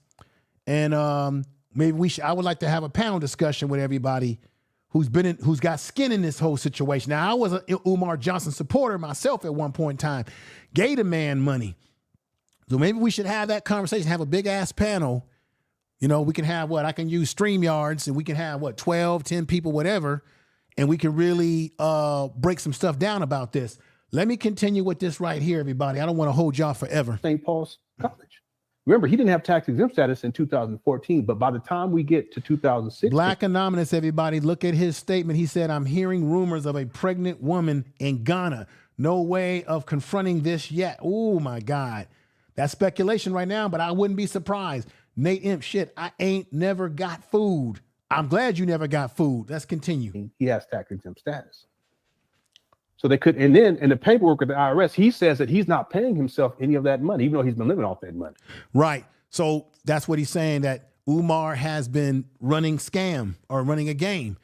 [SPEAKER 1] And maybe I would like to have a panel discussion with everybody who's got skin in this whole situation. Now, I was an Umar Johnson supporter myself at one point in time, gave the man money. So maybe we should have that conversation, have a big ass panel. You know, we can have I can use StreamYards, and we can have 12, 10 people, whatever. And we can really break some stuff down about this. Let me continue with this right here, everybody. I don't want to hold y'all forever.
[SPEAKER 8] St. Paul's College. Remember, he didn't have tax exempt status in 2014, but by the time we get to 2016.
[SPEAKER 1] Black Anonymous, everybody, look at his statement. He said, I'm hearing rumors of a pregnant woman in Ghana. No way of confronting this yet. Oh, my God. That's speculation right now, but I wouldn't be surprised. Nate Imp, shit, I ain't never got food. I'm glad you never got food. Let's continue.
[SPEAKER 8] He has tax exempt status. So they could, and then in the paperwork of the IRS, he says that he's not paying himself any of that money, even though he's been living off that money.
[SPEAKER 1] Right. So that's what he's saying, that Umar has been running scam or running a game,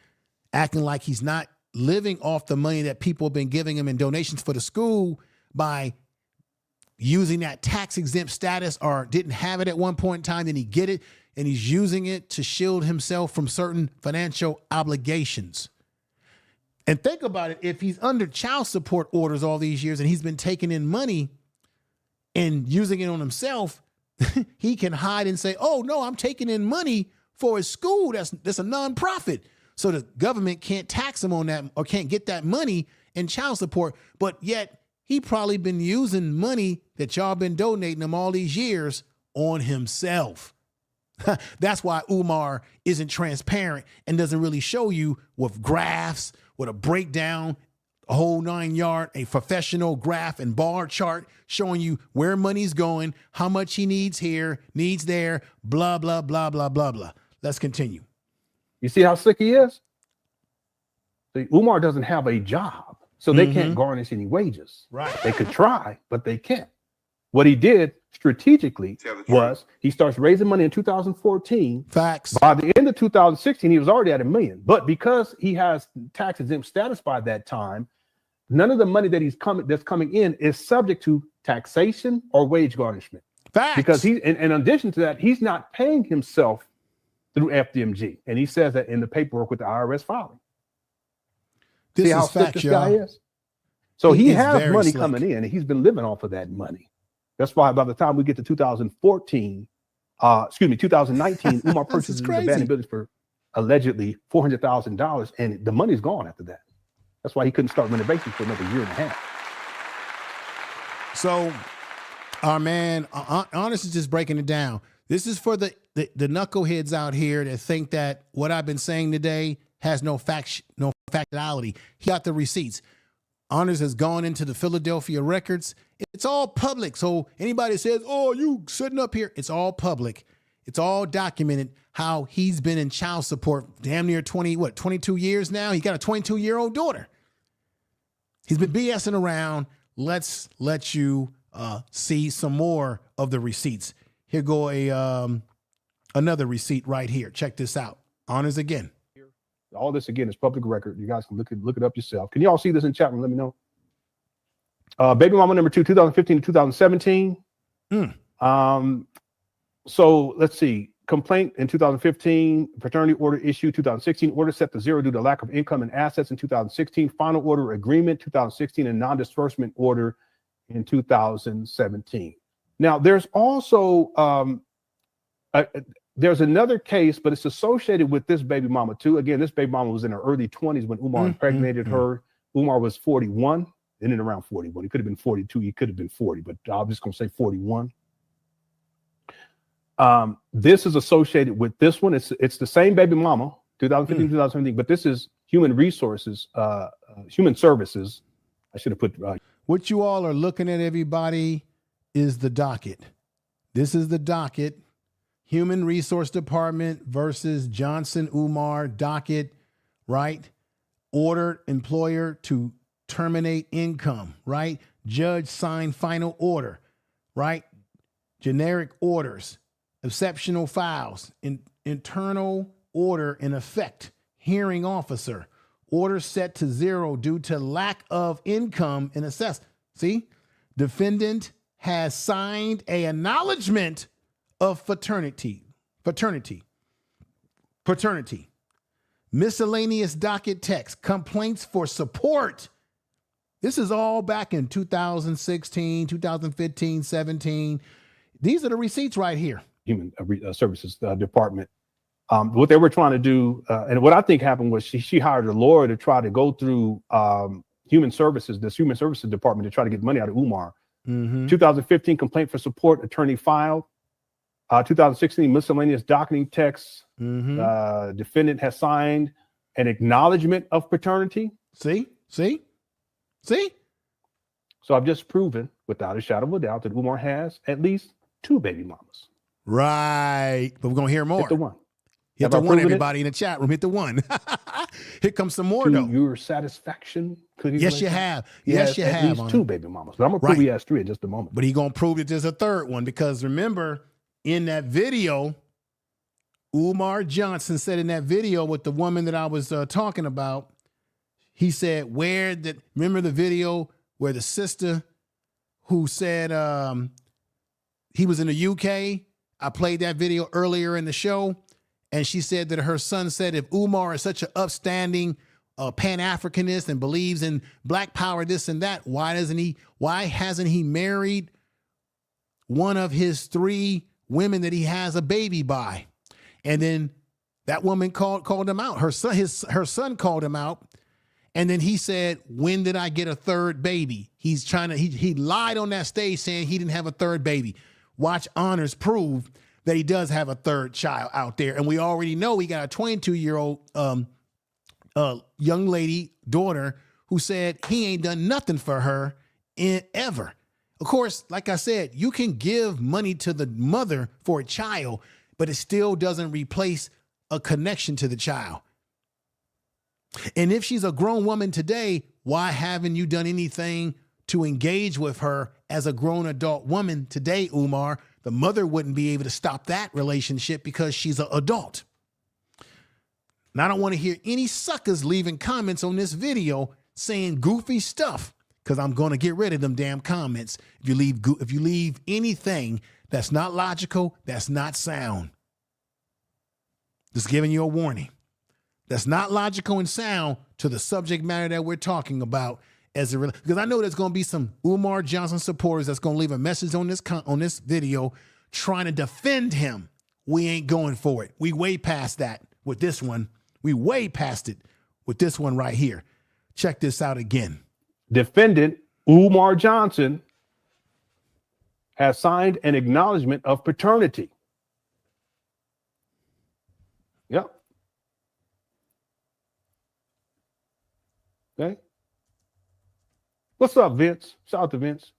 [SPEAKER 1] acting like he's not living off the money that people have been giving him in donations for the school by using that tax exempt status, or didn't have it at one point in time, then he get it, and he's using it to shield himself from certain financial obligations. And think about it, if he's under child support orders all these years and he's been taking in money and using it on himself, he can hide and say, oh, no, I'm taking in money for his school. That's a nonprofit. So the government can't tax him on that or can't get that money in child support. But yet he probably been using money that y'all been donating him all these years on himself. That's why Umar isn't transparent and doesn't really show you with graphs, with a breakdown, a whole 9 yard, a professional graph and bar chart showing you where money's going, how much he needs here, needs there, blah, blah, blah, blah, blah, blah. Let's continue.
[SPEAKER 8] You see how sick he is? See, Umar doesn't have a job, so they can't garnish any wages.
[SPEAKER 1] Right.
[SPEAKER 8] They could try, but they can't. What he did strategically was he starts raising money in 2014.
[SPEAKER 1] Facts.
[SPEAKER 8] By the end of 2016, he was already at $1 million. But because he has tax exempt status by that time, none of the money that that's coming in is subject to taxation or wage garnishment.
[SPEAKER 1] Facts.
[SPEAKER 8] Because in addition to that, he's not paying himself through FDMG. And he says that in the paperwork with the IRS filing.
[SPEAKER 1] This
[SPEAKER 8] See how
[SPEAKER 1] is
[SPEAKER 8] sick
[SPEAKER 1] facts,
[SPEAKER 8] this
[SPEAKER 1] y'all.
[SPEAKER 8] guy is? So he
[SPEAKER 1] is
[SPEAKER 8] has
[SPEAKER 1] very
[SPEAKER 8] money
[SPEAKER 1] slick.
[SPEAKER 8] coming in, and he's been living off of that money. That's why by the time we get to 2019, Umar purchases his abandoned buildings for allegedly $400,000, and the money's gone after that. That's why he couldn't start renovations for another year and a half.
[SPEAKER 1] So our man, Honest is just breaking it down. This is for the knuckleheads out here that think that what I've been saying today has no factuality. He got the receipts. Honors has gone into the Philadelphia records. It's all public. So anybody says, oh, you sitting up here, it's all public. It's all documented how he's been in child support damn near 22 years now. He got a 22-year-old daughter. He's been BSing around. Let's let you see some more of the receipts. Here go another receipt right here. Check this out. Honors again.
[SPEAKER 8] All this again is public record. You guys can look it up yourself. Can you all see this in chat room? Let me know. Baby mama number 2, 2015 to 2017. So let's see. Complaint in 2015, paternity order issue 2016, order set to 0 due to lack of income and assets in 2016, final order agreement 2016, and non-disbursement order in 2017. Now there's also there's another case, but it's associated with this baby mama too. Again, this baby mama was in her early 20s when Umar impregnated her. Umar was 41, in and around 41. He could have been 42. He could have been 40, but I'm just going to say 41. This is associated with this one. It's the same baby mama, 2015, 2017, but this is human resources, human services. I should have put.
[SPEAKER 1] What you all are looking at, everybody, is the docket. This is the docket. Human Resource Department versus Johnson Umar docket, right? Order employer to terminate income, right? Judge signed final order, right? Generic orders, exceptional files, internal order in effect, hearing officer, order set to 0 due to lack of income and assess. See, defendant has signed a acknowledgement of paternity, miscellaneous docket text, complaints for support. This is all back in 2016, 2015, 17. These are the receipts right here.
[SPEAKER 8] Human Services Department. What they were trying to do, and what I think happened was she hired a lawyer to try to go through Human Services, this Human Services Department, to try to get money out of Umar. 2015 complaint for support, attorney filed. 2016 miscellaneous docketing text. Defendant has signed an acknowledgement of paternity.
[SPEAKER 1] See?
[SPEAKER 8] So I've just proven without a shadow of a doubt that Umar has at least 2 baby mamas.
[SPEAKER 1] Right. But we're going to hear more.
[SPEAKER 8] Hit the one.
[SPEAKER 1] Hit the one, everybody in the chat room. Hit the one. Here comes some more, though.
[SPEAKER 8] Your satisfaction?
[SPEAKER 1] Yes, you have. Yes, you have.
[SPEAKER 8] At least 2 baby mamas. But I'm going to prove he has 3 in just a moment.
[SPEAKER 1] But he's going to prove that there's a third one, because remember, in that video, Umar Johnson said in that video with the woman that I was talking about, he said, remember the video where the sister who said he was in the UK? I played that video earlier in the show, and she said that her son said, if Umar is such an upstanding Pan-Africanist and believes in black power, this and that, why hasn't he married one of his 3 women that he has a baby by? And then that woman called him out. Her son called him out. And then he said, when did I get a third baby? He lied on that stage saying he didn't have a third baby. Watch Honors prove that he does have a third child out there. And we already know he got a 22-year-old young lady daughter who said he ain't done nothing for her ever. Of course, like I said, you can give money to the mother for a child, but it still doesn't replace a connection to the child. And if she's a grown woman today, why haven't you done anything to engage with her as a grown adult woman today, Umar? The mother wouldn't be able to stop that relationship because she's an adult. And I don't want to hear any suckers leaving comments on this video saying goofy stuff, because I'm going to get rid of them damn comments. If you leave anything that's not logical, that's not sound. Just giving you a warning. That's not logical and sound to the subject matter that we're talking about, because I know there's going to be some Umar Johnson supporters that's going to leave a message on this video trying to defend him. We ain't going for it. We way past that. with this one. We way past it with this one right here. Check this out again.
[SPEAKER 8] Defendant Umar Johnson has signed an acknowledgement of paternity. Yep. Okay. What's up, Vince? Shout out to Vince.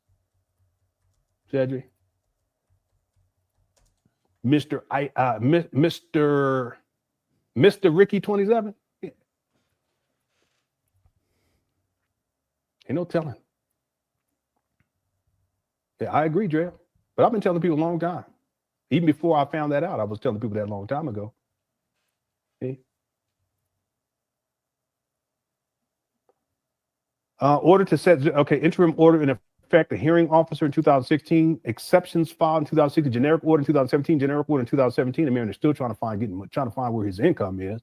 [SPEAKER 8] Cedric. Mr. Ricky 27. Yeah. Ain't no telling. Yeah, I agree, Dre. But I've been telling people a long time. Even before I found that out, I was telling people that a long time ago. See? Order to set, interim order in effect, a hearing officer in 2016, exceptions filed in 2016, generic order in 2017, generic order in 2017. The man is still trying to find where his income is.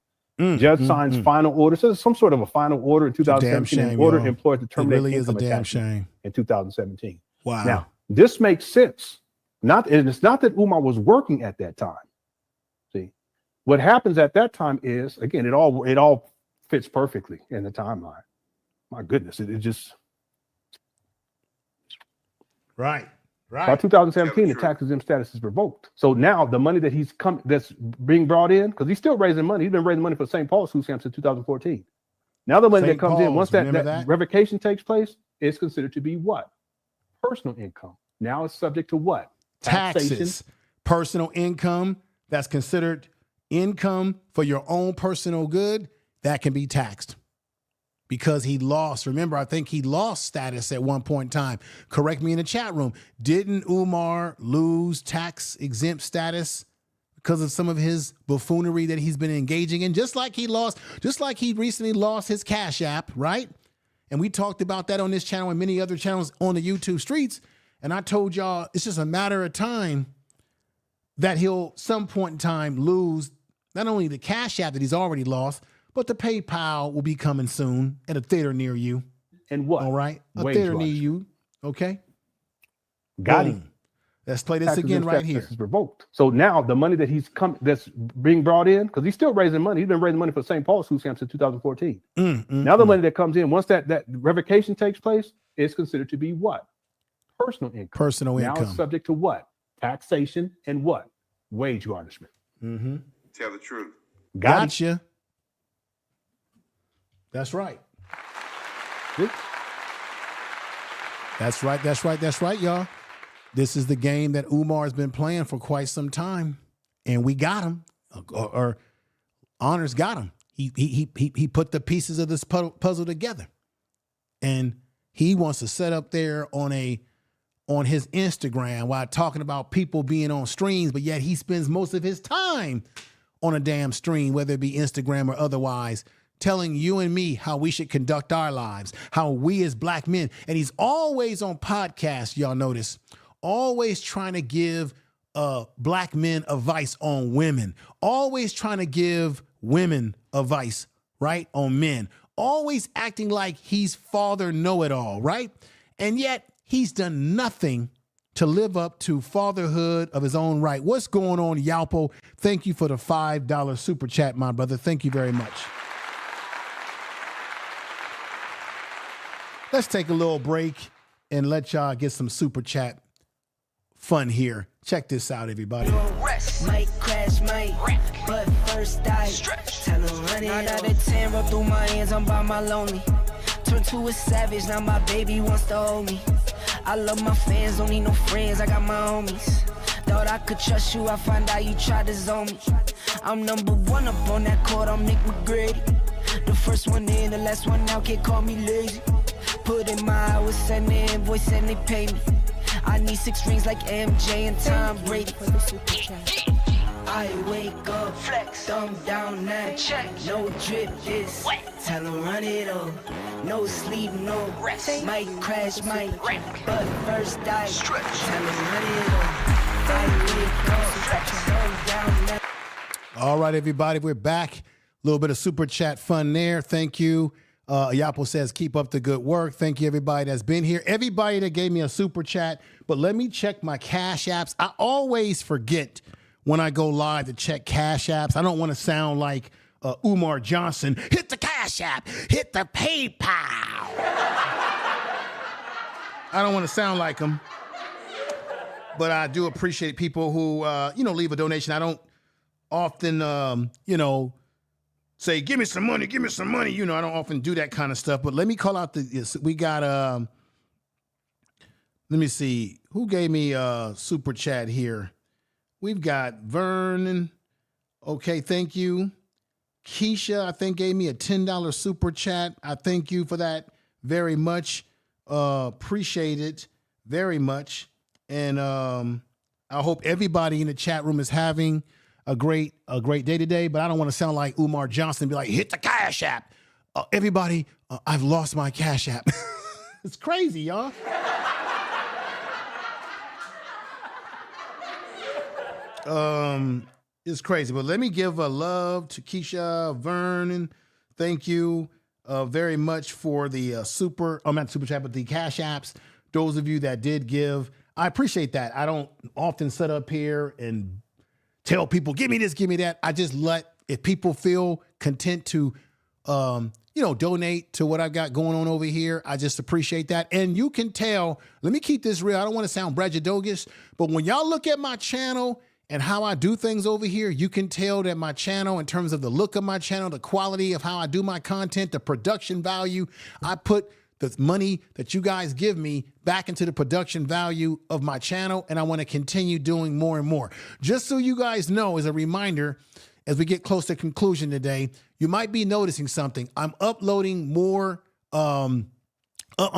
[SPEAKER 8] Judge signs final order. So there's some sort of a final order in 2017.
[SPEAKER 1] Shame,
[SPEAKER 8] and order
[SPEAKER 1] yo.
[SPEAKER 8] employed to terminate
[SPEAKER 1] It really is a
[SPEAKER 8] income
[SPEAKER 1] damn
[SPEAKER 8] attachment
[SPEAKER 1] shame.
[SPEAKER 8] in 2017.
[SPEAKER 1] Wow.
[SPEAKER 8] Now, this makes sense. And it's not that Umar was working at that time. See, what happens at that time is, again, it all fits perfectly in the timeline. My goodness, it just
[SPEAKER 1] Right.
[SPEAKER 8] by 2017, the tax exempt status is revoked. So now the money that's being brought in, because he's still raising money. He's been raising money for St. Paul's food stamps since 2014. Now the money
[SPEAKER 1] St.
[SPEAKER 8] that comes in,
[SPEAKER 1] Paul's,
[SPEAKER 8] once that
[SPEAKER 1] remember that?
[SPEAKER 8] revocation takes place, it's considered to be what? Personal income. Now it's subject to what?
[SPEAKER 1] Taxes. Personal income that's considered income for your own personal good, that can be taxed. Because he lost, remember, I think he lost status at one point in time. Correct me in the chat room. Didn't Umar lose tax exempt status because of some of his buffoonery that he's been engaging in? Just like he recently lost his Cash App, right? And we talked about that on this channel and many other channels on the YouTube streets. And I told y'all it's just a matter of time that he'll some point in time lose not only the Cash App that he's already lost, but the PayPal will be coming soon at a theater near you.
[SPEAKER 8] And what?
[SPEAKER 1] All right. A
[SPEAKER 8] Wage
[SPEAKER 1] theater
[SPEAKER 8] rise.
[SPEAKER 1] near you. Okay.
[SPEAKER 8] Got
[SPEAKER 1] Boom.
[SPEAKER 8] him.
[SPEAKER 1] Let's play this
[SPEAKER 8] Tax
[SPEAKER 1] again
[SPEAKER 8] exempt
[SPEAKER 1] right
[SPEAKER 8] status
[SPEAKER 1] here.
[SPEAKER 8] is revoked. So now the money that that's being brought in, because he's still raising money. He's been raising money for St. Paul's food stamps since 2014. Now the money that comes in, once that revocation takes place, it's considered to be what? Personal income.
[SPEAKER 1] Personal
[SPEAKER 8] now
[SPEAKER 1] income.
[SPEAKER 8] it's subject to what? Taxation and what? Wage garnishment.
[SPEAKER 7] Tell the truth.
[SPEAKER 1] Gotcha. That's right.
[SPEAKER 8] See?
[SPEAKER 1] That's right. That's right. That's right, y'all. This is the game that Umar's been playing for quite some time, and we got him. Or Honors got him. He put the pieces of this puzzle together, and he wants to set up there on his Instagram while talking about people being on streams, but yet he spends most of his time on a damn stream, whether it be Instagram or otherwise, telling you and me how we should conduct our lives, how we as black men, and he's always on podcasts, y'all notice, always trying to give black men advice on women, always trying to give women advice, right, on men, always acting like he's father know-it-all, right? And yet he's done nothing to live up to fatherhood of his own right. What's going on, Yalpo? Thank you for the $5 super chat, my brother. Thank you very much. Let's take a little break and let y'all get some super chat fun here. Check this out, everybody.
[SPEAKER 9] Might crash, might, but first I tell them run it. 9 out of 10, roll through my hands, I'm by my lonely. Turned to a savage, now my baby wants to hold me. I love my fans, don't need no friends, I got my homies. Thought I could trust you, I find out you tried to zone me. I'm number one up on that court, I'm Nick McGrady. The first one in, the last one out, can't call me lazy. Put in my hours, send the invoice, and they pay me. I need 6 rings like MJ and Tom Brady. I wake up, flex, thumb down that check. No drip this, tell them run it up. No sleep, no rest. Might crash, might, but first I tell them run it up. I wake up, flex, thumb down that.
[SPEAKER 1] All right, everybody, we're back. A little bit of super chat fun there. Thank you. Yapo says, keep up the good work. Thank you, everybody that's been here. everybody that gave me a super chat. But let me check my Cash Apps. I always forget when I go live to check Cash Apps. I don't want to sound like Umar Johnson. Hit the Cash App, hit the PayPal. I don't want to sound like him. But I do appreciate people who, leave a donation. I don't often, say, give me some money. I don't often do that kind of stuff. But let me call out we got, let me see. Who gave me a super chat here? We've got Vernon. Okay, thank you. Keisha, I think, gave me a $10 super chat. I thank you for that very much. Appreciate it very much. And I hope everybody in the chat room is having a great day today. But I don't want to sound like Umar Johnson and be like, hit the Cash App. Everybody, I've lost my Cash App. It's crazy, y'all. It's crazy. But let me give a love to Keisha, Vernon. Thank you very much for the not super chat, but the Cash Apps. Those of you that did give. I appreciate that. I don't often sit up here and tell people, give me this, give me that. I just if people feel content to, donate to what I've got going on over here, I just appreciate that. And you can tell, let me keep this real. I don't want to sound braggadocious, but when y'all look at my channel and how I do things over here, you can tell that my channel, in terms of the look of my channel, the quality of how I do my content, the production value, I put the money that you guys give me back into the production value of my channel, and I want to continue doing more and more. Just so you guys know, as a reminder, as we get close to conclusion today, you might be noticing something. I'm uploading more, I'm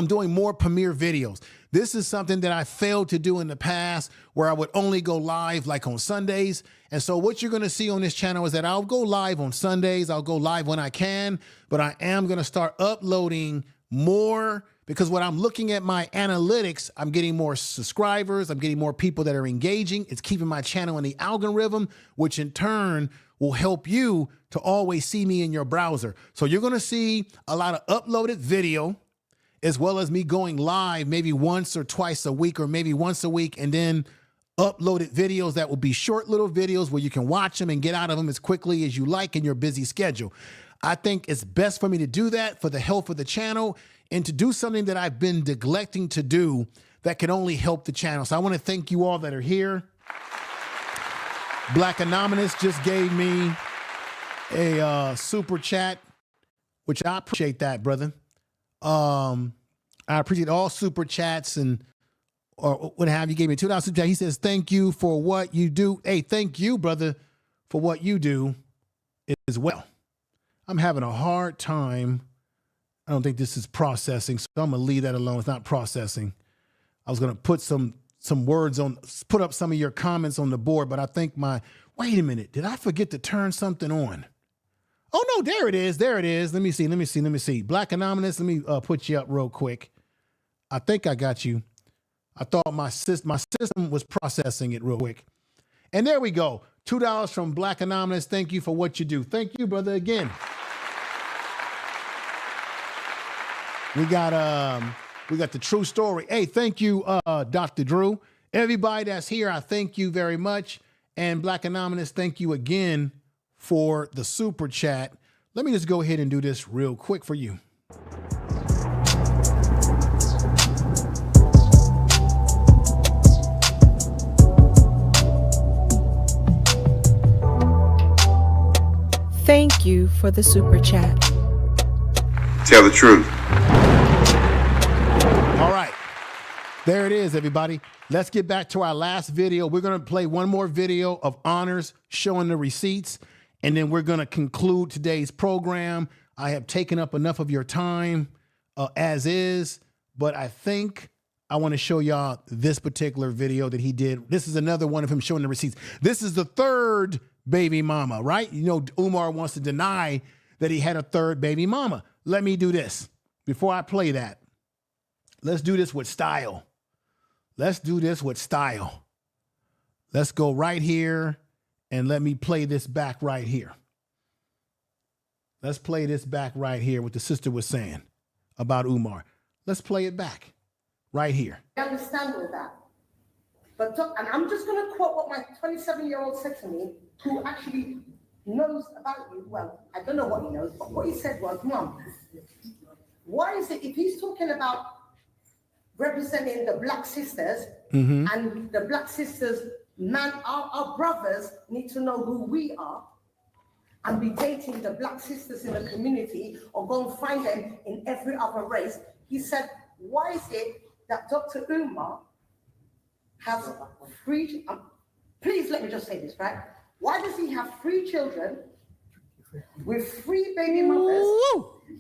[SPEAKER 1] doing more premiere videos. This is something that I failed to do in the past, where I would only go live like on Sundays. And so what you're going to see on this channel is that I'll go live on Sundays. I'll go live when I can, but I am going to start uploading more, because when I'm looking at my analytics, I'm getting more subscribers. I'm getting more people that are engaging. It's keeping my channel in the algorithm, which in turn will help you to always see me in your browser. So you're going to see a lot of uploaded video, as well as me going live maybe once or twice a week, or maybe once a week, and then uploaded videos that will be short little videos where you can watch them and get out of them as quickly as you like in your busy schedule. I think it's best for me to do that for the health of the channel, and to do something that I've been neglecting to do that can only help the channel. So I want to thank you all that are here. Black Anonymous just gave me a super chat, which I appreciate that, brother. I appreciate all super chats or what have you. Gave me $2 super chat. He says, thank you for what you do. Hey, thank you, brother, for what you do as well. I'm having a hard time. I don't think this is processing, so I'm gonna leave that alone. It's not processing. I was gonna put some words put up some of your comments on the board, but I think wait a minute, did I forget to turn something on? Oh no, there it is. There it is. Let me see. Black Anonymous, let me put you up real quick. I think I got you. I thought my system was processing it real quick. And there we go. $2 from Black Anonymous. Thank you for what you do. Thank you, brother, again. We got the true story. Hey, thank you, Dr. Drew. Everybody that's here, I thank you very much. And Black Anonymous, thank you again for the super chat. Let me just go ahead and do this real quick for you.
[SPEAKER 10] Thank you for the super chat.
[SPEAKER 7] Tell the truth.
[SPEAKER 1] All right. There it is, everybody. Let's get back to our last video. We're going to play one more video of honors showing the receipts, and then we're going to conclude today's program. I have taken up enough of your time as is, but I think I want to show y'all this particular video that he did. This is another one of him showing the receipts. This is the third baby mama, right? You know, Umar wants to deny that he had a third baby mama. Let me do this before I play that. Let's do this with style. Let's do this with style. Let's go right here and let me play this back right here. Let's play this back right here, what the sister was saying about Umar. Let's play it back right here.
[SPEAKER 5] I understand all that. But and I'm just going to quote what my 27-year-old said to me, who actually knows about you. Well, I don't know what he knows, but what he said was, Mom, why is it if he's talking about representing the black sisters and the black sisters, man, our brothers need to know who we are and be dating the black sisters in the community or go and find them in every other race. He said, why is it that Dr. Umar has three, please let me just say this, right? Why does he have 3 children with 3 baby mothers?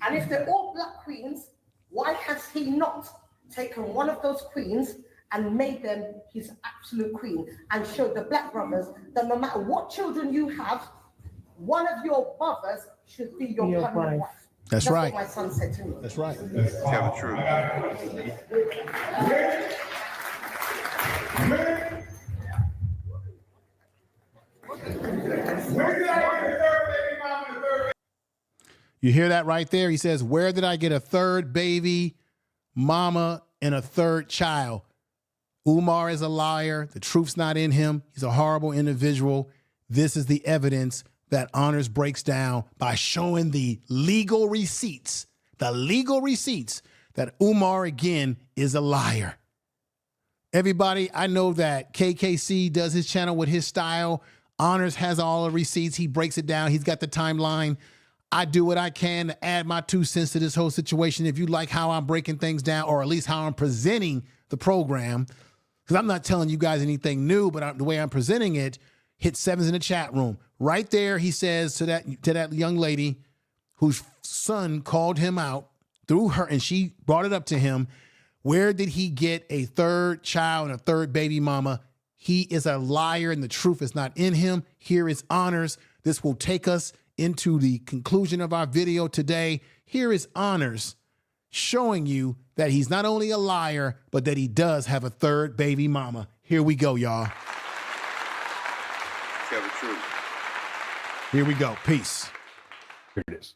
[SPEAKER 5] And if they're all black queens, why has he not taken one of those queens and made them his absolute queen and showed the black brothers that no matter what children you have, one of your brothers should be your permanent wife?
[SPEAKER 1] That's right.
[SPEAKER 5] What my son said to me.
[SPEAKER 1] That's right.
[SPEAKER 7] Tell the truth.
[SPEAKER 1] You hear that right there? He says, where did I get a 3rd baby mama and a 3rd child? Umar is a liar. The truth's not in him. He's a horrible individual. This is the evidence that Honors breaks down by showing the legal receipts that Umar, again, is a liar. Everybody, I know that KKC does his channel with his style. Honors has all the receipts. He breaks it down. He's got the timeline. I do what I can to add my 2 cents to this whole situation. If you like how I'm breaking things down, or at least how I'm presenting the program, because I'm not telling you guys anything new, but the way I'm presenting it, hit 7s in the chat room. Right there, he says to that young lady whose son called him out through her, and she brought it up to him, where did he get a 3rd child and a 3rd baby mama? He is a liar, and the truth is not in him. Here is Honors. This will take us into the conclusion of our video today. Here is Honors showing you that he's not only a liar, but that he does have a 3rd baby mama. Here we go, y'all.
[SPEAKER 7] Tell the truth.
[SPEAKER 1] Here we go. Peace.
[SPEAKER 8] Here it is.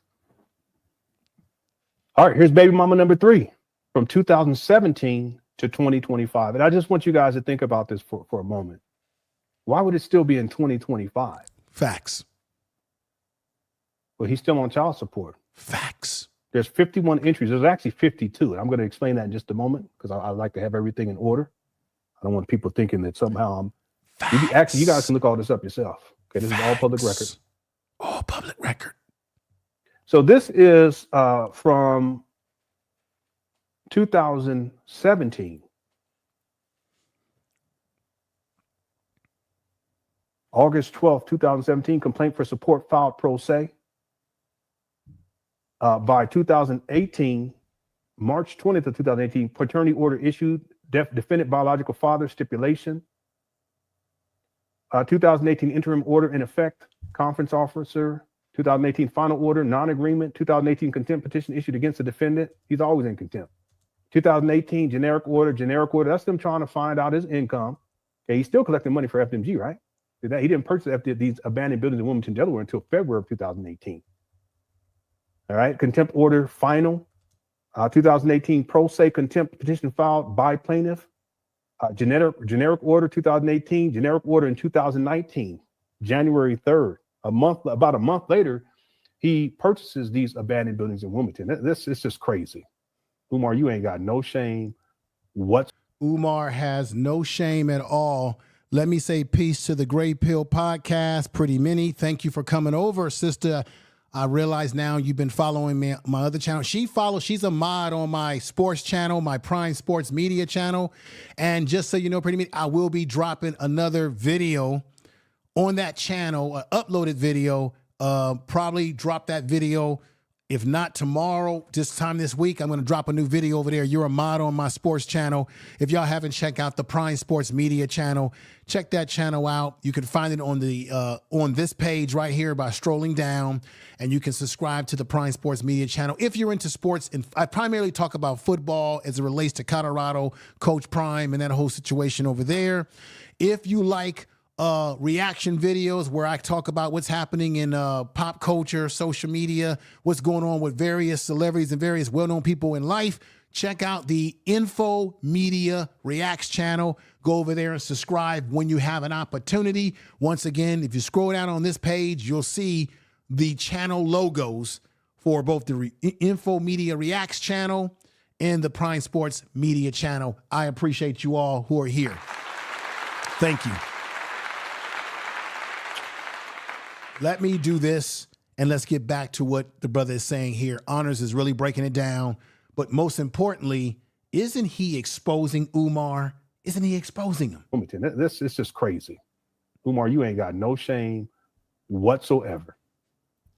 [SPEAKER 8] All right, here's baby mama number 3 from 2017 to 2025. And I just want you guys to think about this for a moment. Why would it still be in 2025?
[SPEAKER 1] Facts.
[SPEAKER 8] Well, he's still on child support.
[SPEAKER 1] Facts.
[SPEAKER 8] There's 51 entries. There's actually 52. And I'm going to explain that in just a moment because I like to have everything in order. I don't want people thinking that somehow I'm... Actually, you guys can look all this up yourself. Okay, this is all public record.
[SPEAKER 1] All public record.
[SPEAKER 8] So this is from 2017. August 12th, 2017, complaint for support filed pro se. By 2018, March 20th of 2018, paternity order issued, defendant biological father stipulation. 2018 interim order in effect, conference officer. 2018 final order, non-agreement. 2018 contempt petition issued against the defendant. He's always in contempt. 2018 generic order. That's them trying to find out his income. Okay, he's still collecting money for FMG, right? He didn't purchase these abandoned buildings in Wilmington, Delaware until February of 2018. All right, contempt order final. 2018 pro se contempt petition filed by plaintiff. Generic order 2018, generic order in 2019, January 3rd. About a month later, he purchases these abandoned buildings in Wilmington. This is just crazy. Umar, you ain't got no shame.
[SPEAKER 1] Umar has no shame at all. Let me say peace to the Gray Pill podcast. Pretty Minnie, thank you for coming over, sister. I realize now you've been following me, my other channel. She's a mod on my sports channel, my Prime Sports Media channel. And just so you know, Pretty Minnie, I will be dropping another video on that channel, an uploaded video. Probably drop that video. If not tomorrow, this time this week, I'm going to drop a new video over there. You're a mod on my sports channel. If y'all haven't checked out the Prime Sports Media channel, check that channel out. You can find it on the on this page right here by strolling down, and you can subscribe to the Prime Sports Media channel. If you're into sports, and I primarily talk about football as it relates to Colorado, Coach Prime, and that whole situation over there. If you like reaction videos where I talk about what's happening in pop culture, social media, what's going on with various celebrities and various well-known people in life, check out the Info Media Reacts channel. Go over there and subscribe when you have an opportunity. Once again, if you scroll down on this page, you'll see the channel logos for both the Info Media Reacts channel and the Prime Sports Media channel. I appreciate you all who are here. Thank you. Let me do this, and let's get back to what the brother is saying here. Honors is really breaking it down. But most importantly, isn't he exposing Umar? Isn't he exposing him?
[SPEAKER 8] This is just crazy. Umar, you ain't got no shame whatsoever.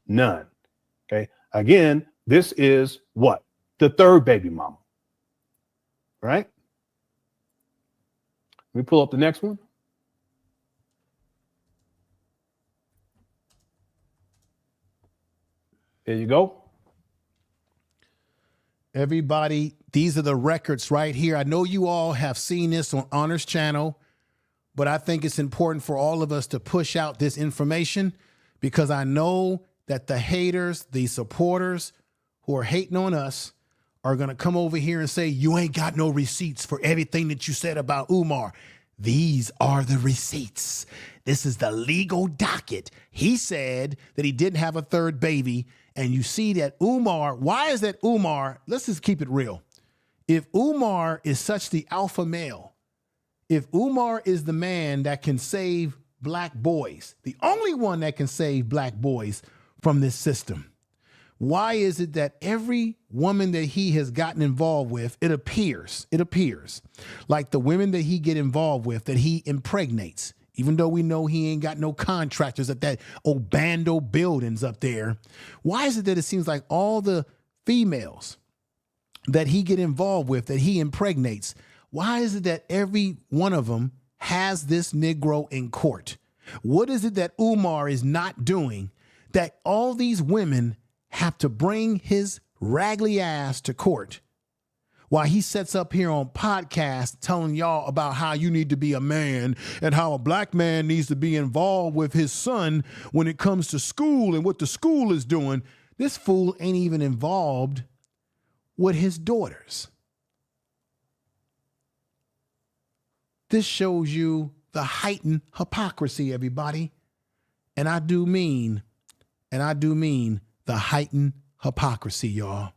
[SPEAKER 8] None. Okay. Again, this is what? The third baby mama. Right? Let me pull up the next one. There you go.
[SPEAKER 1] Everybody, these are the records right here. I know you all have seen this on Honor's channel, but I think it's important for all of us to push out this information because I know that the haters, the supporters who are hating on us are going to come over here and say, you ain't got no receipts for everything that you said about Umar. These are the receipts. This is the legal docket. He said that he didn't have a third baby. And you see that Umar, why is that Umar? Let's just keep it real. If Umar is such the alpha male, if Umar is the man that can save black boys, the only one that can save black boys from this system, why is it that every woman that he has gotten involved with, it appears like the women that he get involved with, that he impregnates, even though we know he ain't got no contractors at that old bando buildings up there. Why is it that it seems like all the females that he get involved with, that he impregnates, why is it that every one of them has this Negro in court? What is it that Umar is not doing that all these women have to bring his raggedy ass to court while he sets up here on podcasts telling y'all about how you need to be a man and how a black man needs to be involved with his son when it comes to school and what the school is doing? This fool ain't even involved with his daughters. This shows you the heightened hypocrisy, everybody. And I do mean the heightened hypocrisy, y'all.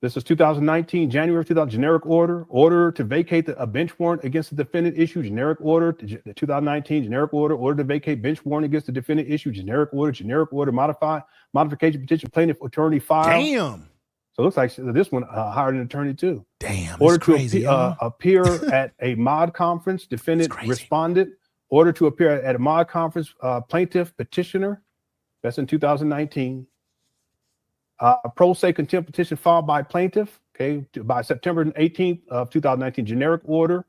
[SPEAKER 8] This is 2019, January of 2000, generic order to vacate a bench warrant against the defendant issue, generic order, 2019, generic order to vacate bench warrant against the defendant issue, generic order, modification petition, plaintiff attorney file.
[SPEAKER 1] Damn.
[SPEAKER 8] So it looks like this one hired an attorney too.
[SPEAKER 1] Damn,
[SPEAKER 8] order
[SPEAKER 1] crazy,
[SPEAKER 8] to appear at a mod conference, defendant responded. Order to appear at a mod conference, plaintiff petitioner. That's in 2019. A pro se contempt petition filed by plaintiff, okay, by September 18th of 2019, generic order.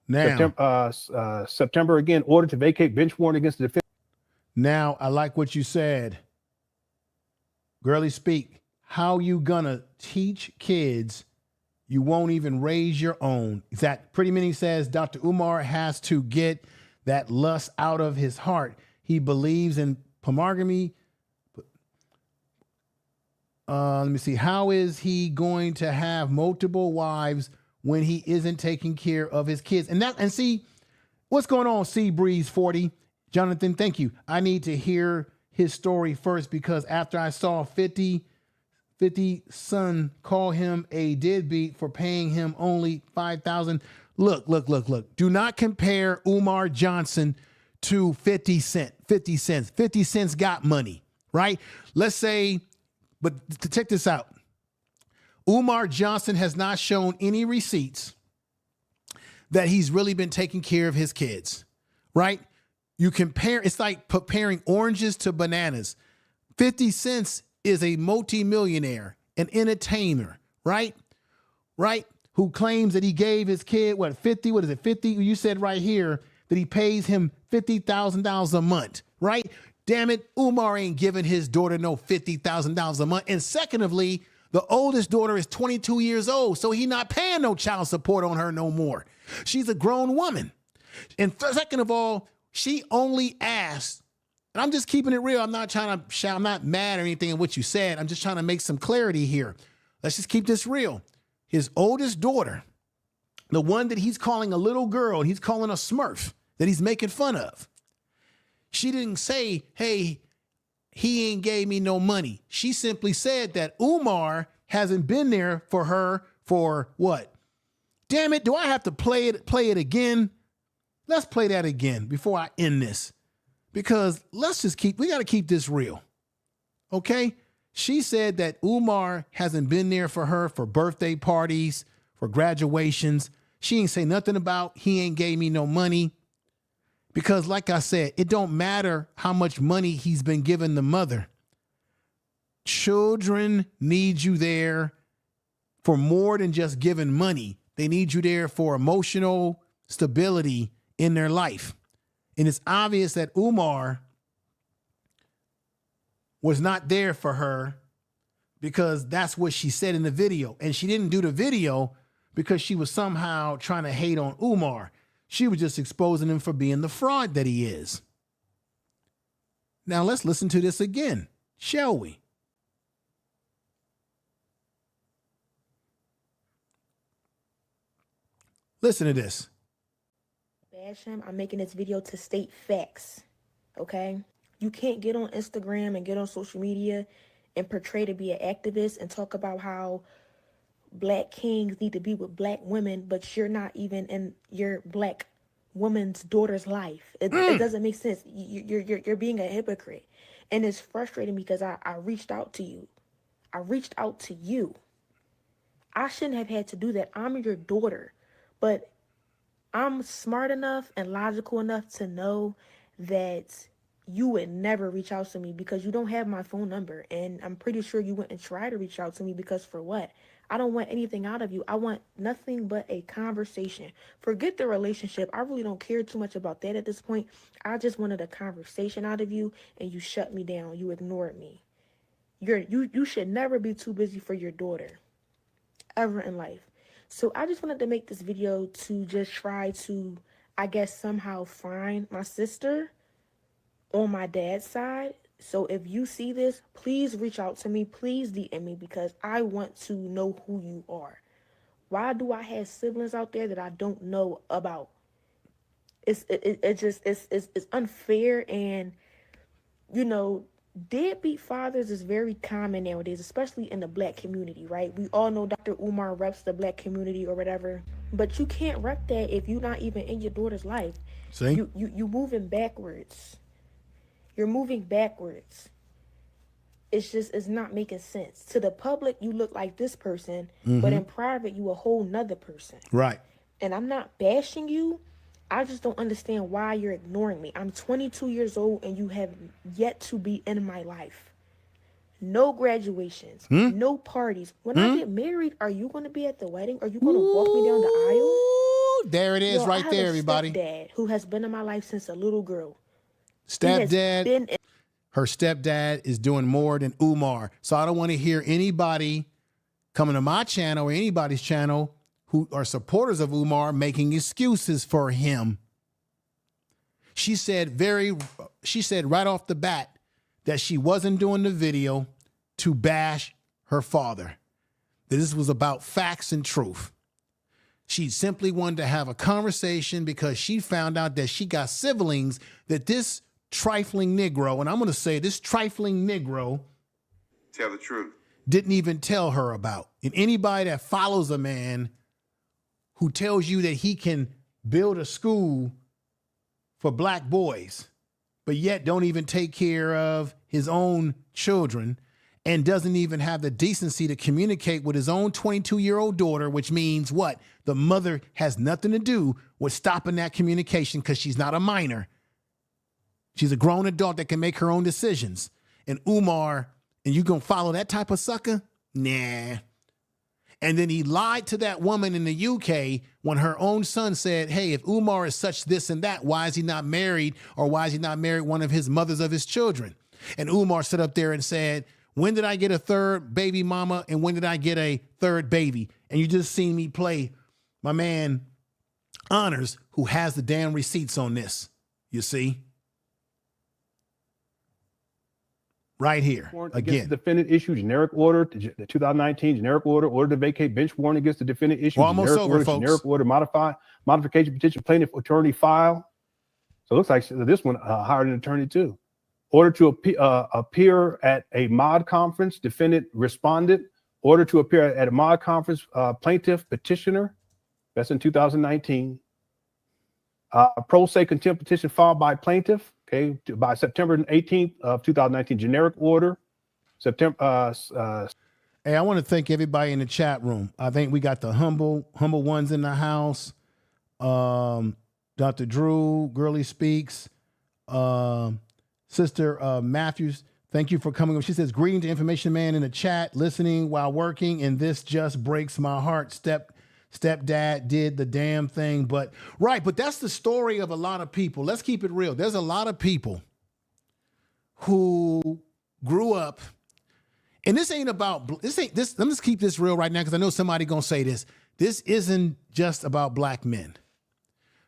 [SPEAKER 1] Now,
[SPEAKER 8] September again, order to vacate bench warrant against the defendant.
[SPEAKER 1] Now, I like what you said. Girly speak. How you gonna teach kids you won't even raise your own? That Pretty Minnie says Dr. Umar has to get that lust out of his heart. He believes in polygamy. Let me see. How is he going to have multiple wives when he isn't taking care of his kids? And see, what's going on, Sea Breeze 40? Jonathan, thank you. I need to hear his story first because after I saw 50 son call him a deadbeat for paying him only $5,000. Look. Do not compare Umar Johnson to 50 Cent. 50 cents. 50 Cent's got money, right? Let's say, but to check this out. Umar Johnson has not shown any receipts that he's really been taking care of his kids, right? You compare, it's like comparing oranges to bananas. 50 Cent is a multimillionaire, an entertainer, right? Who claims that he gave his kid, 50? What is it, 50? You said right here that he pays him $50,000 a month, right? Damn it, Umar ain't giving his daughter no $50,000 a month. And secondly, the oldest daughter is 22 years old, so he not paying no child support on her no more. She's a grown woman. And second of all, she only asked, and I'm just keeping it real. I'm not trying to shout. I'm not mad or anything in what you said. I'm just trying to make some clarity here. Let's just keep this real. His oldest daughter, the one that he's calling a little girl, he's calling a smurf that he's making fun of. She didn't say, hey, he ain't gave me no money. She simply said that Umar hasn't been there for her for what? Damn it, do I have to play it again? Let's play that again before I end this. Because we got to keep this real. Okay? She said that Umar hasn't been there for her for birthday parties, for graduations. She ain't say nothing about he ain't gave me no money. Because like I said, it don't matter how much money he's been giving the mother. Children need you there for more than just giving money. They need you there for emotional stability in their life. And it's obvious that Umar was not there for her because that's what she said in the video. And she didn't do the video because she was somehow trying to hate on Umar. She was just exposing him for being the fraud that he is. Now let's listen to this again, shall we? Listen to this.
[SPEAKER 3] Bash him. I'm making this video to state facts, okay? You can't get on Instagram and get on social media and portray to be an activist and talk about how black kings need to be with black women, but you're not even in your black woman's daughter's life. It doesn't make sense. You're being a hypocrite. And it's frustrating because I reached out to you. I reached out to you. I shouldn't have had to do that. I'm your daughter. But I'm smart enough and logical enough to know that you would never reach out to me because you don't have my phone number. And I'm pretty sure you wouldn't try to reach out to me because for what? I don't want anything out of you. I want nothing but a conversation. Forget the relationship. I really don't care too much about that at this point. I just wanted a conversation out of you and you shut me down. You ignored me. You should never be too busy for your daughter ever in life. So I just wanted to make this video to just try to, I guess, somehow find my sister on my dad's side. So if you see this, please reach out to me. Please DM me because I want to know who you are. Why do I have siblings out there that I don't know about? It's unfair, and you know, deadbeat fathers is very common nowadays, especially in the black community, right? We all know Dr. Umar reps the black community or whatever, but you can't rep that if you're not even in your daughter's life.
[SPEAKER 1] See?
[SPEAKER 3] You moving backwards. You're moving backwards. It's not making sense. To the public, you look like this person, but in private, you a whole nother person.
[SPEAKER 1] Right.
[SPEAKER 3] And I'm not bashing you. I just don't understand why you're ignoring me. I'm 22 years old and you have yet to be in my life. No graduations, no parties. When I get married, are you going to be at the wedding? Are you going to walk me down the aisle?
[SPEAKER 1] There it is.
[SPEAKER 3] Yo,
[SPEAKER 1] right there, everybody.
[SPEAKER 3] Stepdad who has been in my life since a little girl.
[SPEAKER 1] Stepdad, her stepdad is doing more than Umar. So I don't want to hear anybody coming to my channel or anybody's channel who are supporters of Umar making excuses for him. She said right off the bat that she wasn't doing the video to bash her father. That this was about facts and truth. She simply wanted to have a conversation because she found out that she got siblings that this trifling Negro, and I'm going to say this trifling Negro,
[SPEAKER 7] tell the truth,
[SPEAKER 1] didn't even tell her about. And anybody that follows a man who tells you that he can build a school for black boys, but yet don't even take care of his own children and doesn't even have the decency to communicate with his own 22-year-old daughter, which means what? The mother has nothing to do with stopping that communication because she's not a minor. She's a grown adult that can make her own decisions. And Umar, and you gonna follow that type of sucker? Nah. And then he lied to that woman in the UK when her own son said, hey, if Umar is such this and that, why is he not married, or why is he not married one of his mothers of his children? And Umar stood up there and said, when did I get a third baby mama and when did I get a third baby? And you just seen me play my man Honors, who has the damn receipts on this. You see? Right here.
[SPEAKER 8] Against
[SPEAKER 1] Again.
[SPEAKER 8] the defendant issue generic order, the 2019 generic order to vacate bench warrant against the defendant issue
[SPEAKER 1] almost over, folks.
[SPEAKER 8] generic order modification petition plaintiff attorney file. So it looks like this one hired an attorney too. Order to appear at a mod conference, defendant respondent. Order to appear at a mod conference, plaintiff petitioner. That's in 2019. Pro se contempt petition filed by plaintiff. Okay, by September 18th of 2019, generic order. September.
[SPEAKER 1] Hey, I want to thank everybody in the chat room. I think we got the humble ones in the house. Dr. Drew, Girly Speaks, Sister Matthews. Thank you for coming. She says, greeting to Information Man in the chat, listening while working, and this just breaks my heart. Stepdad did the damn thing, but that's the story of a lot of people. Let's keep it real. There's a lot of people who grew up, and this ain't about this. Let me just keep this real right now because I know somebody gonna say this. This isn't just about black men.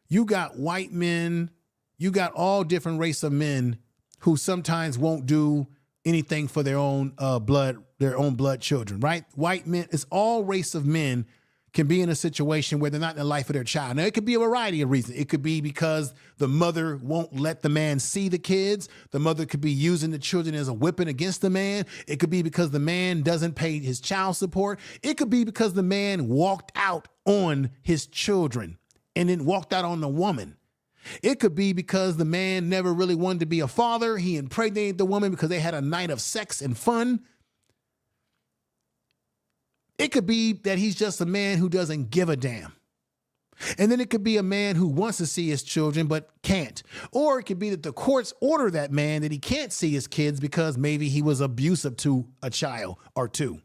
[SPEAKER 1] You got white men. You got all different race of men who sometimes won't do anything for their own blood children. Right? White men. It's all race of men. Can be in a situation where they're not in the life of their child. Now, it could be a variety of reasons. It could be because the mother won't let the man see the kids. The mother could be using the children as a whipping against the man. It could be because the man doesn't pay his child support. It could be because the man walked out on his children and then walked out on the woman. It could be because the man never really wanted to be a father. He impregnated the woman because they had a night of sex and fun. It could be that he's just a man who doesn't give a damn. And then it could be a man who wants to see his children but can't. Or it could be that the courts order that man that he can't see his kids because maybe he was abusive to a child or two.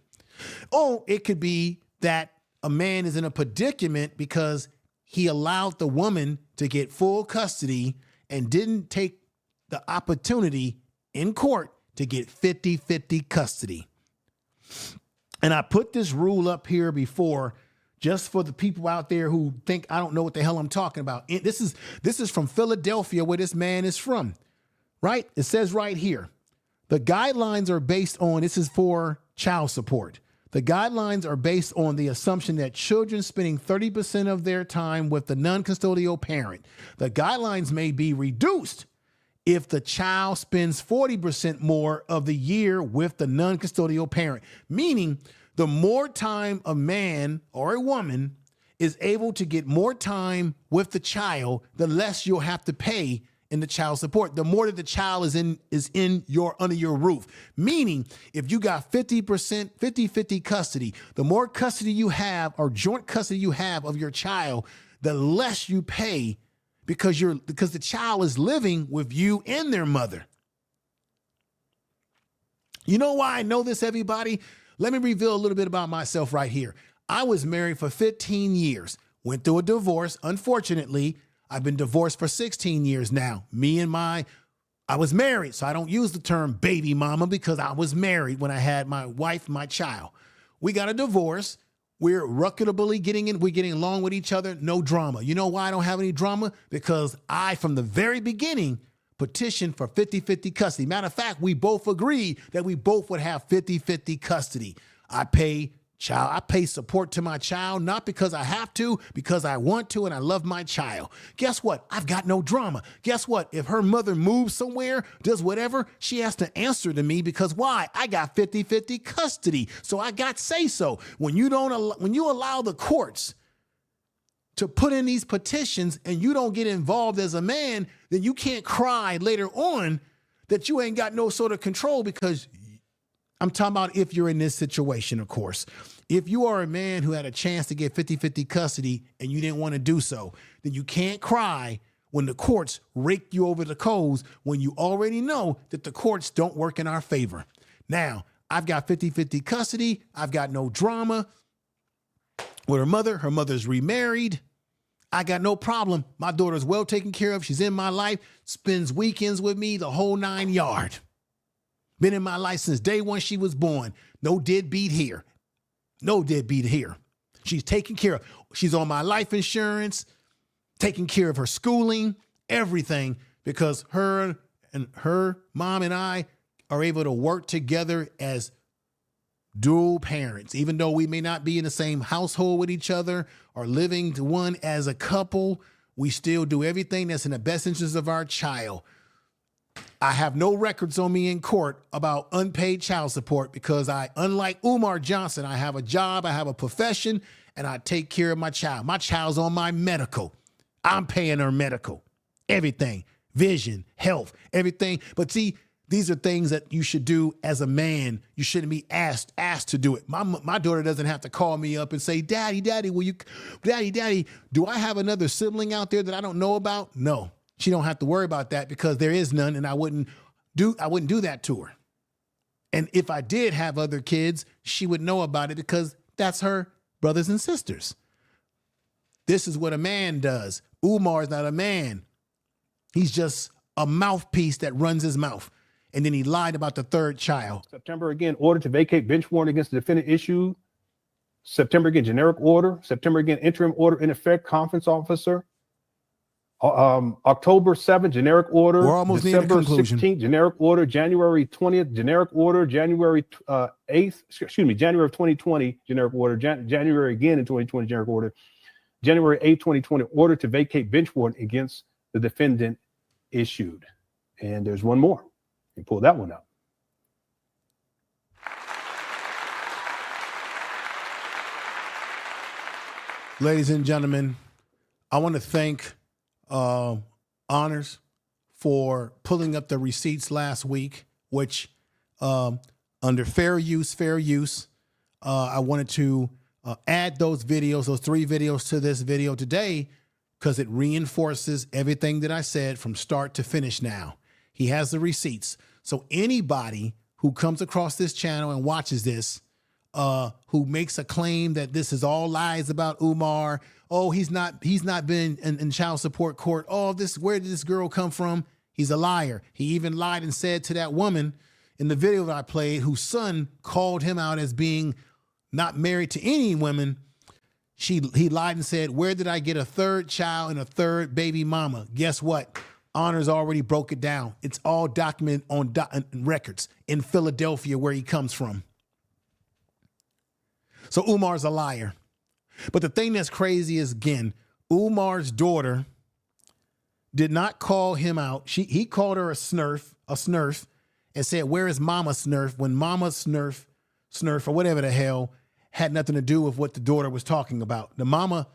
[SPEAKER 1] Or it could be that a man is in a predicament because he allowed the woman to get full custody and didn't take the opportunity in court to get 50-50 custody. And I put this rule up here before just for the people out there who think I don't know what the hell I'm talking about. This is from Philadelphia, where this man is from, right? It says right here, the guidelines are based on, this is for child support. The guidelines are based on the assumption that children spending 30% of their time with the non-custodial parent. The guidelines may be reduced if the child spends 40% more of the year with the non-custodial parent, meaning the more time a man or a woman is able to get more time with the child, the less you'll have to pay in the child support, the more that the child is under your roof. Meaning, if you got 50% custody, the more custody you have or joint custody you have of your child, the less you pay because the child is living with you and their mother. You know why I know this, everybody? Let me reveal a little bit about myself right here. I was married for 15 years, went through a divorce. Unfortunately, I've been divorced for 16 years now. I was married, so I don't use the term baby mama because I was married when I had my wife, my child. We got a divorce. We're reputable getting along with each other. No drama. You know why I don't have any drama? Because I, from the very beginning, petitioned for 50-50 custody. Matter of fact, we both agreed that we both would have 50-50 custody. I pay support to my child, not because I have to, because I want to and I love my child. Guess what? I've got no drama. Guess what? If her mother moves somewhere, does whatever, she has to answer to me because why? I got 50-50 custody. So I got say so. When you allow the courts to put in these petitions and you don't get involved as a man, then you can't cry later on that you ain't got no sort of control because I'm talking about if you're in this situation, of course. If you are a man who had a chance to get 50-50 custody and you didn't want to do so, then you can't cry when the courts rake you over the coals when you already know that the courts don't work in our favor. Now, I've got 50-50 custody. I've got no drama with her mother. Her mother's remarried. I got no problem. My daughter's well taken care of. She's in my life, spends weekends with me, the whole 9 yards. Been in my life since day one she was born. No deadbeat here. No deadbeat here. She's taken care of. She's on my life insurance. taking care of her schooling, everything, because her mom and I are able to work together as dual parents. Even though we may not be in the same household with each other or living to one as a couple, we still do everything that's in the best interest of our child. I have no records on me in court about unpaid child support because unlike Umar Johnson, I have a job, I have a profession, and I take care of my child. My child's on my medical. I'm paying her medical, everything, vision, health, everything. But see, these are things that you should do as a man. You shouldn't be asked to do it. My daughter doesn't have to call me up and say, Daddy, do I have another sibling out there that I don't know about? No, she don't have to worry about that because there is none, and I wouldn't do that to her. And if I did have other kids, she would know about it because that's her brothers and sisters. This is what a man does. Umar is not a man. He's just a mouthpiece that runs his mouth. And then he lied about the third child.
[SPEAKER 8] September, again, order to vacate bench warrant against the defendant issued. September, again, generic order. September, again, interim order in effect, conference officer. October 7th, generic order.
[SPEAKER 1] We're almost near the
[SPEAKER 8] December
[SPEAKER 1] conclusion.
[SPEAKER 8] 16th, generic order. January 20th, generic order. January 8th, January of 2020, generic order. January again in 2020, generic order. January 8th, 2020, order to vacate bench warrant against the defendant issued. And there's one more. You pull that one out.
[SPEAKER 1] Ladies and gentlemen, I want to thank Honors for pulling up the receipts last week, which under fair use, I wanted to add those videos, those 3 videos to this video today because it reinforces everything that I said from start to finish now. He has the receipts. So anybody who comes across this channel and watches this, who makes a claim that this is all lies about Umar, oh, he's not been in child support court, oh, where did this girl come from? He's a liar. He even lied and said to that woman in the video that I played, whose son called him out as being not married to any women. He lied and said, where did I get a third child and a third baby mama? Guess what? Honors already broke it down. It's all documented on records in Philadelphia, where he comes from. So Umar's a liar. But the thing that's crazy is, again, Umar's daughter did not call him out. He called her a snurf, and said, where is Mama Snurf? When Mama Snurf, or whatever the hell, had nothing to do with what the daughter was talking about. The mama,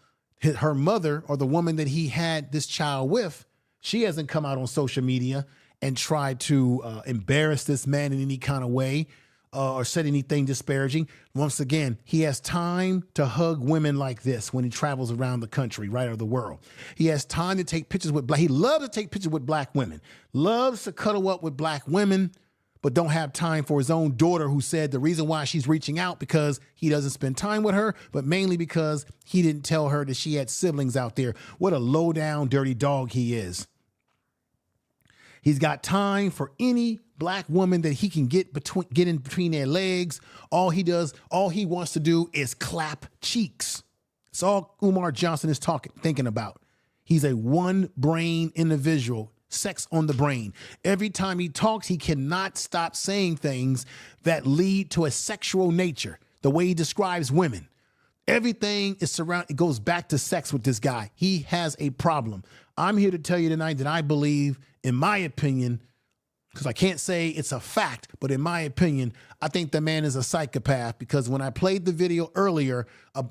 [SPEAKER 1] her mother, or the woman that he had this child with, she hasn't come out on social media and tried to embarrass this man in any kind of way or said anything disparaging. Once again, he has time to hug women like this when he travels around the country, right, or the world. He has time to take pictures with he loves to take pictures with black women, loves to cuddle up with black women, but don't have time for his own daughter, who said the reason why she's reaching out because he doesn't spend time with her, but mainly because he didn't tell her that she had siblings out there. What a low down, dirty dog he is. He's got time for any black woman that he can get in between their legs. All he wants to do is clap cheeks. That's all Umar Johnson is thinking about. He's a one brain individual. Sex on the brain. Every time he talks, he cannot stop saying things that lead to a sexual nature, the way he describes women. Everything is it goes back to sex with this guy. He has a problem. I'm here to tell you tonight that I believe, in my opinion, because I can't say it's a fact, but in my opinion, I think the man is a psychopath, because when I played the video earlier,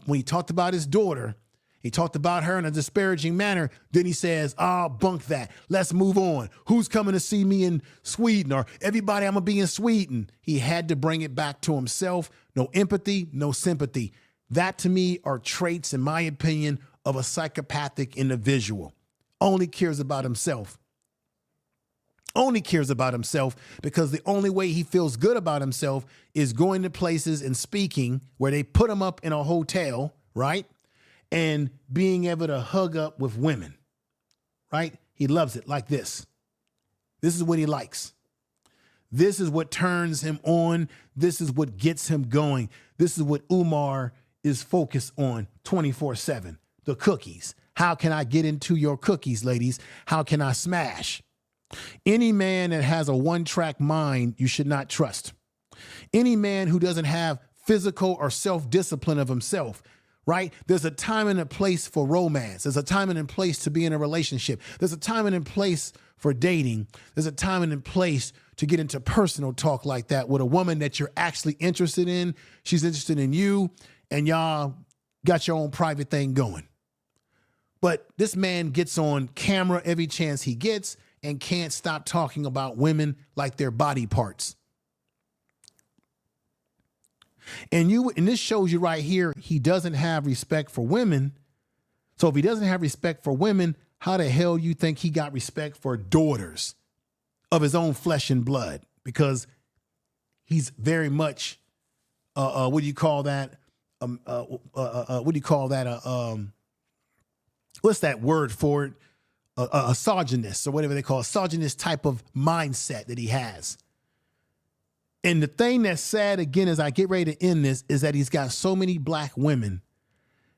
[SPEAKER 1] when he talked about his daughter, he talked about her in a disparaging manner. Then he says, bunk that. Let's move on. Who's coming to see me in Sweden? Or everybody, I'm going to be in Sweden. He had to bring it back to himself. No empathy, no sympathy. That, to me, are traits, in my opinion, of a psychopathic individual. Only cares about himself. Only cares about himself, because the only way he feels good about himself is going to places and speaking where they put him up in a hotel, right? And being able to hug up with women, right? He loves it like this. This is what he likes. This is what turns him on. This is what gets him going. This is what Umar is focused on 24/7. The cookies. How can I get into your cookies, ladies? How can I smash? Any man that has a one-track mind, you should not trust. Any man who doesn't have physical or self-discipline of himself, right? There's a time and a place for romance. There's a time and a place to be in a relationship. There's a time and a place for dating. There's a time and a place to get into personal talk like that with a woman that you're actually interested in. She's interested in you, and y'all got your own private thing going. But this man gets on camera every chance he gets and can't stop talking about women like they're body parts. And this shows you right here, he doesn't have respect for women. So if he doesn't have respect for women, how the hell you think he got respect for daughters of his own flesh and blood? Because he's very much, what do you call that? What's that word for it? A misogynist, or whatever they call a misogynist type of mindset that he has. And the thing that's sad, again, as I get ready to end this, is that he's got so many black women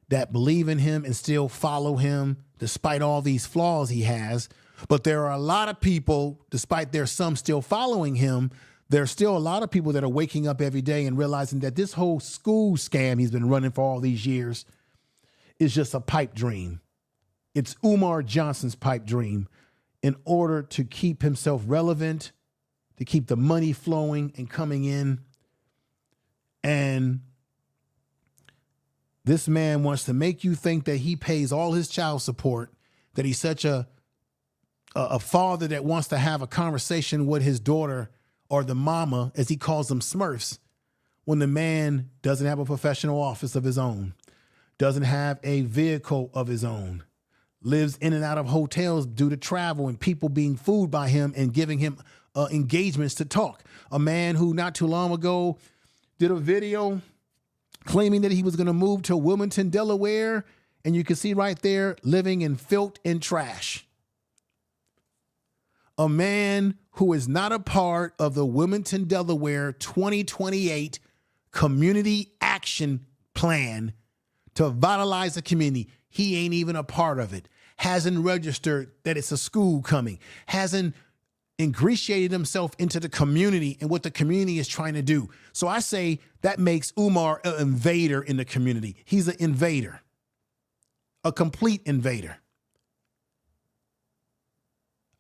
[SPEAKER 1] that believe in him and still follow him despite all these flaws he has. But there are a lot of people, despite there's some still following him, there's still a lot of people that are waking up every day and realizing that this whole school scam he's been running for all these years is just a pipe dream. It's Umar Johnson's pipe dream in order to keep himself relevant, to keep the money flowing and coming in. And this man wants to make you think that he pays all his child support, that he's such a father that wants to have a conversation with his daughter or the mama, as he calls them Smurfs, when the man doesn't have a professional office of his own, doesn't have a vehicle of his own, lives in and out of hotels due to travel and people being fooled by him and giving him engagements to talk. A man who not too long ago did a video claiming that he was going to move to Wilmington, Delaware, and you can see right there living in filth and trash. A man who is not a part of the Wilmington, Delaware 2028 community action plan to vitalize the community. He ain't even a part of it. Hasn't registered that it's a school coming. Hasn't ingratiated himself into the community and what the community is trying to do. So I say that makes Umar an invader in the community. He's an invader, a complete invader.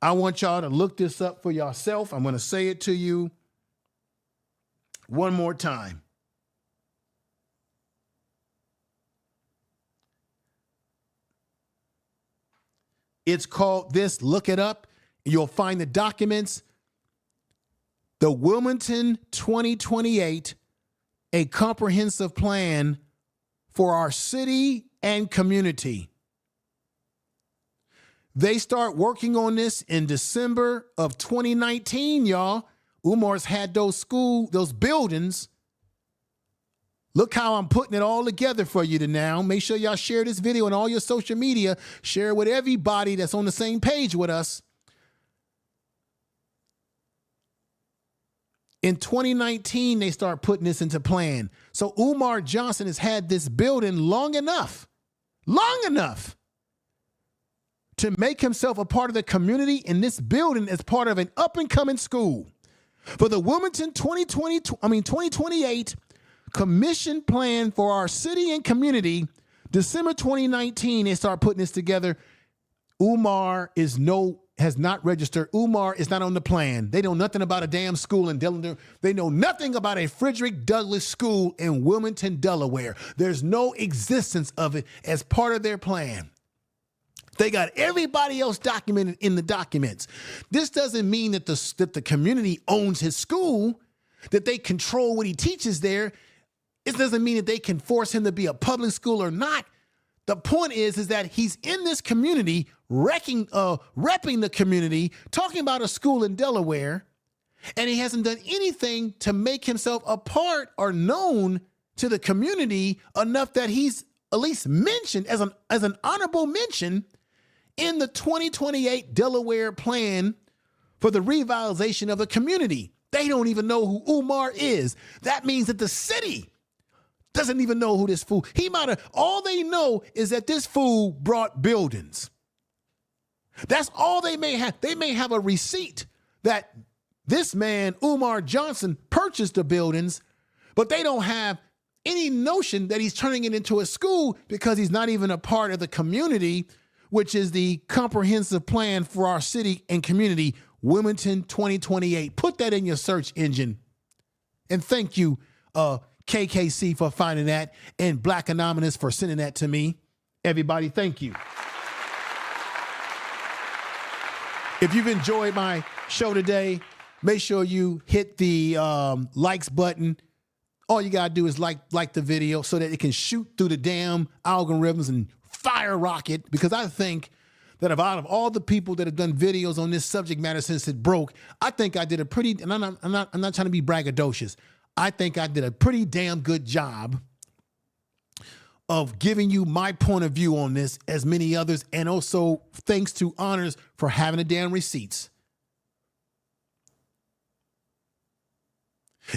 [SPEAKER 1] I want y'all to look this up for yourself. I'm going to say it to you one more time. It's called this. Look it up. You'll find the documents. The Wilmington 2028, a comprehensive plan for our city and community. They start working on this in December of 2019, y'all. Umar's had those buildings. Look how I'm putting it all together for you to now. Make sure y'all share this video on all your social media. Share it with everybody that's on the same page with us. In 2019, they start putting this into plan. So Umar Johnson has had this building long enough to make himself a part of the community in this building as part of an up-and-coming school. For the Wilmington 2028 commission plan for our city and community, December 2019, they start putting this together. Umar has not registered. Umar is not on the plan. They know nothing about a damn school in Delaware. They know nothing about a Frederick Douglass school in Wilmington, Delaware. There's no existence of it as part of their plan. They got everybody else documented in the documents. This doesn't mean that the community owns his school, that they control what he teaches there. It doesn't mean that they can force him to be a public school or not. The point is that he's in this community, repping the community, talking about a school in Delaware, and he hasn't done anything to make himself a part or known to the community enough that he's at least mentioned as an honorable mention in the 2028 Delaware plan for the revitalization of the community. They don't even know who Umar is. That means that the city doesn't even know who this fool, he might have, all they know is that this fool brought buildings. That's all they may have. They may have a receipt that this man, Umar Johnson, purchased the buildings, but they don't have any notion that he's turning it into a school because he's not even a part of the community, which is the comprehensive plan for our city and community, Wilmington 2028. Put that in your search engine. And thank you, KKC, for finding that, and Black Anonymous for sending that to me. Everybody, thank you. If you've enjoyed my show today, make sure you hit the likes button. All you gotta do is like the video so that it can shoot through the damn algorithms and fire rocket, because I think that out of all the people that have done videos on this subject matter since it broke, I think I did a pretty, and I'm not trying to be braggadocious, I think I did a pretty damn good job of giving you my point of view on this, as many others, and also thanks to Honors for having the damn receipts.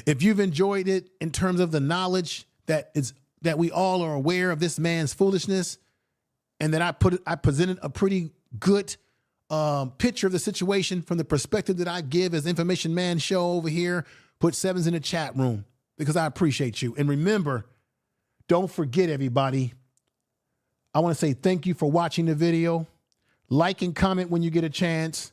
[SPEAKER 1] If you've enjoyed it in terms of the knowledge that we all are aware of this man's foolishness, and that I presented a pretty good picture of the situation from the perspective that I give as Information Man show over here, put 7s in the chat room because I appreciate you. And remember, don't forget, everybody, I want to say thank you for watching the video. Like and comment when you get a chance.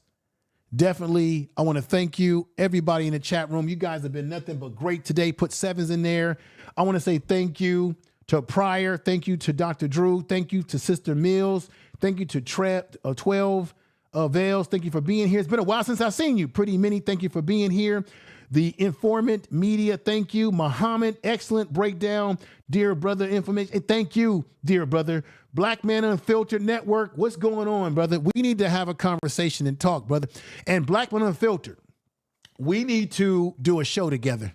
[SPEAKER 1] Definitely, I want to thank you, everybody in the chat room. You guys have been nothing but great today. Put 7s in there. I want to say thank you to Pryor. Thank you to Dr. Drew. Thank you to Sister Mills. Thank you to 12 Vales. Thank you for being here. It's been a while since I've seen you. Pretty Many, thank you for being here. The Informant Media, thank you. Muhammad, excellent breakdown. Dear brother, information. Thank you, dear brother. Black Man Unfiltered Network, what's going on, brother? We need to have a conversation and talk, brother. And Black Man Unfiltered, we need to do a show together.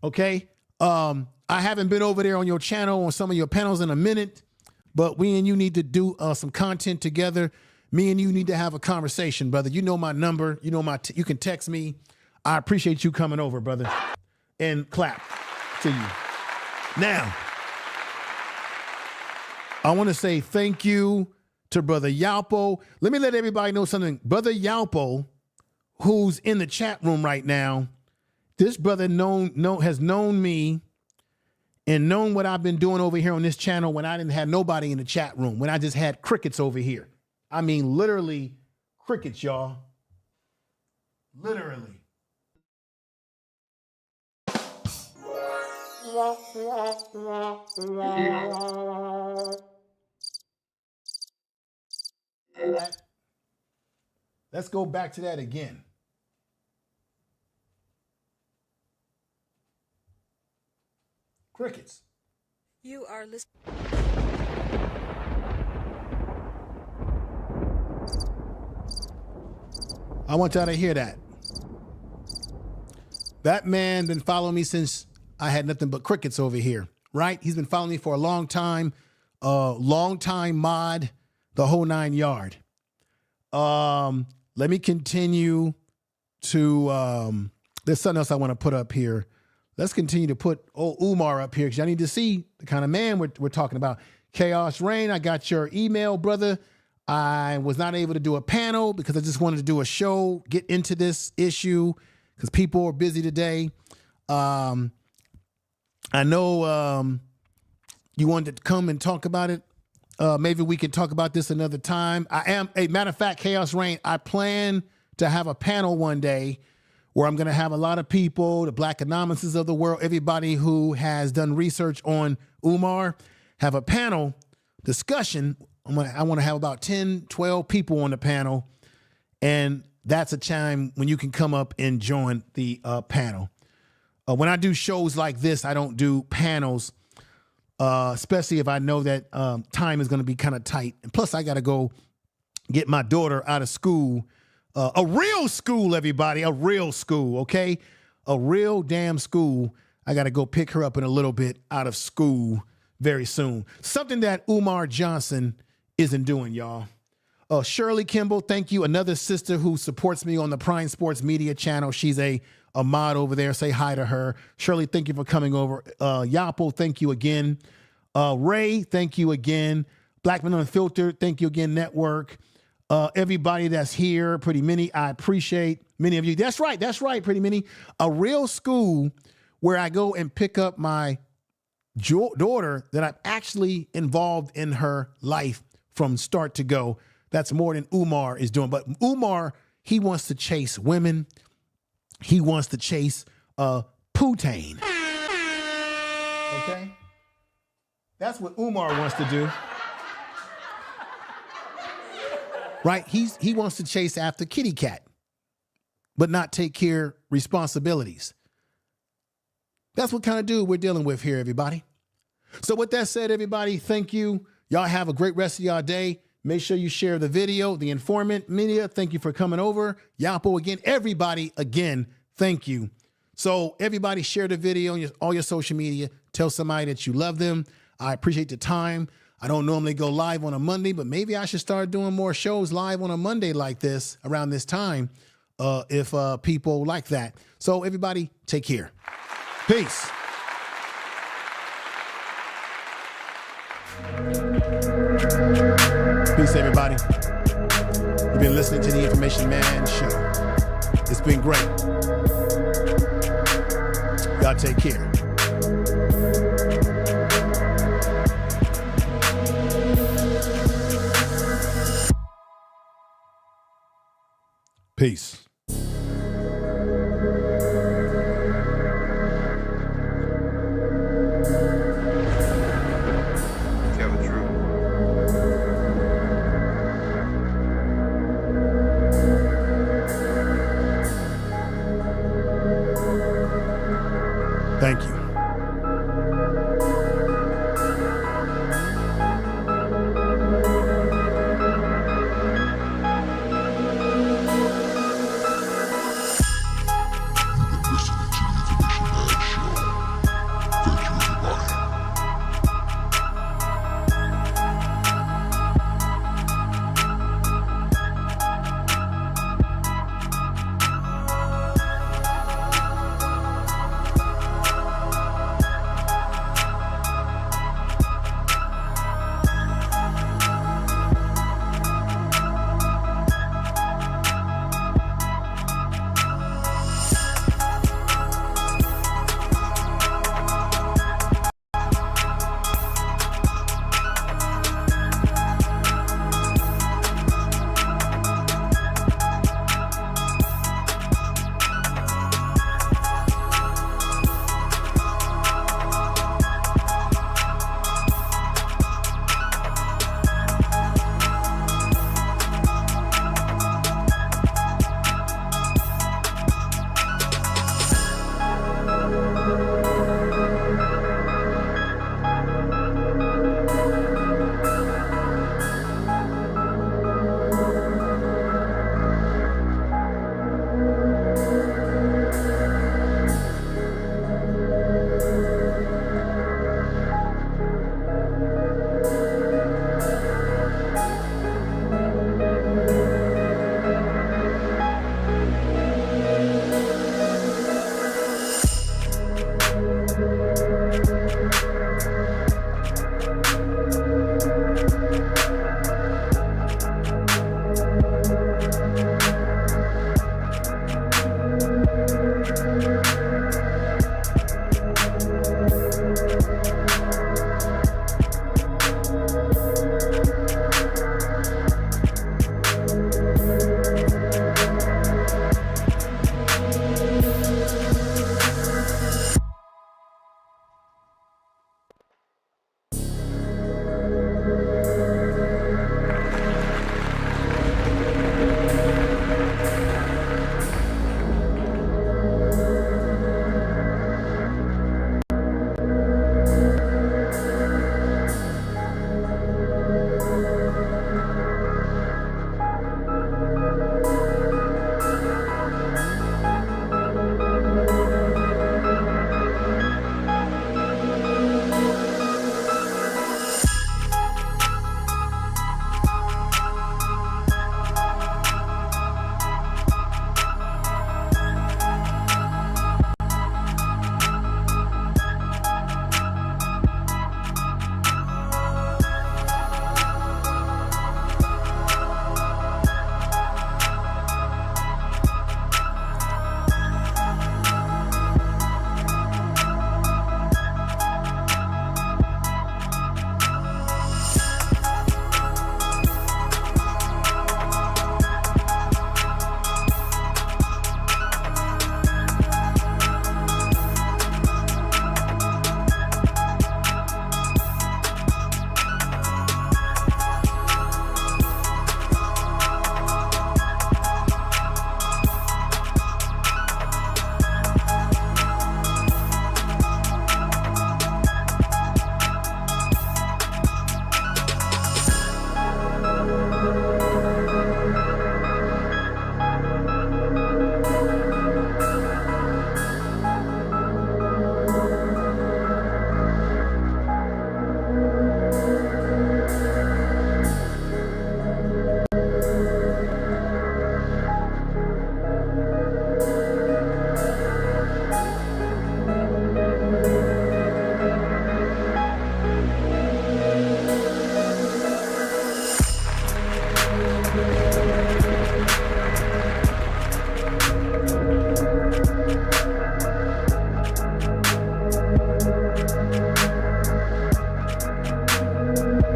[SPEAKER 1] Okay? I haven't been over there on your channel, on some of your panels in a minute, but we and you need to do some content together. Me and you need to have a conversation, brother. You know my number. You know you can text me. I appreciate you coming over, brother. And clap to you. Now, I want to say thank you to Brother Yalpo. Let me let everybody know something. Brother Yalpo, who's in the chat room right now, this brother has known me and known what I've been doing over here on this channel when I didn't have nobody in the chat room, when I just had crickets over here. I mean, literally crickets, y'all. Literally. Let's go back to that again. Crickets.
[SPEAKER 10] You are listening.
[SPEAKER 1] I want y'all to hear that. That man been following me since I had nothing but crickets over here, right? He's been following me for a long time mod, the whole 9 yard. Let me continue to, there's something else I want to put up here. Let's continue to put old Umar up here because I need to see the kind of man we're talking about. Chaos Rain, I got your email, brother. I was not able to do a panel because I just wanted to do a show, get into this issue because people are busy today. I know you wanted to come and talk about it. Maybe we can talk about this another time. A matter of fact, Chaos Rain, I plan to have a panel one day where I'm going to have a lot of people, the Black Anonymouses of the world, everybody who has done research on Umar, have a panel discussion. I want to have about 10, 12 people on the panel. And that's a time when you can come up and join the panel. When I do shows like this, I don't do panels, especially if I know that time is going to be kind of tight. And plus, I got to go get my daughter out of school. A real school, everybody, a real school, okay? A real damn school. I got to go pick her up in a little bit out of school very soon. Something that Umar Johnson isn't doing, y'all. Shirley Kimball, thank you. Another sister who supports me on the Prime Sports Media channel. She's a a mod over there. Say hi to her. Shirley, thank you for coming over. Yapo, thank you again. Ray, thank you again. Black Men Unfiltered, thank you again, Network. Everybody that's here, Pretty Minnie, I appreciate many of you. That's right, Pretty Minnie. A real school where I go and pick up my daughter that I'm actually involved in her life from start to go. That's more than Umar is doing. But Umar, he wants to chase women. He wants to chase Putain. Okay? That's what Umar wants to do. Right? He wants to chase after kitty cat, but not take care responsibilities. That's what kind of dude we're dealing with here, everybody. So with that said, everybody, thank you. Y'all have a great rest of y'all day. Make sure you share the video. The Informant Media, thank you for coming over. Yapo again. Everybody, again, thank you. So everybody share the video on all your social media. Tell somebody that you love them. I appreciate the time. I don't normally go live on a Monday, but maybe I should start doing more shows live on a Monday like this around this time if people like that. So everybody, take care. Peace. Peace, everybody. You've been listening to the Information Man Show. It's been great. Y'all take care. Peace.
[SPEAKER 7] Tell the truth.
[SPEAKER 1] Thank you.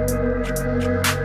[SPEAKER 1] Peace.